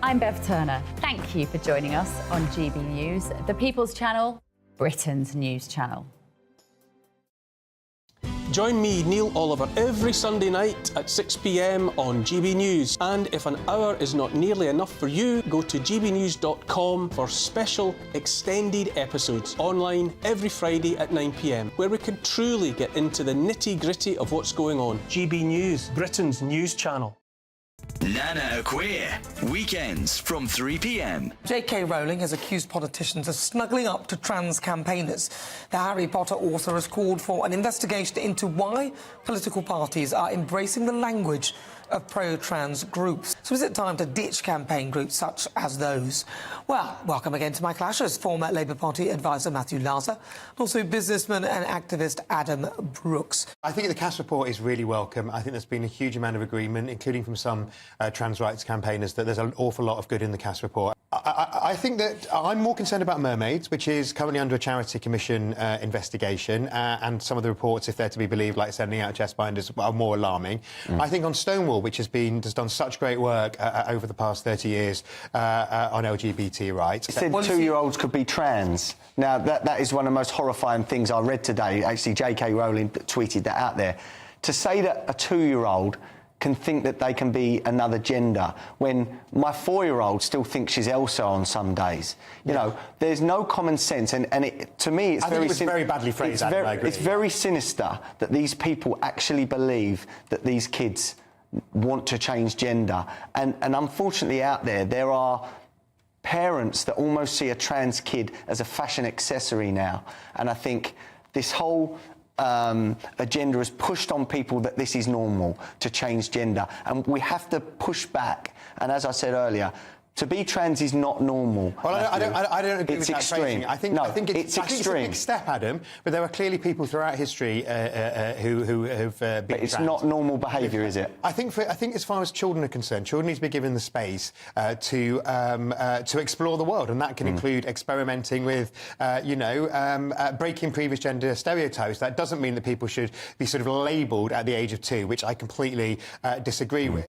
I'm Bev Turner. Thank you for joining us on GB News, the People's Channel, Britain's news channel. Join me, Neil Oliver, every Sunday night at 6 p.m. on GB News. And if an hour is not nearly enough for you, go to gbnews.com for special extended episodes online every Friday at 9 p.m, where we can truly get into the nitty-gritty of what's going on. GB News, Britain's news channel. Nana Queer, weekends from 3 p.m. J.K. Rowling has accused politicians of snuggling up to trans campaigners. The Harry Potter author has called for an investigation into why political parties are embracing the language of pro-trans groups. So is it time to ditch campaign groups such as those? Well, welcome again to my clashers, former Labour Party advisor Matthew Laza, also businessman and activist Adam Brooks. I think the Cass report is really welcome. I think there's been a huge amount of agreement, including from some trans rights campaigners, that there's an awful lot of good in the Cass report. I think that I'm more concerned about mermaids, which is currently under a Charity Commission investigation, and some of the reports, if they're to be believed, like sending out chest binders, are more alarming. I think on Stonewall, which has done such great work over the past 30 years on LGBT rights. It said 2-year-olds could be trans. Now, that is one of the most horrifying things I read today. Actually, J.K. Rowling tweeted that out there. To say that a 2-year-old can think that they can be another gender when my 4-year-old still thinks she's Elsa on some days. You know, there's no common sense, and to me it's very badly phrased, Adam, I agree. It's very sinister that these people actually believe that these kids want to change gender, and unfortunately out there are parents that almost see a trans kid as a fashion accessory now, and I think this whole agenda is pushed on people that this is normal to change gender, and we have to push back. And as I said earlier, to be trans is not normal. Well, I don't agree with that phrasing. I think it's a big step, Adam, but there are clearly people throughout history who have been But it's trans. not normal behaviour, is it? I think as far as children are concerned, children need to be given the space to explore the world, and that can include experimenting with, breaking previous gender stereotypes. That doesn't mean that people should be sort of labelled at the age of 2, which I completely disagree with.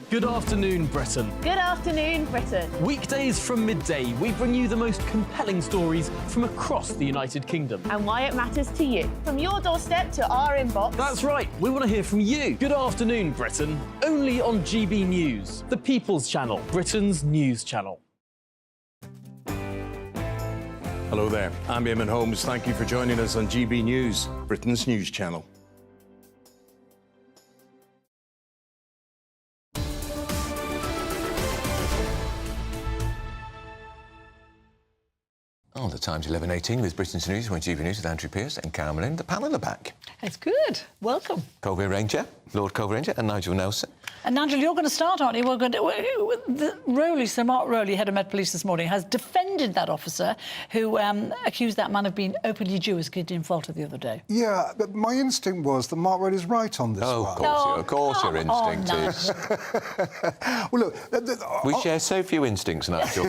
Good afternoon, Britain. Good afternoon, Britain. Weekdays from midday, we bring you the most compelling stories from across the United Kingdom. And why it matters to you. From your doorstep to our inbox. That's right, we want to hear from you. Good afternoon, Britain. Only on GB News, the People's Channel, Britain's news channel. A Hello there, I'm Eamon Holmes. Thank you for joining us on GB News, Britain's news channel. Oh, the time's 11:18 with Britain's News. We're on GB News with Andrew Pearce and Carol Mullin. The panel are back. It's good. Welcome. Colville Ranger, Lord Colville Ranger, and Nigel Nelson. And Nigel, you're going to start, aren't you? We're going to, Sir Mark Rowley, head of Met Police this morning, has defended that officer who accused that man of being openly Jewish, Gideon Falter, the other day. Yeah, but my instinct was that Mark Rowley's right on this one. Of course your instinct is. Well, look... we share so few instincts, Nigel.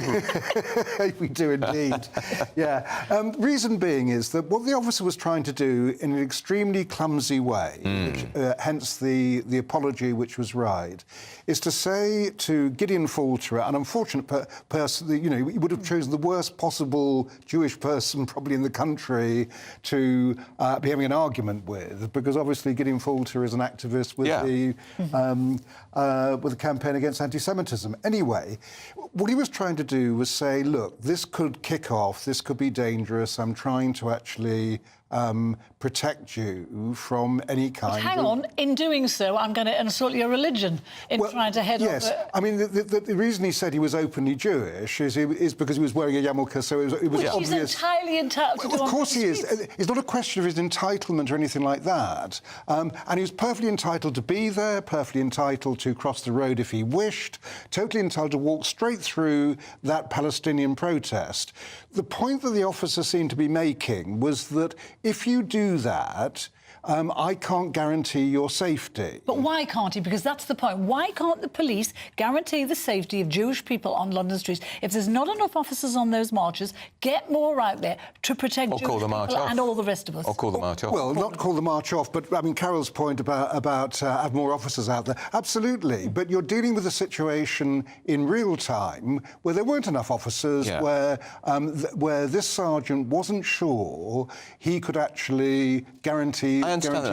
We do indeed. Yeah. Reason being is that what the officer was trying to do in an extremely clumsy way, which, hence the apology which was right, is to say to Gideon Falter, an unfortunate person, you know, he would have chosen the worst possible Jewish person probably in the country to be having an argument with, because obviously Gideon Falter is an activist with with a campaign against anti-Semitism. Anyway, what he was trying to do was say, look, this could kick off, this could be dangerous, I'm trying to actually protect you from any kind but hang on, in doing so, I'm going to insult your religion in trying to head off... Yes, I mean, the reason he said he was openly Jewish is because he was wearing a yarmulke, so it was obvious... He's entirely entitled to do. Of course he is. It's not a question of his entitlement or anything like that. And he was perfectly entitled to be there, perfectly entitled to cross the road if he wished, totally entitled to walk straight through that Palestinian protest. The point that the officer seemed to be making was that if you do that, I can't guarantee your safety. But why can't he? Because that's the point. Why can't the police guarantee the safety of Jewish people on London streets? If there's not enough officers on those marches, get more out there to protect Jewish people and all the rest of us. Or call the march off. Well, not call the march off, but, I mean, Carol's point about have more officers out there, absolutely. But you're dealing with a situation in real time where there weren't enough officers, where this sergeant wasn't sure he could actually guarantee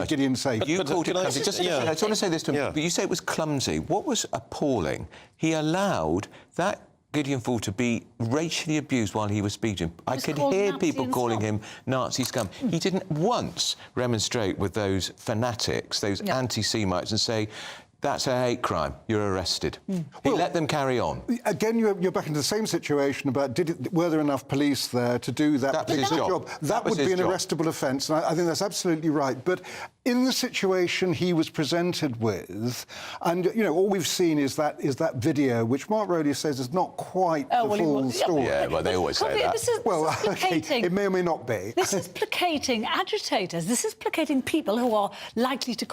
Gideon's safety. You called it clumsy. I just want to say this to him. But you say it was clumsy. What was appalling? He allowed that Gideon Falter to be racially abused while he was speaking. I could hear people calling him Nazi scum. He didn't once remonstrate with those fanatics, those anti-Semites, and say, that's a hate crime. You're arrested. He let them carry on. Again, you're back into the same situation about were there enough police there to do that particular job? That would be an arrestable offence, and I think that's absolutely right. But in the situation he was presented with, and you know, all we've seen is that video, which Mark Rowley says is not quite the full story. Yeah, well, they always say that. This is placating. It may or may not be. This is placating agitators. This is placating people who are likely to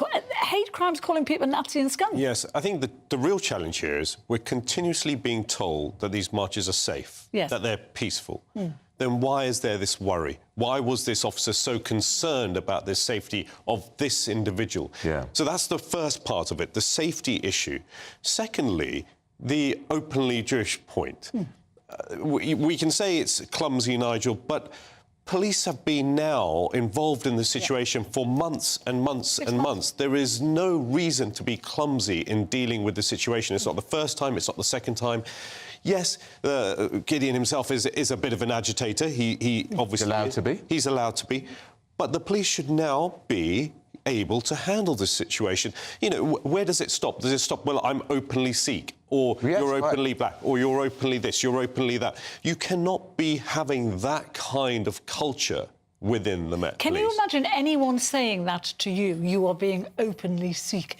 hate crimes, calling people Nazi and scum. Yes, I think the real challenge here is we're continuously being told that these marches are safe, that they're peaceful. Then why is there this worry? Why was this officer so concerned about the safety of this individual? So that's the first part of it, the safety issue. Secondly, the openly Jewish point. We can say it's clumsy, Nigel, but police have been now involved in the situation for months and months and months. There is no reason to be clumsy in dealing with the situation. It's not the first time, it's not the second time. Yes, Gideon himself is a bit of an agitator. He obviously... He's allowed to be. He's allowed to be. But the police should now be able to handle this situation. You know, where does it stop? Does it stop, well, I'm openly Sikh, or you're openly black, or you're openly this, you're openly that? You cannot be having that kind of culture within the Met Police. Can you imagine anyone saying that to you? You are being openly Sikh.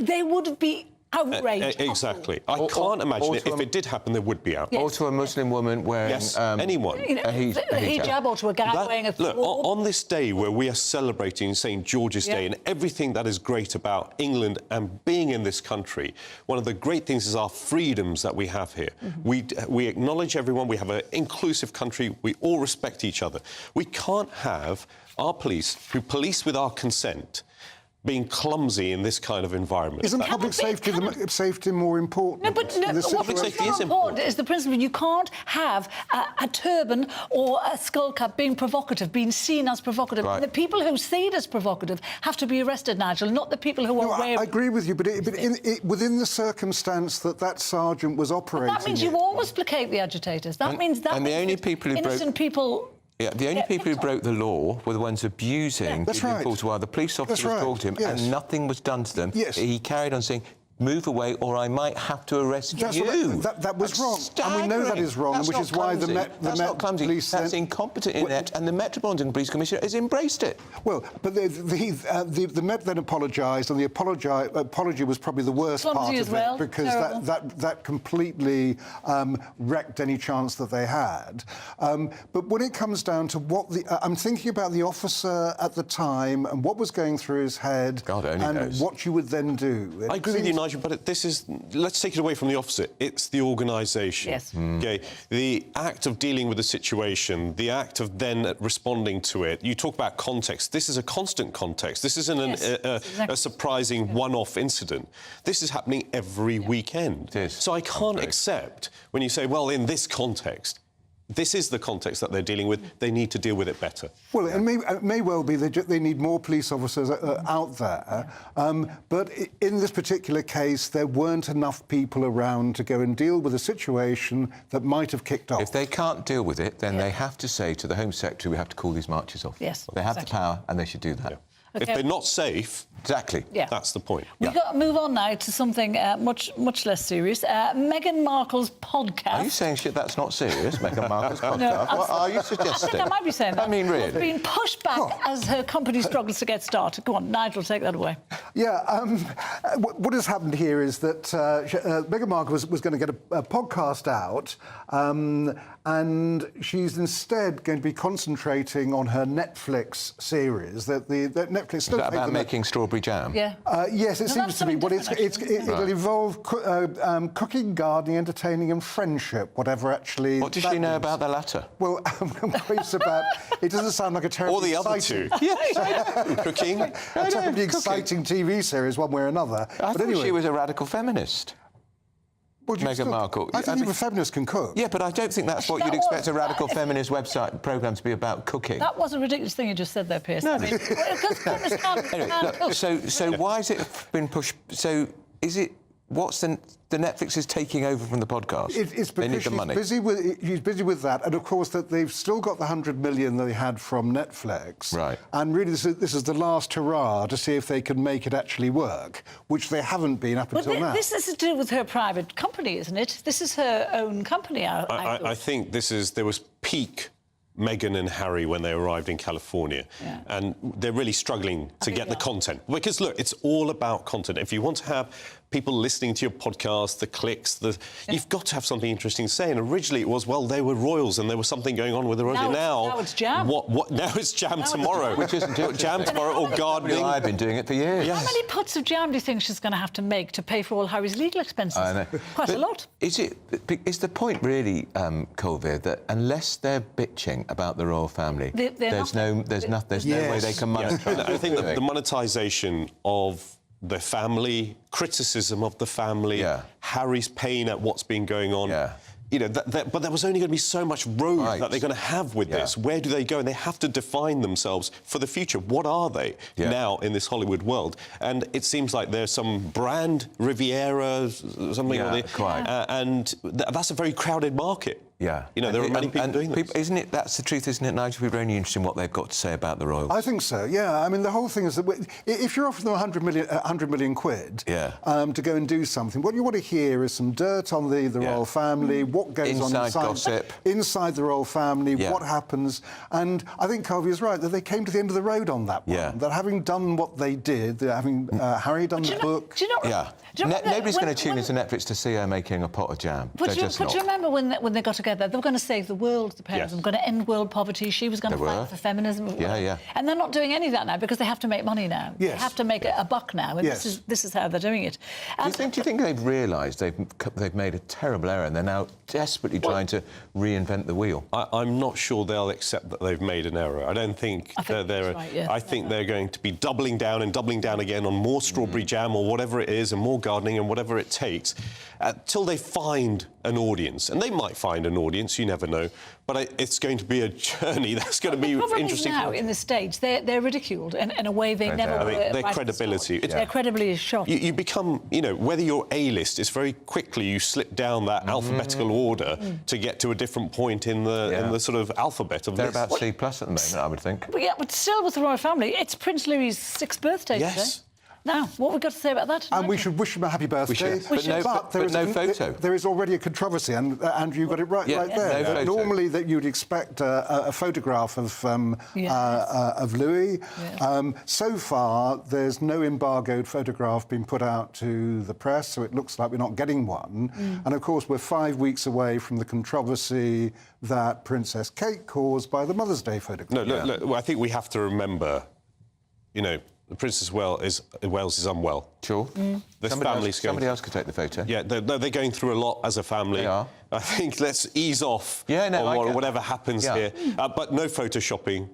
They would be outraged. Exactly. I can't imagine it. If it did happen, there would be outrage. Or to a Muslim woman wearing... anyone. You know, a hijab, or to a guy wearing a... Look, on this day where we are celebrating St George's Day and everything that is great about England and being in this country, one of the great things is our freedoms that we have here. We acknowledge everyone. We have an inclusive country. We all respect each other. We can't have our police, who police with our consent, being clumsy in this kind of environment. Isn't public safety more important? No, but public safety is important. Is the principle you can't have a turban or a skull cap being provocative, being seen as provocative. And the people who see it as provocative have to be arrested, Nigel, not the people who are wearing... I agree with you, but within the circumstance that sergeant was operating... But that means you always placate the agitators. That means innocent people Yeah, the only people who broke the law were the ones abusing Julian Paul's while the police officer was talking to him, and nothing was done to them. Yes. He carried on saying, move away or I might have to arrest you. That was wrong. And we know that is wrong, which is why the Met Police... That's incompetent in it, and the Metropolitan Police Commissioner has embraced it. Well, but the Met then apologised, and the apology was probably the worst part of it, because that completely wrecked any chance that they had. But when it comes down to what I'm thinking about the officer at the time and what was going through his head and what you would then do. I agree with you, Nigel, but let's take it away from the officer. It's the organisation. Yes. Okay, the act of dealing with the situation, the act of then responding to it. You talk about context. This is a constant context. This isn't a surprising one-off incident. This is happening every weekend. So I can't accept when you say, well, in this context. This is the context that they're dealing with. They need to deal with it better. Well, it may well be they need more police officers out there. But in this particular case, there weren't enough people around to go and deal with a situation that might have kicked off. If they can't deal with it, then they have to say to the Home Secretary, we have to call these marches off. Yes, they have the power, and they should do that. Yeah. Okay. If they're not safe, that's the point. We've got to move on now to something much less serious. Meghan Markle's podcast. Are you saying shit that's not serious, Meghan Markle's podcast? What are you suggesting? I think I might be saying that. I mean, really? It's been pushed back as her company struggles to get started. Go on, Nigel, take that away. Yeah, what has happened here is that Meghan Markle was going to get a podcast out, and she's instead going to be concentrating on her Netflix series. That Netflix is that about making strawberry jam? Yeah. Yes, it seems to be. Well, it'll involve cooking, gardening, entertaining, and friendship. Whatever actually. What does she know about the latter? Well, I'm curious about. It doesn't sound like a terribly exciting. Or the other two. Cooking. A terribly exciting TV series, one way or another. I thought she was a radical feminist. Well, Meghan Markle. I think even feminists can cook. Yeah, but I don't think that's what you'd expect a radical feminist website programme to be about, cooking. That was a ridiculous thing you just said there, Piers. No, anyway, look, so why has it been pushed? So is it? What's the Netflix is taking over from the podcast? It's because they need the money. She's busy with that, and of course that they've still got the 100 million they had from Netflix. Right. And really, this is the last hurrah to see if they can make it actually work, which they haven't been up until now. This is to do with her private company, isn't it? This is her own company. I think there was peak Meghan and Harry when they arrived in California, and they're really struggling to get the content. Because, look, it's all about content. If you want to have people listening to your podcast, the clicks, you've got to have something interesting to say. And originally it was, well, they were royals and there was something going on with the royals. Now it's jam. Now it's jam tomorrow. Which isn't it? Jam tomorrow or gardening. I've been doing it for years. How many pots of jam do you think she's going to have to make to pay for all Harry's legal expenses? I know. Quite a lot. Is the point really, Colville, that unless they're bitching about the royal family, there's no way they can monetize? I think the monetisation of the family, criticism of the family, Harry's pain at what's been going on. You know, but there was only going to be so much road that they're going to have with this. Where do they go? And they have to define themselves for the future. What are they now in this Hollywood world? And it seems like there's some brand, Riviera, something and that's a very crowded market. Yeah. You know, there are many people doing this. Isn't it? That's the truth, isn't it, Nigel? We're only interested in what they've got to say about the royals. I think so, yeah. I mean, the whole thing is that if you're offering them 100 million quid to go and do something, what you want to hear is some dirt on the royal family, what goes on inside the royal family, what happens. And I think Colby is right, that they came to the end of the road on that one. That having done what they did, having Harry done the book... Nobody's going to tune into Netflix to see her making a pot of jam. But you remember when they got together, they were going to save the world, the pair of them, going to end world poverty. She was going to fight for feminism. And they're not doing any of that now because they have to make money now. They have to make a buck now, and this is how they're doing it. Do you think they've realised they've made a terrible error and they're now desperately trying to reinvent the wheel? I'm not sure they'll accept that they've made an error. I don't think I think they're going to be doubling down and doubling down again on more strawberry jam or whatever it is, and more gardening and whatever it takes. till they find an audience. And they might find an audience, you never know. But it's going to be a journey that's going to be interesting. Now, in the States, they're ridiculed in a way they never were. Their credibility. Their credibility is shot. You become, you know, whether you're A-list, it's very quickly you slip down that alphabetical order to get to a different point in the sort of alphabet of They're lists. about C+ at the moment, I would think. But still with the royal family, it's Prince Louis's 6th birthday today. Now, what have we got to say about that tonight? And we should wish him a happy birthday. But no photo. There is already a controversy, and Andrew, you got it right there. No photo. Normally, that you'd expect a photograph of Louis. So far, there's no embargoed photograph being put out to the press, so it looks like we're not getting one. And of course, we're 5 weeks away from the controversy that Princess Kate caused by the Mother's Day photograph. No, look, I think we have to remember, you know, the Princess of Wales is unwell. Sure. Somebody else could take the photo. Yeah, they're going through a lot as a family. They are. I think let's ease off on whatever happens here. But no photoshopping.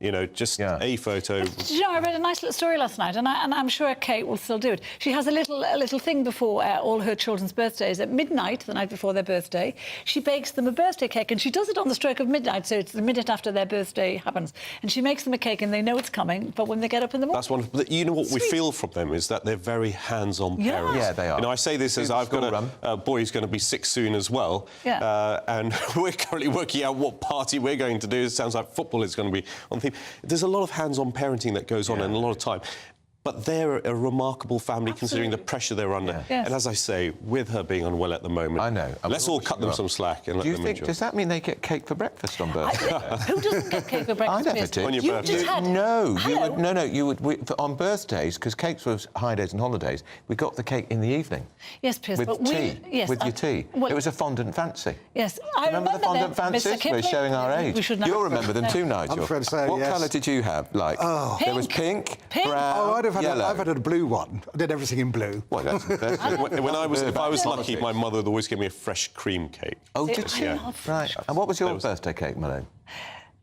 You know, just a photo. Did you know, I read a nice little story last night, and I'm sure Kate will still do it. She has a little thing before all her children's birthdays. At midnight, the night before their birthday, she bakes them a birthday cake, and she does it on the stroke of midnight, so it's the minute after their birthday happens. And she makes them a cake, and they know it's coming, but when they get up in the morning... That's wonderful. You know what we feel from them is that they're very hands-on parents. Yeah, they are. You know, I say this as I've got a boy who's going to be 6 soon as well, and we're currently working out what party we're going to do. It sounds like football is going to be on theme. There's a lot of hands-on parenting that goes on and a lot of time. But they're a remarkable family considering the pressure they're under. And as I say, with her being unwell at the moment, I know. Let's all cut them some slack and let them enjoy. Does that mean they get cake for breakfast on birthday? Who doesn't get cake for breakfast? I never did. On your birthday. Just had... You would on birthdays, because cakes were high days and holidays, we got the cake in the evening. Yes, Piers, with but tea. Yes, with your tea. Well, it was a fondant fancy. Yes, I remember the fondant fancies? We're showing our age. You'll remember them too, Nigel. I'm afraid to say, what colour did you have? Like, there was pink, brown, yellow. I've had a blue one. I did everything in blue. Well, that's if I was lucky, my mother would always give me a fresh cream cake. Oh, did she? Right. And what was your birthday cake, Malone?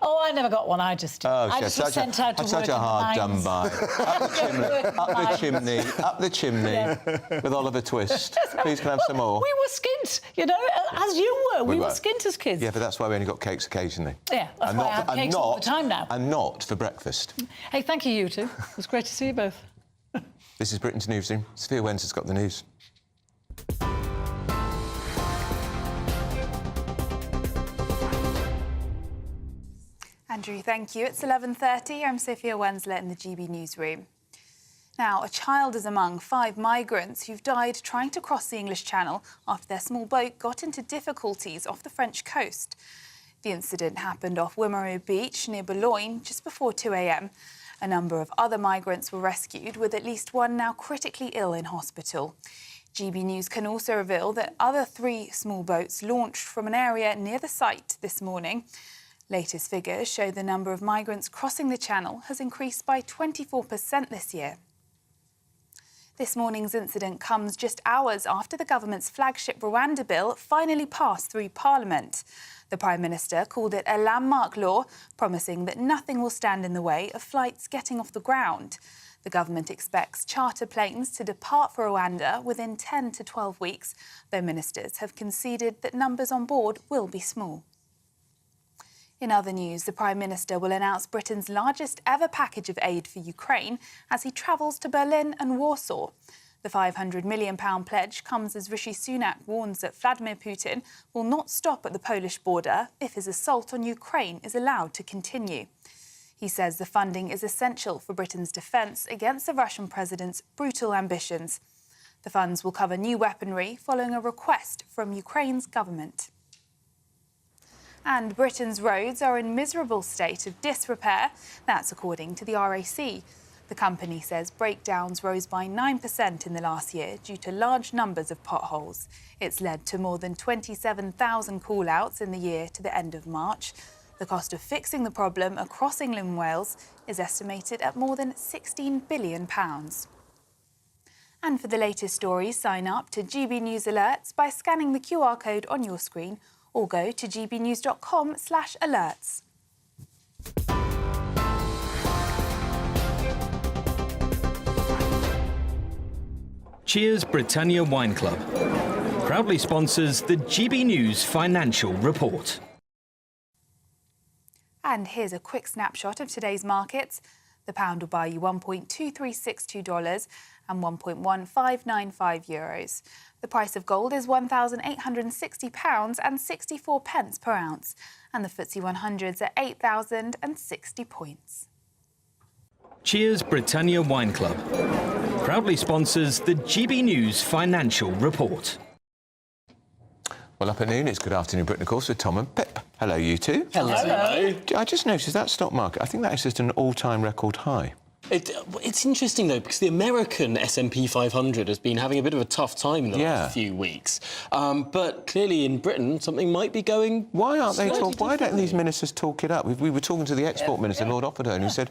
Oh, I never got one. I just was sent out to work. Such a hard done by. Up the chimney with Oliver Twist. Please can I have some more? We were skint, you know, as you were. We were skint as kids. Yeah, but that's why we only got cakes occasionally. Yeah, that's why I have cakes all the time now. And not for breakfast. Hey, thank you two. It was great to see you both. This is Britain's Newsroom. Sophia Wens has got the news. Andrew, thank you. It's 11:30. I'm Sophia Wensler in the GB Newsroom. Now, a child is among 5 migrants who've died trying to cross the English Channel after their small boat got into difficulties off the French coast. The incident happened off Wimereux Beach near Boulogne just before 2 a.m. A number of other migrants were rescued, with at least one now critically ill in hospital. GB News can also reveal that other 3 small boats launched from an area near the site this morning. Latest figures show the number of migrants crossing the Channel has increased by 24% this year. This morning's incident comes just hours after the government's flagship Rwanda bill finally passed through Parliament. The Prime Minister called it a landmark law, promising that nothing will stand in the way of flights getting off the ground. The government expects charter planes to depart for Rwanda within 10 to 12 weeks, though ministers have conceded that numbers on board will be small. In other news, the Prime Minister will announce Britain's largest ever package of aid for Ukraine as he travels to Berlin and Warsaw. The £500 million pledge comes as Rishi Sunak warns that Vladimir Putin will not stop at the Polish border if his assault on Ukraine is allowed to continue. He says the funding is essential for Britain's defence against the Russian president's brutal ambitions. The funds will cover new weaponry following a request from Ukraine's government. And Britain's roads are in miserable state of disrepair. That's according to the RAC. The company says breakdowns rose by 9% in the last year due to large numbers of potholes. It's led to more than 27,000 call-outs in the year to the end of March. The cost of fixing the problem across England and Wales is estimated at more than £16 billion. And for the latest stories, sign up to GB News Alerts by scanning the QR code on your screen or go to gbnews.com/alerts. Cheers Britannia Wine Club. proudly sponsors the GB News Financial Report. And here's a quick snapshot of today's markets. The pound will buy you $1.2362 and €1.1595. The price of gold is £1,860 and 64 pence per ounce. And the FTSE 100's at 8,060 points. Cheers Britannia Wine Club proudly sponsors the GB News Financial Report. Well, up at noon, it's Good Afternoon Britain, of course, with Tom and Pip. Hello, you two. Hello. Hello. I just noticed that stock market, I think that is just an all-time record high. It's interesting, though, because the American S&P 500 has been having a bit of a tough time in the last few weeks. But clearly in Britain, something might be going... Why don't these ministers talk it up? We were talking to the export minister, Lord Opperton, who said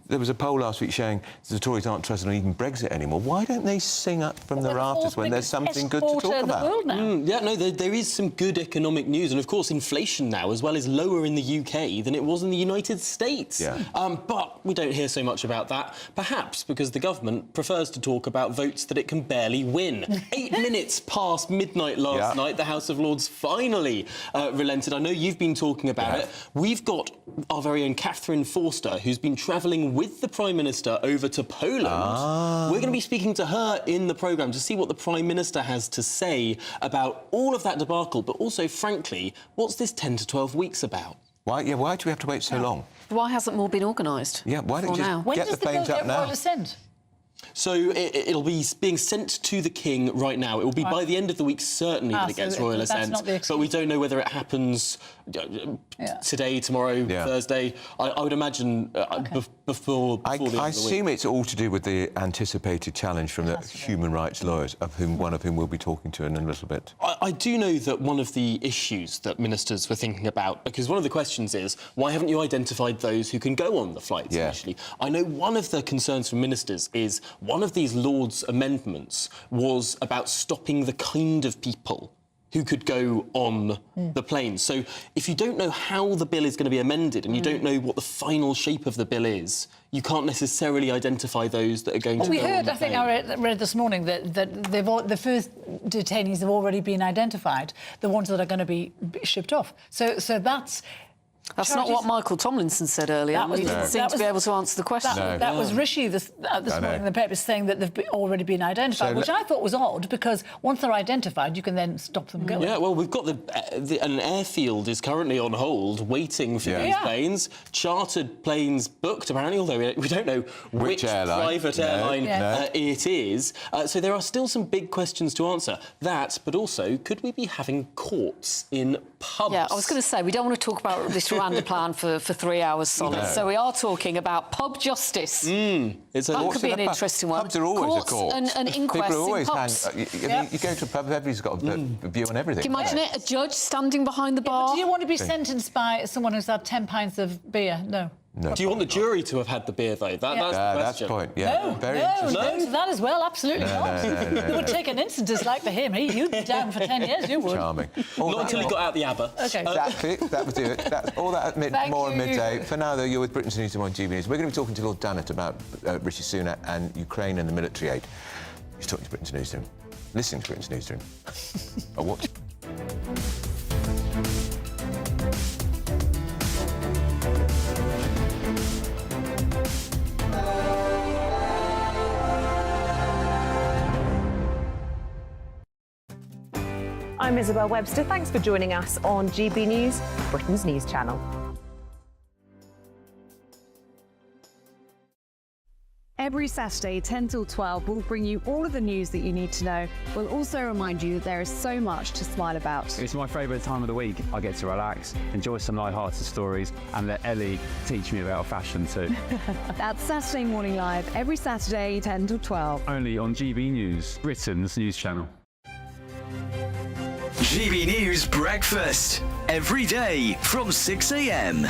there was a poll last week showing the Tories aren't trusted on even Brexit anymore. Why don't they sing up from the rafters when there's something good to talk about? There is some good economic news. And, of course, inflation now, as well, is lower in the UK than it was in the United States. Yeah. But we don't hear so much about that, perhaps because the government prefers to talk about votes that it can barely win. 8 minutes past midnight last night, the House of Lords finally relented. I know you've been talking about it. We've got our very own Catherine Forster, who's been travelling with the Prime Minister over to Poland. We're going to be speaking to her in the programme to see what the Prime Minister has to say about all of that debacle, but also, frankly, what's this 10 to 12 weeks about? Why do we have to wait so long? Why hasn't more been organised? Yeah, why don't you just get the planes up now? So it'll be being sent to the King right now. It will be by the end of the week, certainly, that it gets royal assent. But we don't know whether it happens today, tomorrow, Thursday. I would imagine before the end of the week. I assume it's all to do with the anticipated challenge from the human rights lawyers, one of whom we'll be talking to in a little bit. I do know that one of the issues that ministers were thinking about, because one of the questions is, why haven't you identified those who can go on the flights initially? I know one of the concerns from ministers is one of these Lords' amendments was about stopping the kind of people who could go on the plane. So if you don't know how the bill is going to be amended and you don't know what the final shape of the bill is, you can't necessarily identify those that are going to go on the plane. I think I read this morning that the first detainees have already been identified, the ones that are going to be shipped off. So that's... That's not what Michael Tomlinson said earlier. He didn't seem to be able to answer the question. That was Rishi this morning in the paper saying that they've already been identified, which I thought was odd, because once they're identified, you can then stop them going. Yeah, well, we've got an airfield is currently on hold, waiting for these planes. Chartered planes booked, apparently, although we don't know which private airline it is. So there are still some big questions to answer. That, but also, could we be having courts in pubs? Yeah, I was going to say, we don't want to talk about this Rwanda plan for 3 hours solid. No. So we are talking about pub justice. That could be an interesting one. Pubs are always a court. And inquests People are always in pubs. You go to a pub, everybody's got a view on everything. Can you imagine it? A judge standing behind the bar? But do you want to be sentenced by someone who's had 10 pints of beer? No. No. Do you want the jury to have had the beer, though? That's the question. That's the point, No, to that as well, absolutely not. You would take an instance like for him. You'd be down for 10 years, you would. Charming. Not until he got out the ABBA. OK. Exactly, that would do it. That's all that more at midday. For now, though, you're with Britain's Newsroom on GB News. We're going to be talking to Lord Dannatt about Rishi Sunak and Ukraine and the military aid. He's talking to Britain's Newsroom. Listening to Britain's Newsroom. Or watching. I'm Isabel Webster. Thanks for joining us on GB News, Britain's news channel. Every Saturday, 10 till 12, we'll bring you all of the news that you need to know. We'll also remind you that there is so much to smile about. It's my favourite time of the week. I get to relax, enjoy some light-hearted stories, and let Ellie teach me about fashion too. That's Saturday Morning Live, every Saturday, 10 till 12. Only on GB News, Britain's news channel. GB News Breakfast, every day from 6 a.m.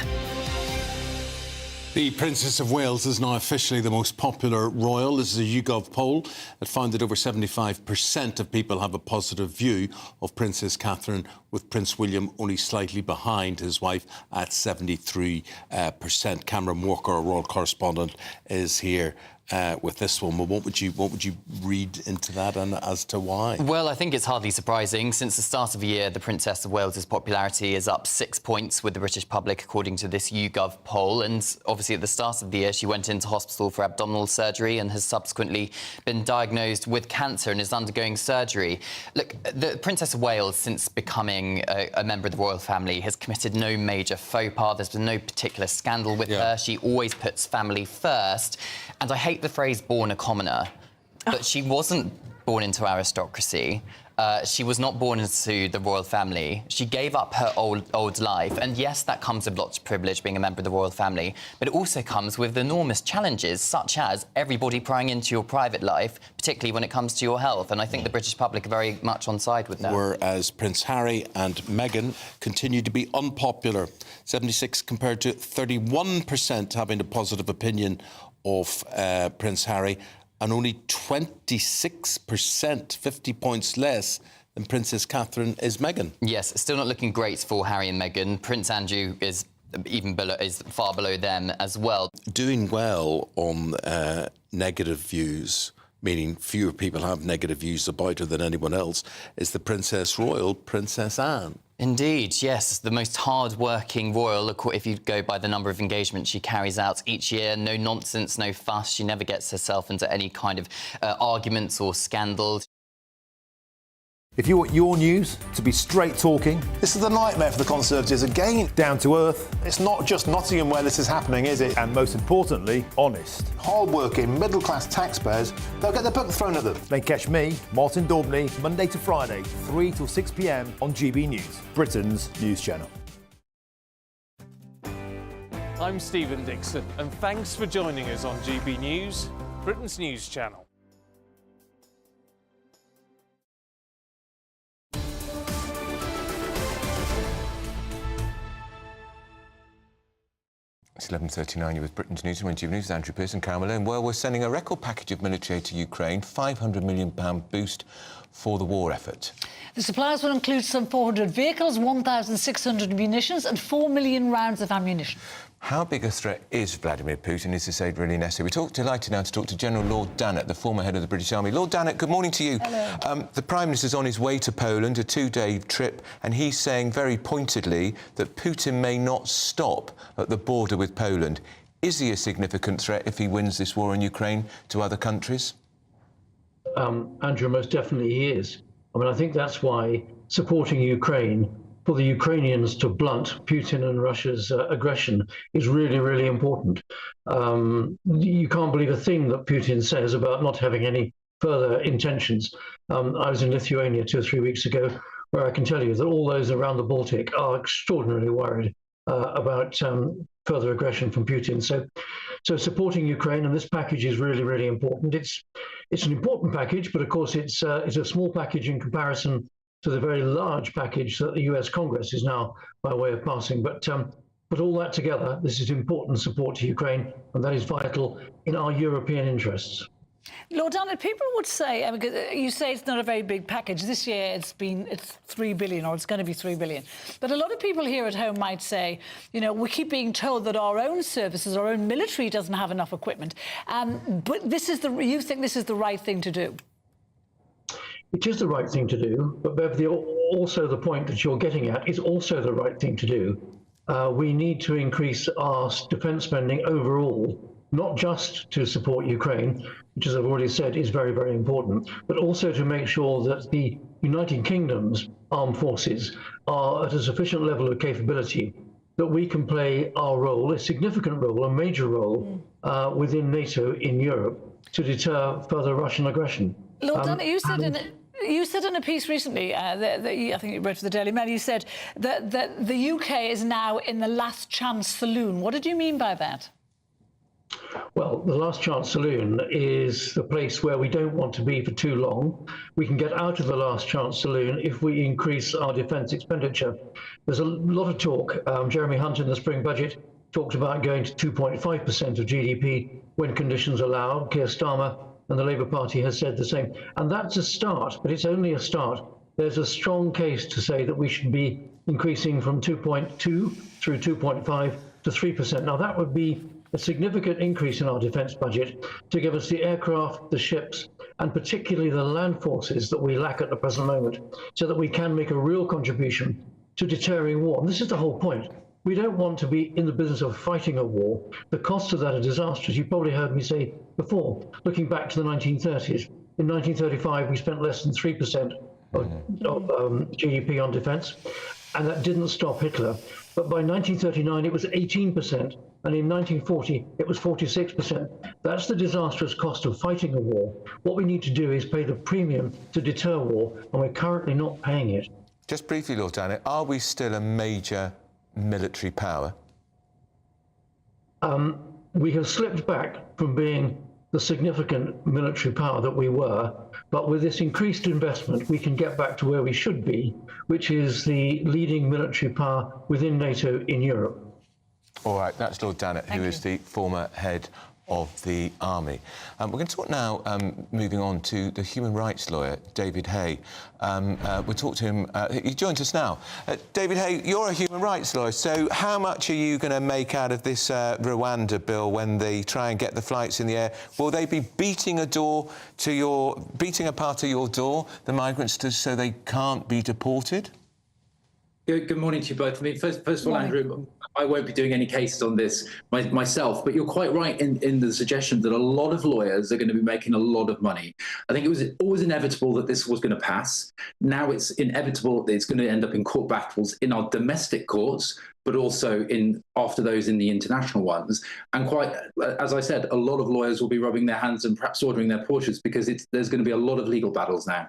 The Princess of Wales is now officially the most popular royal. This is a YouGov poll that found that over 75% of people have a positive view of Princess Catherine, with Prince William only slightly behind his wife at 73%. Cameron Walker, our royal correspondent, is here with this one. Well, what would you read into that, and as to why? Well, I think it's hardly surprising. Since the start of the year, the Princess of Wales's popularity is up 6 points with the British public, according to this YouGov poll. And obviously, at the start of the year, she went into hospital for abdominal surgery and has subsequently been diagnosed with cancer and is undergoing surgery. Look, the Princess of Wales, since becoming a member of the royal family, has committed no major faux pas. There's been no particular scandal with her. She always puts family first. And I hate the phrase born a commoner, but she wasn't born into aristocracy. She was not born into the royal family. She gave up her old life. And yes, that comes with lots of privilege, being a member of the royal family, but it also comes with enormous challenges, such as everybody prying into your private life, particularly when it comes to your health. And I think the British public are very much on side with that. Whereas Prince Harry and Meghan continue to be unpopular. 76 compared to 31% having a positive opinion of Prince Harry, and only 26%, 50 points less than Princess Catherine is Meghan. Yes, still not looking great for Harry and Meghan. Prince Andrew is far below them as well. Doing well on negative views, meaning fewer people have negative views about her than anyone else, is the Princess Royal, Princess Anne. Indeed, yes. The most hard-working royal, if you go by the number of engagements she carries out each year. No nonsense, no fuss. She never gets herself into any kind of arguments or scandals. If you want your news to be straight talking... This is a nightmare for the Conservatives again. Down to earth. It's not just Nottingham where this is happening, is it? And most importantly, honest. Hard-working, middle-class taxpayers, they'll get their book thrown at them. Then catch me, Martin Daubney, Monday to Friday, 3 till 6 p.m. on GB News, Britain's news channel. I'm Stephen Dixon, and thanks for joining us on GB News, Britain's news channel. It's 11:39. You're with Britain's News and GB News. Andrew Pearson, Carol Malone. Well, we're sending a record package of military aid to Ukraine, £500 million boost for the war effort. The supplies will include some 400 vehicles, 1,600 munitions and 4 million rounds of ammunition. How big a threat is Vladimir Putin? Is this aid really necessary? We're delighted now to talk to General Lord Dannatt, the former head of the British Army. Lord Dannatt, good morning to you. Hello. The Prime Minister's on his way to Poland, a 2-day trip, and he's saying very pointedly that Putin may not stop at the border with Poland. Is he a significant threat if he wins this war in Ukraine to other countries? Andrew, most definitely he is. I mean, I think that's why supporting Ukraine, for the Ukrainians to blunt Putin and Russia's aggression, is really, really important. You can't believe a thing that Putin says about not having any further intentions. I was in Lithuania 2 or 3 weeks ago, where I can tell you that all those around the Baltic are extraordinarily worried about further aggression from Putin. So supporting Ukraine, and this package is really, really important. It's an important package, but of course it's a small package in comparison to the very large package that the US Congress is now by way of passing. But put all that together, this is important support to Ukraine, and that is vital in our European interests. Lord Dannatt, people would say, you say it's not a very big package. This year it's 3 billion, or it's going to be 3 billion. But a lot of people here at home might say, you know, we keep being told that our own services, our own military doesn't have enough equipment. But you think this is the right thing to do? It is the right thing to do, but Bev, also the point that you're getting at is also the right thing to do. We need to increase our defence spending overall, not just to support Ukraine, which, as I've already said, is very, very important, but also to make sure that the United Kingdom's armed forces are at a sufficient level of capability that we can play our role, a significant role, a major role, within NATO in Europe to deter further Russian aggression. Lord Dannatt, you said in a piece recently, I think you wrote for the Daily Mail, you said that the UK is now in the last chance saloon. What did you mean by that? Well, the last chance saloon is the place where we don't want to be for too long. We can get out of the last chance saloon if we increase our defence expenditure. There's a lot of talk. Jeremy Hunt in the spring budget talked about going to 2.5% of GDP when conditions allow. Keir Starmer and the Labour Party has said the same. And that's a start, but it's only a start. There's a strong case to say that we should be increasing from 2.2 through 2.5 to 3%. Now, that would be a significant increase in our defence budget to give us the aircraft, the ships, and particularly the land forces that we lack at the present moment, so that we can make a real contribution to deterring war. And this is the whole point. We don't want to be in the business of fighting a war. The costs of that are disastrous. You probably heard me say before, looking back to the 1930s. In 1935, we spent less than 3% of GDP on defence, and that didn't stop Hitler. But by 1939, it was 18%, and in 1940, it was 46%. That's the disastrous cost of fighting a war. What we need to do is pay the premium to deter war, and we're currently not paying it. Just briefly, Lord Janet, are we still a major military power? We have slipped back from being the significant military power that we were, but with this increased investment, we can get back to where we should be, which is the leading military power within NATO in Europe. All right, that's Lord Janet, who is the former head of the Army. We're going to talk now, moving on to the human rights lawyer, David Hay. We'll talk to him. He joins us now. David Hay, you're a human rights lawyer, so how much are you going to make out of this Rwanda bill when they try and get the flights in the air? Will they be beating a part of your door, the migrants, so they can't be deported? Good morning to you both. I mean, first of all, Andrew, I won't be doing any cases on this myself, but you're quite right in the suggestion that a lot of lawyers are going to be making a lot of money. I think it was always inevitable that this was going to pass. Now it's inevitable that it's going to end up in court battles in our domestic courts, but also after those in the international ones. And quite, as I said, a lot of lawyers will be rubbing their hands and perhaps ordering their Porsches because there's going to be a lot of legal battles now.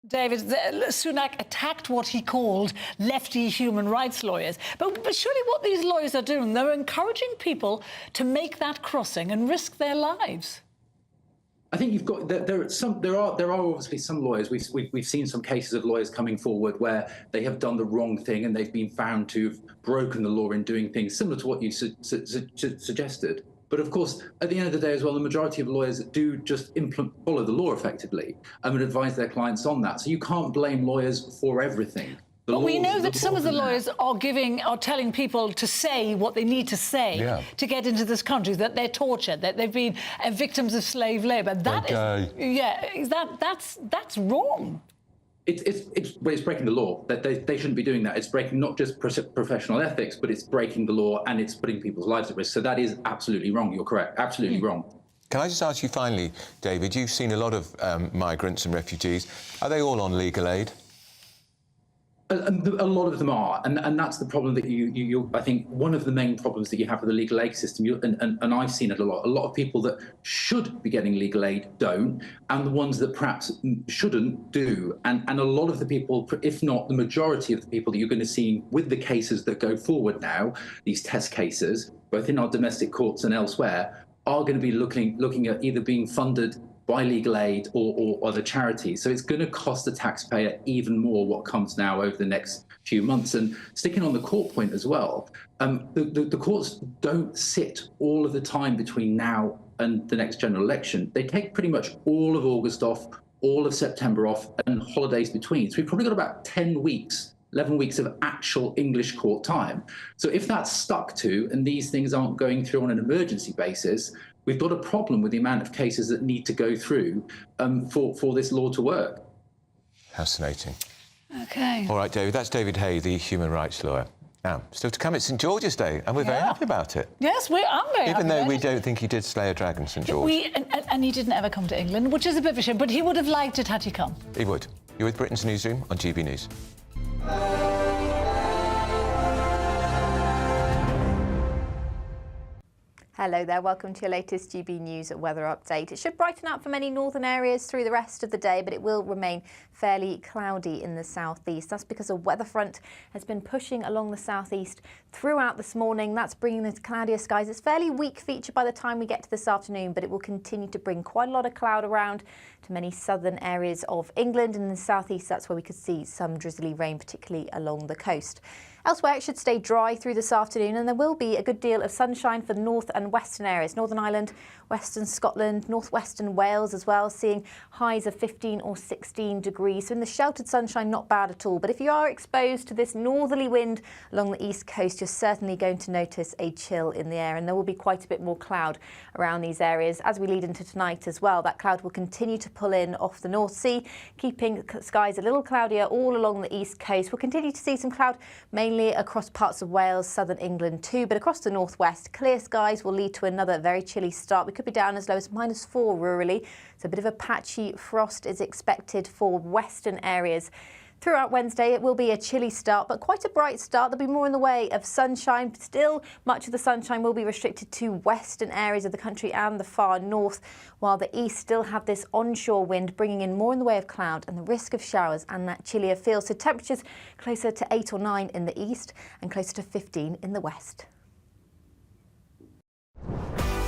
David, Sunak attacked what he called lefty human rights lawyers. But surely what these lawyers are doing, they're encouraging people to make that crossing and risk their lives. I think you've got there are obviously some lawyers. We've seen some cases of lawyers coming forward where they have done the wrong thing and they've been found to have broken the law in doing things similar to what you suggested. But of course, at the end of the day as well, the majority of lawyers do just follow the law effectively and advise their clients on that. So you can't blame lawyers for everything. But we know that some of the lawyers are telling people to say what they need to say to get into this country, that they're tortured, that they've been victims of slave labour. That's wrong. It's breaking the law. That they shouldn't be doing that. It's breaking not just professional ethics, but it's breaking the law and it's putting people's lives at risk. So that is absolutely wrong. You're correct. Absolutely wrong. Can I just ask you finally, David, you've seen a lot of migrants and refugees. Are they all on legal aid? A lot of them are, and that's the problem that I think one of the main problems that you have with the legal aid system, and I've seen it a lot of people that should be getting legal aid don't, and the ones that perhaps shouldn't do. And a lot of the people, if not the majority of the people that you're going to see with the cases that go forward now, these test cases, both in our domestic courts and elsewhere, are going to be looking at either being funded by legal aid or other charities. So it's going to cost the taxpayer even more what comes now over the next few months. And sticking on the court point as well, the courts don't sit all of the time between now and the next general election. They take pretty much all of August off, all of September off, and holidays between. So we've probably got about 10 weeks, 11 weeks of actual English court time. So if that's stuck to, and these things aren't going through on an emergency basis, we've got a problem with the amount of cases that need to go through for this law to work. Fascinating. OK. All right, David, that's David Hay, the human rights lawyer. Now, still to come, it's St George's Day, and we're very happy about it. Yes, I'm very happy. Even though we don't think he did slay a dragon, St George. And he didn't ever come to England, which is a bit of a shame, but he would have liked it had he come. He would. You're with Britain's Newsroom on GB News. Hello there, welcome to your latest GB News weather update. It should brighten up for many northern areas through the rest of the day, but it will remain fairly cloudy in the southeast. That's because a weather front has been pushing along the southeast throughout this morning. That's bringing the cloudier skies. It's a fairly weak feature by the time we get to this afternoon, but it will continue to bring quite a lot of cloud around to many southern areas of England. And in the southeast, that's where we could see some drizzly rain, particularly along the coast. Elsewhere, it should stay dry through this afternoon, and there will be a good deal of sunshine for the north and western areas. Northern Ireland, western Scotland, northwestern Wales as well, seeing highs of 15 or 16 degrees. So in the sheltered sunshine, not bad at all. But if you are exposed to this northerly wind along the east coast, you're certainly going to notice a chill in the air, and there will be quite a bit more cloud around these areas as we lead into tonight as well. That cloud will continue to pull in off the North Sea, keeping skies a little cloudier all along the east coast. We'll continue to see some cloud mainly across parts of Wales, southern England too, but across the northwest, clear skies will lead to another very chilly start. We could be down as low as -4 rurally, so a bit of a patchy frost is expected for western areas. Throughout Wednesday, it will be a chilly start, but quite a bright start. There'll be more in the way of sunshine. Still, much of the sunshine will be restricted to western areas of the country and the far north, while the east still have this onshore wind, bringing in more in the way of cloud and the risk of showers and that chillier feel. So temperatures closer to 8 or 9 in the east and closer to 15 in the west.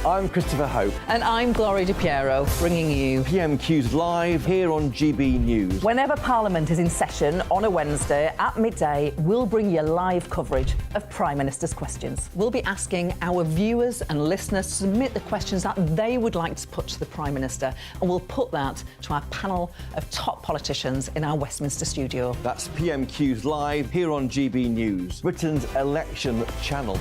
I'm Christopher Hope. And I'm Gloria Di Piero, bringing you PMQ's live here on GB News. Whenever Parliament is in session on a Wednesday at midday, we'll bring you live coverage of Prime Minister's questions. We'll be asking our viewers and listeners to submit the questions that they would like to put to the Prime Minister, and we'll put that to our panel of top politicians in our Westminster studio. That's PMQ's live here on GB News, Britain's election channel.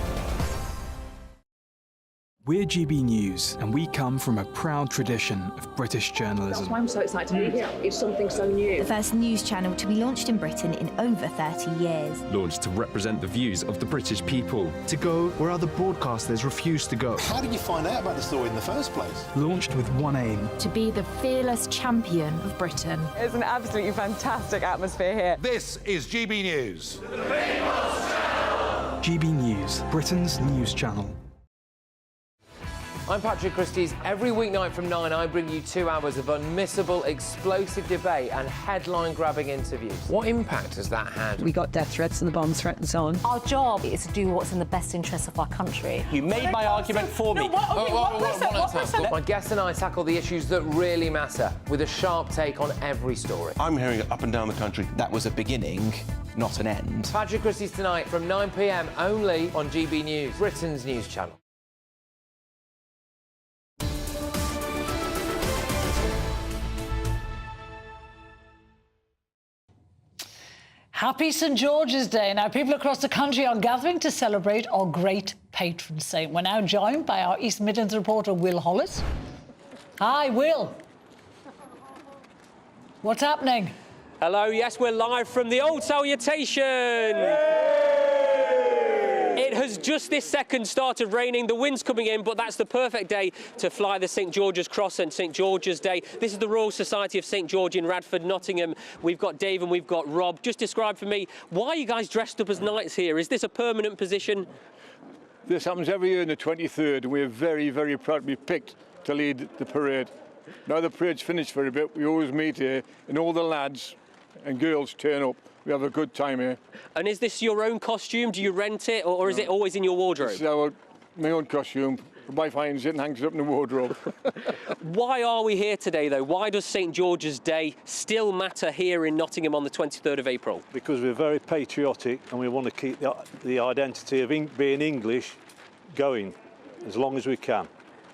We're GB News, and we come from a proud tradition of British journalism. That's why I'm so excited to be here. It's something so new. The first news channel to be launched in Britain in over 30 years. Launched to represent the views of the British people. To go where other broadcasters refuse to go. How did you find out about the story in the first place? Launched with one aim. To be the fearless champion of Britain. It's an absolutely fantastic atmosphere here. This is GB News. GB News, Britain's news channel. I'm Patrick Christie's. Every weeknight from 9, I bring you 2 hours of unmissable, explosive debate and headline-grabbing interviews. What impact has that had? We got death threats and the bomb threat and so on. Our job is to do what's in the best interest of our country. You made my argument for me. My guest and I tackle the issues that really matter with a sharp take on every story. I'm hearing it up and down the country. That was a beginning, not an end. Patrick Christie's tonight from 9 p.m. only on GB News, Britain's news channel. Happy St George's Day. Now, people across the country are gathering to celebrate our great patron saint. We're now joined by our East Midlands reporter, Will Hollis. Hi, Will. What's happening? Hello, yes, we're live from the Old Salutation. It has just this second started raining. The wind's coming in, but that's the perfect day to fly the St George's Cross and St George's Day. This is the Royal Society of St George in Radford, Nottingham. We've got Dave and we've got Rob. Just describe for me, why are you guys dressed up as knights here? Is this a permanent position? This happens every year on the 23rd, and we're very, very proud to be picked to lead the parade. Now the parade's finished for a bit, we always meet here, and all the lads and girls turn up. We have a good time here. And is this your own costume? Do you rent it, or is it always in your wardrobe? It's my own costume. My finds it and hangs it up in the wardrobe. Why are we here today, though? Why does St George's Day still matter here in Nottingham on the 23rd of April? Because we're very patriotic and we want to keep the identity of being English going as long as we can.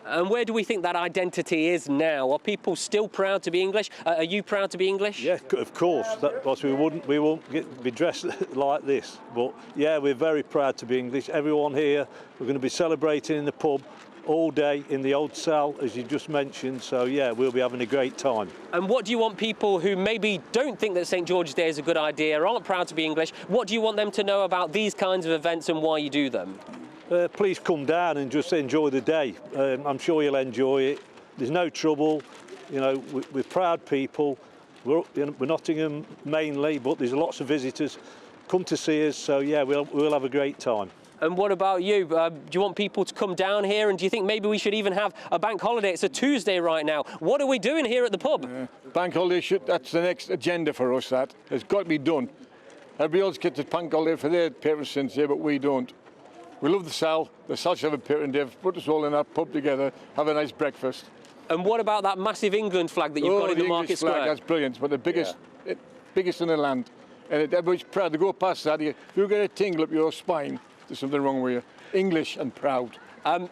And where do we think that identity is now? Are people still proud to be English? Are you proud to be English? Yeah, of course. Because we won't be dressed like this. But yeah, we're very proud to be English. Everyone here, we're going to be celebrating in the pub all day in the Old Sal, as you just mentioned. So yeah, we'll be having a great time. And what do you want people who maybe don't think that St George's Day is a good idea, aren't proud to be English, what do you want them to know about these kinds of events and why you do them? Please come down and just enjoy the day. I'm sure you'll enjoy it. There's no trouble. You know, we're proud people. We're Nottingham mainly, but there's lots of visitors. Come to see us, so yeah, we'll have a great time. And what about you? Do you want people to come down here? And do you think maybe we should even have a bank holiday? It's a Tuesday right now. What are we doing here at the pub? Bank holiday, that's the next agenda for us, that. It's got to be done. Everybody else gets a bank holiday for their parents' sins here, but we don't. We love the Sal should have a parent day, put us all in that pub together, have a nice breakfast. And what about that massive England flag that you've got in the Market Square? That's brilliant, but the biggest in the land. And everybody's proud to go past that. If you get a tingle up your spine, there's something wrong with you. English and proud.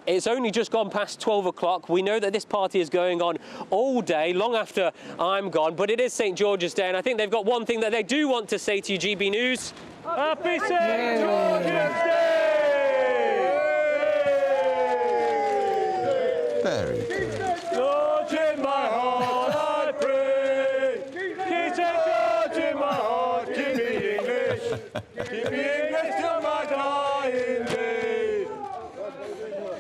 It's only just gone past 12 o'clock. We know that this party is going on all day, long after I'm gone, but it is St George's Day, and I think they've got one thing that they do want to say to you, GB News. Happy St George's Day! Very good. George in my heart, I pray. Keep St George in my heart, keep me English. Keep me English till my dying day.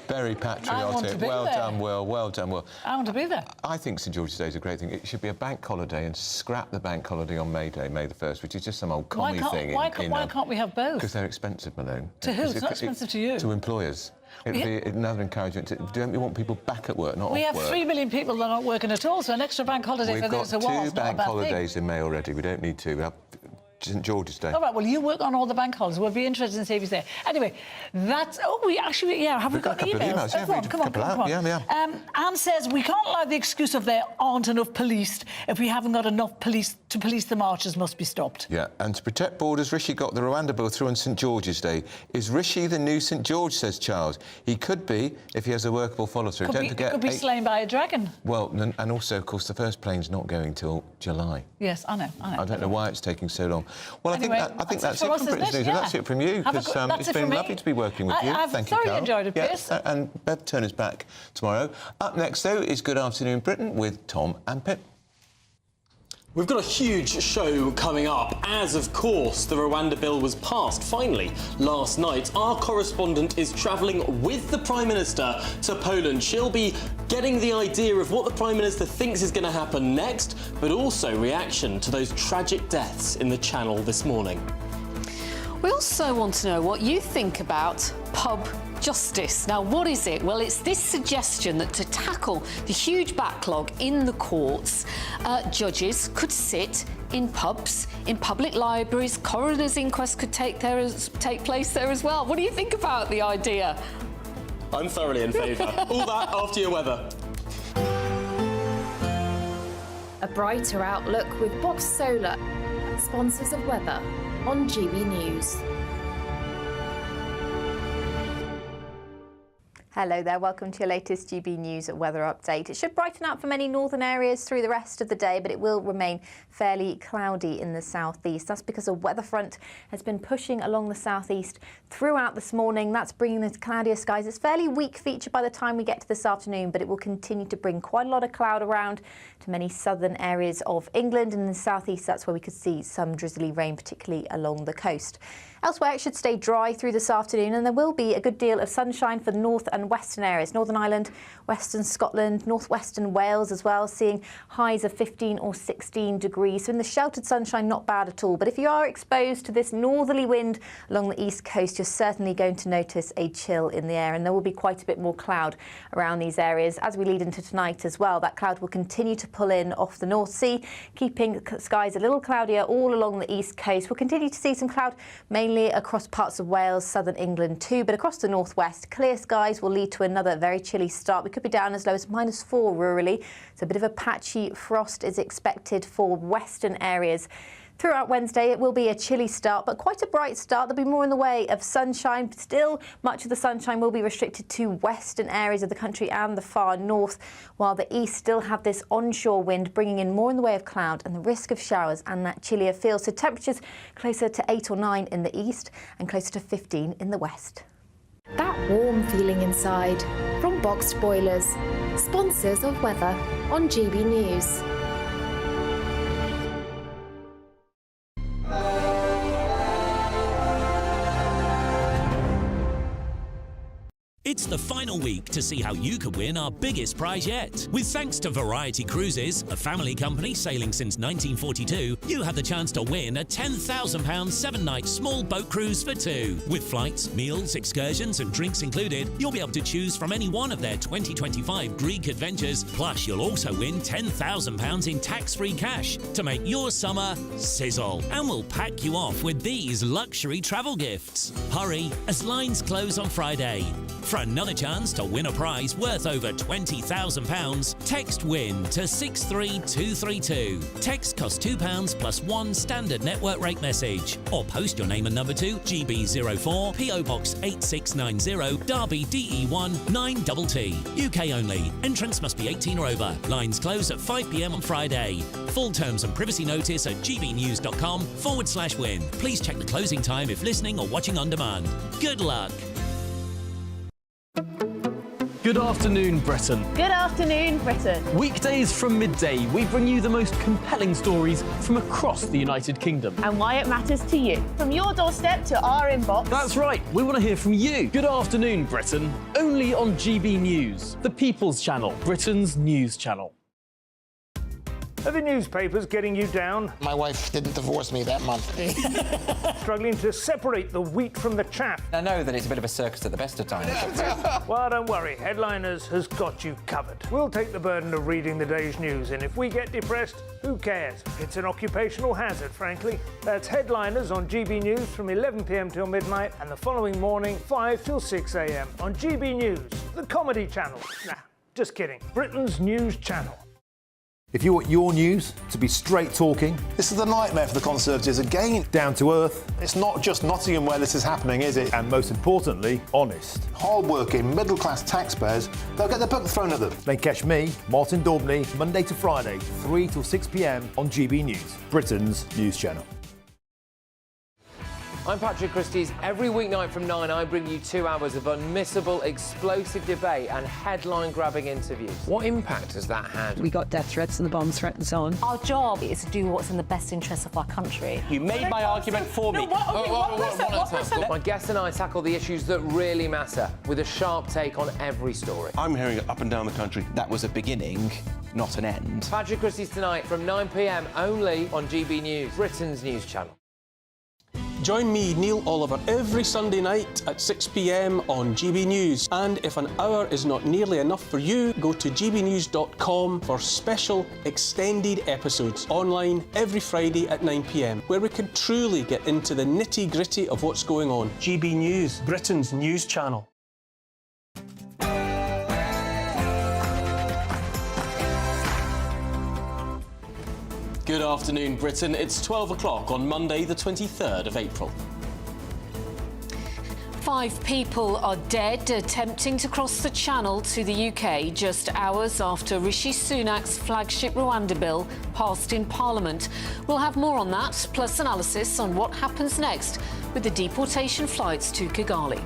Very patriotic. Well done, Will. Well done, Will. I want to be there. I think St George's Day is a great thing. It should be a bank holiday and scrap the bank holiday on May Day, May the 1st, which is just some old commie thing. Why can't we have both? Because they're expensive, Malone. To who? It's not expensive to you. To employers. It would be another encouragement. Don't we want people back at work, not off work? We have 3 million people that are not working at all, so an extra bank holiday for those who are. We've got 2 bank holidays in May already. We don't need 2. We have St George's Day. All right, well, you work on all the bank holidays. We'll be interested in see if he's there. Anyway, that's... Oh, we actually... Yeah, have we got a couple emails? Of emails. Come on. Yeah. Anne says, we can't allow the excuse of there aren't enough police. If we haven't got enough police to police the marches must be stopped. Yeah, and to protect borders, Rishi got the Rwanda bill through on St George's Day. Is Rishi the new St George, says Charles? He could be if he has a workable follow-through. Don't forget... Could be slain by a dragon. Well, and also, of course, the first plane's not going till July. Yes, I know. I don't know why it's taking so long. Well, anyway, I think that's it from Britain's News. That's it from you, because it's been lovely to be working with you. Thank you, Carl. I've thoroughly enjoyed it, and Bev Turner's back tomorrow. Up next, though, is Good Afternoon Britain with Tom and Pip. We've got a huge show coming up, as of course the Rwanda bill was passed, finally, last night. Our correspondent is travelling with the Prime Minister to Poland. She'll be getting the idea of what the Prime Minister thinks is going to happen next, but also reaction to those tragic deaths in the Channel this morning. We also want to know what you think about pub justice. Now, what is it? Well, it's this suggestion that to tackle the huge backlog in the courts, judges could sit in pubs, in public libraries. Coroner's inquests could take place there as well. What do you think about the idea? I'm thoroughly in favour. All that after your weather. A brighter outlook with Box Solar, sponsors of weather on GB News. Hello there, welcome to your latest GB News weather update. It should brighten up for many northern areas through the rest of the day, but it will remain fairly cloudy in the southeast. That's because a weather front has been pushing along the southeast throughout this morning. That's bringing the cloudier skies. It's a fairly weak feature by the time we get to this afternoon, but it will continue to bring quite a lot of cloud around to many southern areas of England. And in the southeast, that's where we could see some drizzly rain, particularly along the coast. Elsewhere, it should stay dry through this afternoon, and there will be a good deal of sunshine for north and western areas. Northern Ireland, western Scotland, northwestern Wales as well, seeing highs of 15 or 16 degrees. So in the sheltered sunshine, not bad at all. But if you are exposed to this northerly wind along the east coast, you're certainly going to notice a chill in the air, and there will be quite a bit more cloud around these areas as we lead into tonight as well. That cloud will continue to pull in off the North Sea, keeping skies a little cloudier all along the east coast. We'll continue to see some cloud mainly across parts of Wales, southern England too, but across the northwest, clear skies will lead to another very chilly start. We could be down as low as -4 rurally, so a bit of a patchy frost is expected for western areas. Throughout Wednesday, it will be a chilly start, but quite a bright start. There'll be more in the way of sunshine. Still, much of the sunshine will be restricted to western areas of the country and the far north, while the east still have this onshore wind, bringing in more in the way of cloud and the risk of showers and that chillier feel. So temperatures closer to 8 or 9 in the east and closer to 15 in the west. That warm feeling inside from Boxed Boilers, sponsors of weather on GB News. It's the final week to see how you could win our biggest prize yet. With thanks to Variety Cruises, a family company sailing since 1942, you have the chance to win a £10,000 7-night small boat cruise for 2. With flights, meals, excursions and drinks included, you'll be able to choose from any one of their 2025 Greek adventures. Plus, you'll also win £10,000 in tax-free cash to make your summer sizzle. And we'll pack you off with these luxury travel gifts. Hurry, as lines close on Friday. Front another chance to win a prize worth over £20,000, text WIN to 63232. Text costs £2 plus one standard network rate message. Or post your name and number to GB04 PO Box 8690 Derby DE1 9TT. UK only. Entrance must be 18 or over. Lines close at 5 p.m. on Friday. Full terms and privacy notice at gbnews.com/win. Please check the closing time if listening or watching on demand. Good luck. Good afternoon, Britain. Good afternoon, Britain. Weekdays from midday, we bring you the most compelling stories from across the United Kingdom. And why it matters to you. From your doorstep to our inbox. That's right, we want to hear from you. Good afternoon, Britain. Only on GB News, the People's Channel, Britain's news channel. Are the newspapers getting you down? My wife didn't divorce me that month. Struggling to separate the wheat from the chaff? I know that it's a bit of a circus at the best of times. Well, don't worry, Headliners has got you covered. We'll take the burden of reading the day's news, and if we get depressed, who cares? It's an occupational hazard, frankly. That's Headliners on GB News from 11 p.m. till midnight, and the following morning, 5 till 6 a.m. on GB News, the comedy channel. Nah, just kidding. Britain's news channel. If you want your news to be straight talking... This is a nightmare for the Conservatives again. Down to earth. It's not just Nottingham where this is happening, is it? And most importantly, honest. Hard-working, middle-class taxpayers, they'll get their book thrown at them. Then catch me, Martin Daubney, Monday to Friday, 3 till 6 p.m. on GB News, Britain's news channel. I'm Patrick Christie's. Every weeknight from 9, I bring you 2 hours of unmissable, explosive debate and headline-grabbing interviews. What impact has that had? We got death threats and the bomb threat and so on. Our job is to do what's in the best interest of our country. You made my argument for me. My guest and I tackle the issues that really matter, with a sharp take on every story. I'm hearing it up and down the country. That was a beginning, not an end. Patrick Christie's tonight from 9 p.m. only on GB News, Britain's news channel. Join me, Neil Oliver, every Sunday night at 6 p.m. on GB News. And if an hour is not nearly enough for you, go to gbnews.com for special extended episodes online every Friday at 9 p.m, where we can truly get into the nitty-gritty of what's going on. GB News, Britain's news channel. Good afternoon, Britain. It's 12 o'clock on Monday, the 23rd of April. 5 people are dead attempting to cross the Channel to the UK just hours after Rishi Sunak's flagship Rwanda bill passed in Parliament. We'll have more on that, plus analysis on what happens next with the deportation flights to Kigali.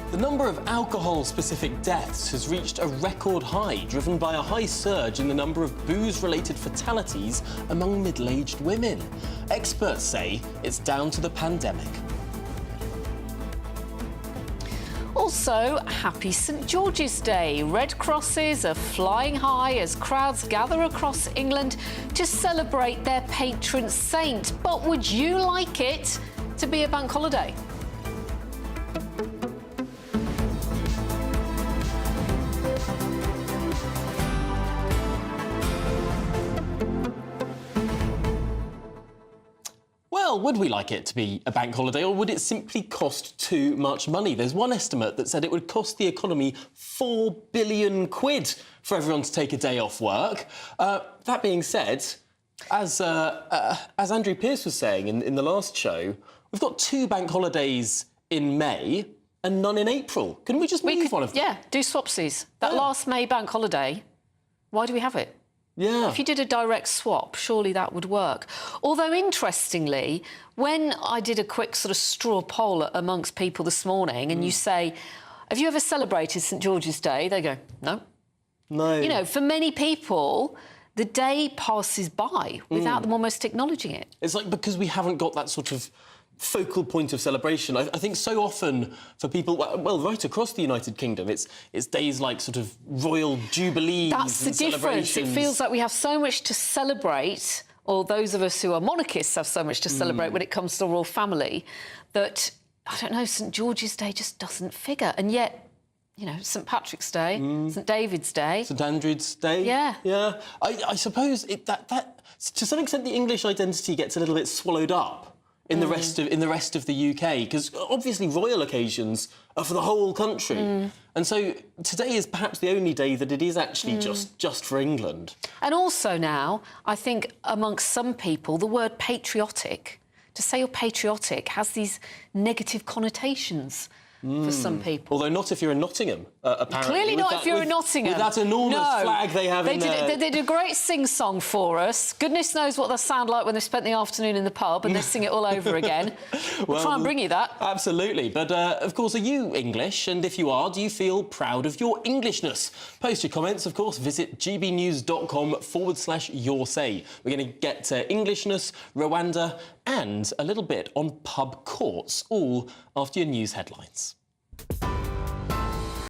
The number of alcohol-specific deaths has reached a record high, driven by a high surge in the number of booze-related fatalities among middle-aged women. Experts say it's down to the pandemic. Also, happy St George's Day. Red crosses are flying high as crowds gather across England to celebrate their patron saint. But would you like it to be a bank holiday? Well, would we like it to be a bank holiday, or would it simply cost too much money? There's one estimate that said it would cost the economy £4 billion for everyone to take a day off work. That being said, as Andrew Pearce was saying in the last show, we've got 2 bank holidays in May and none in April. Couldn't we just move one of them? Yeah, do swapsies. That last May bank holiday, why do we have it? Yeah. If you did a direct swap, surely that would work. Although, interestingly, when I did a quick sort of straw poll amongst people this morning and you say, have you ever celebrated St George's Day? They go, no. No. You know, for many people, the day passes by without them almost acknowledging it. It's like because we haven't got that sort of focal point of celebration. I think so often for people, well, right across the United Kingdom, it's days like sort of royal jubilees. That's the difference. It feels like we have so much to celebrate, or those of us who are monarchists have so much to celebrate when it comes to the royal family, that, I don't know, St George's Day just doesn't figure. And yet, you know, St Patrick's Day, St David's Day. St Andrew's Day. Yeah. Yeah. I suppose that to some extent the English identity gets a little bit swallowed up in the rest of the UK, because obviously royal occasions are for the whole country. And so today is perhaps the only day that it is actually just for England. And also now, I think amongst some people, the word patriotic, to say you're patriotic, has these negative connotations for some people. Although not if you're in Nottingham, apparently. Clearly not if you're in Nottingham. With that enormous flag they have in there. They did a great sing-song for us. Goodness knows what they sound like when they've spent the afternoon in the pub and they sing it all over again. We'll try and bring you that. Absolutely. But, of course, are you English? And if you are, do you feel proud of your Englishness? Post your comments, of course. Visit gbnews.com/yoursay. We're going to get to Englishness, Rwanda and a little bit on pub courts, all after your news headlines.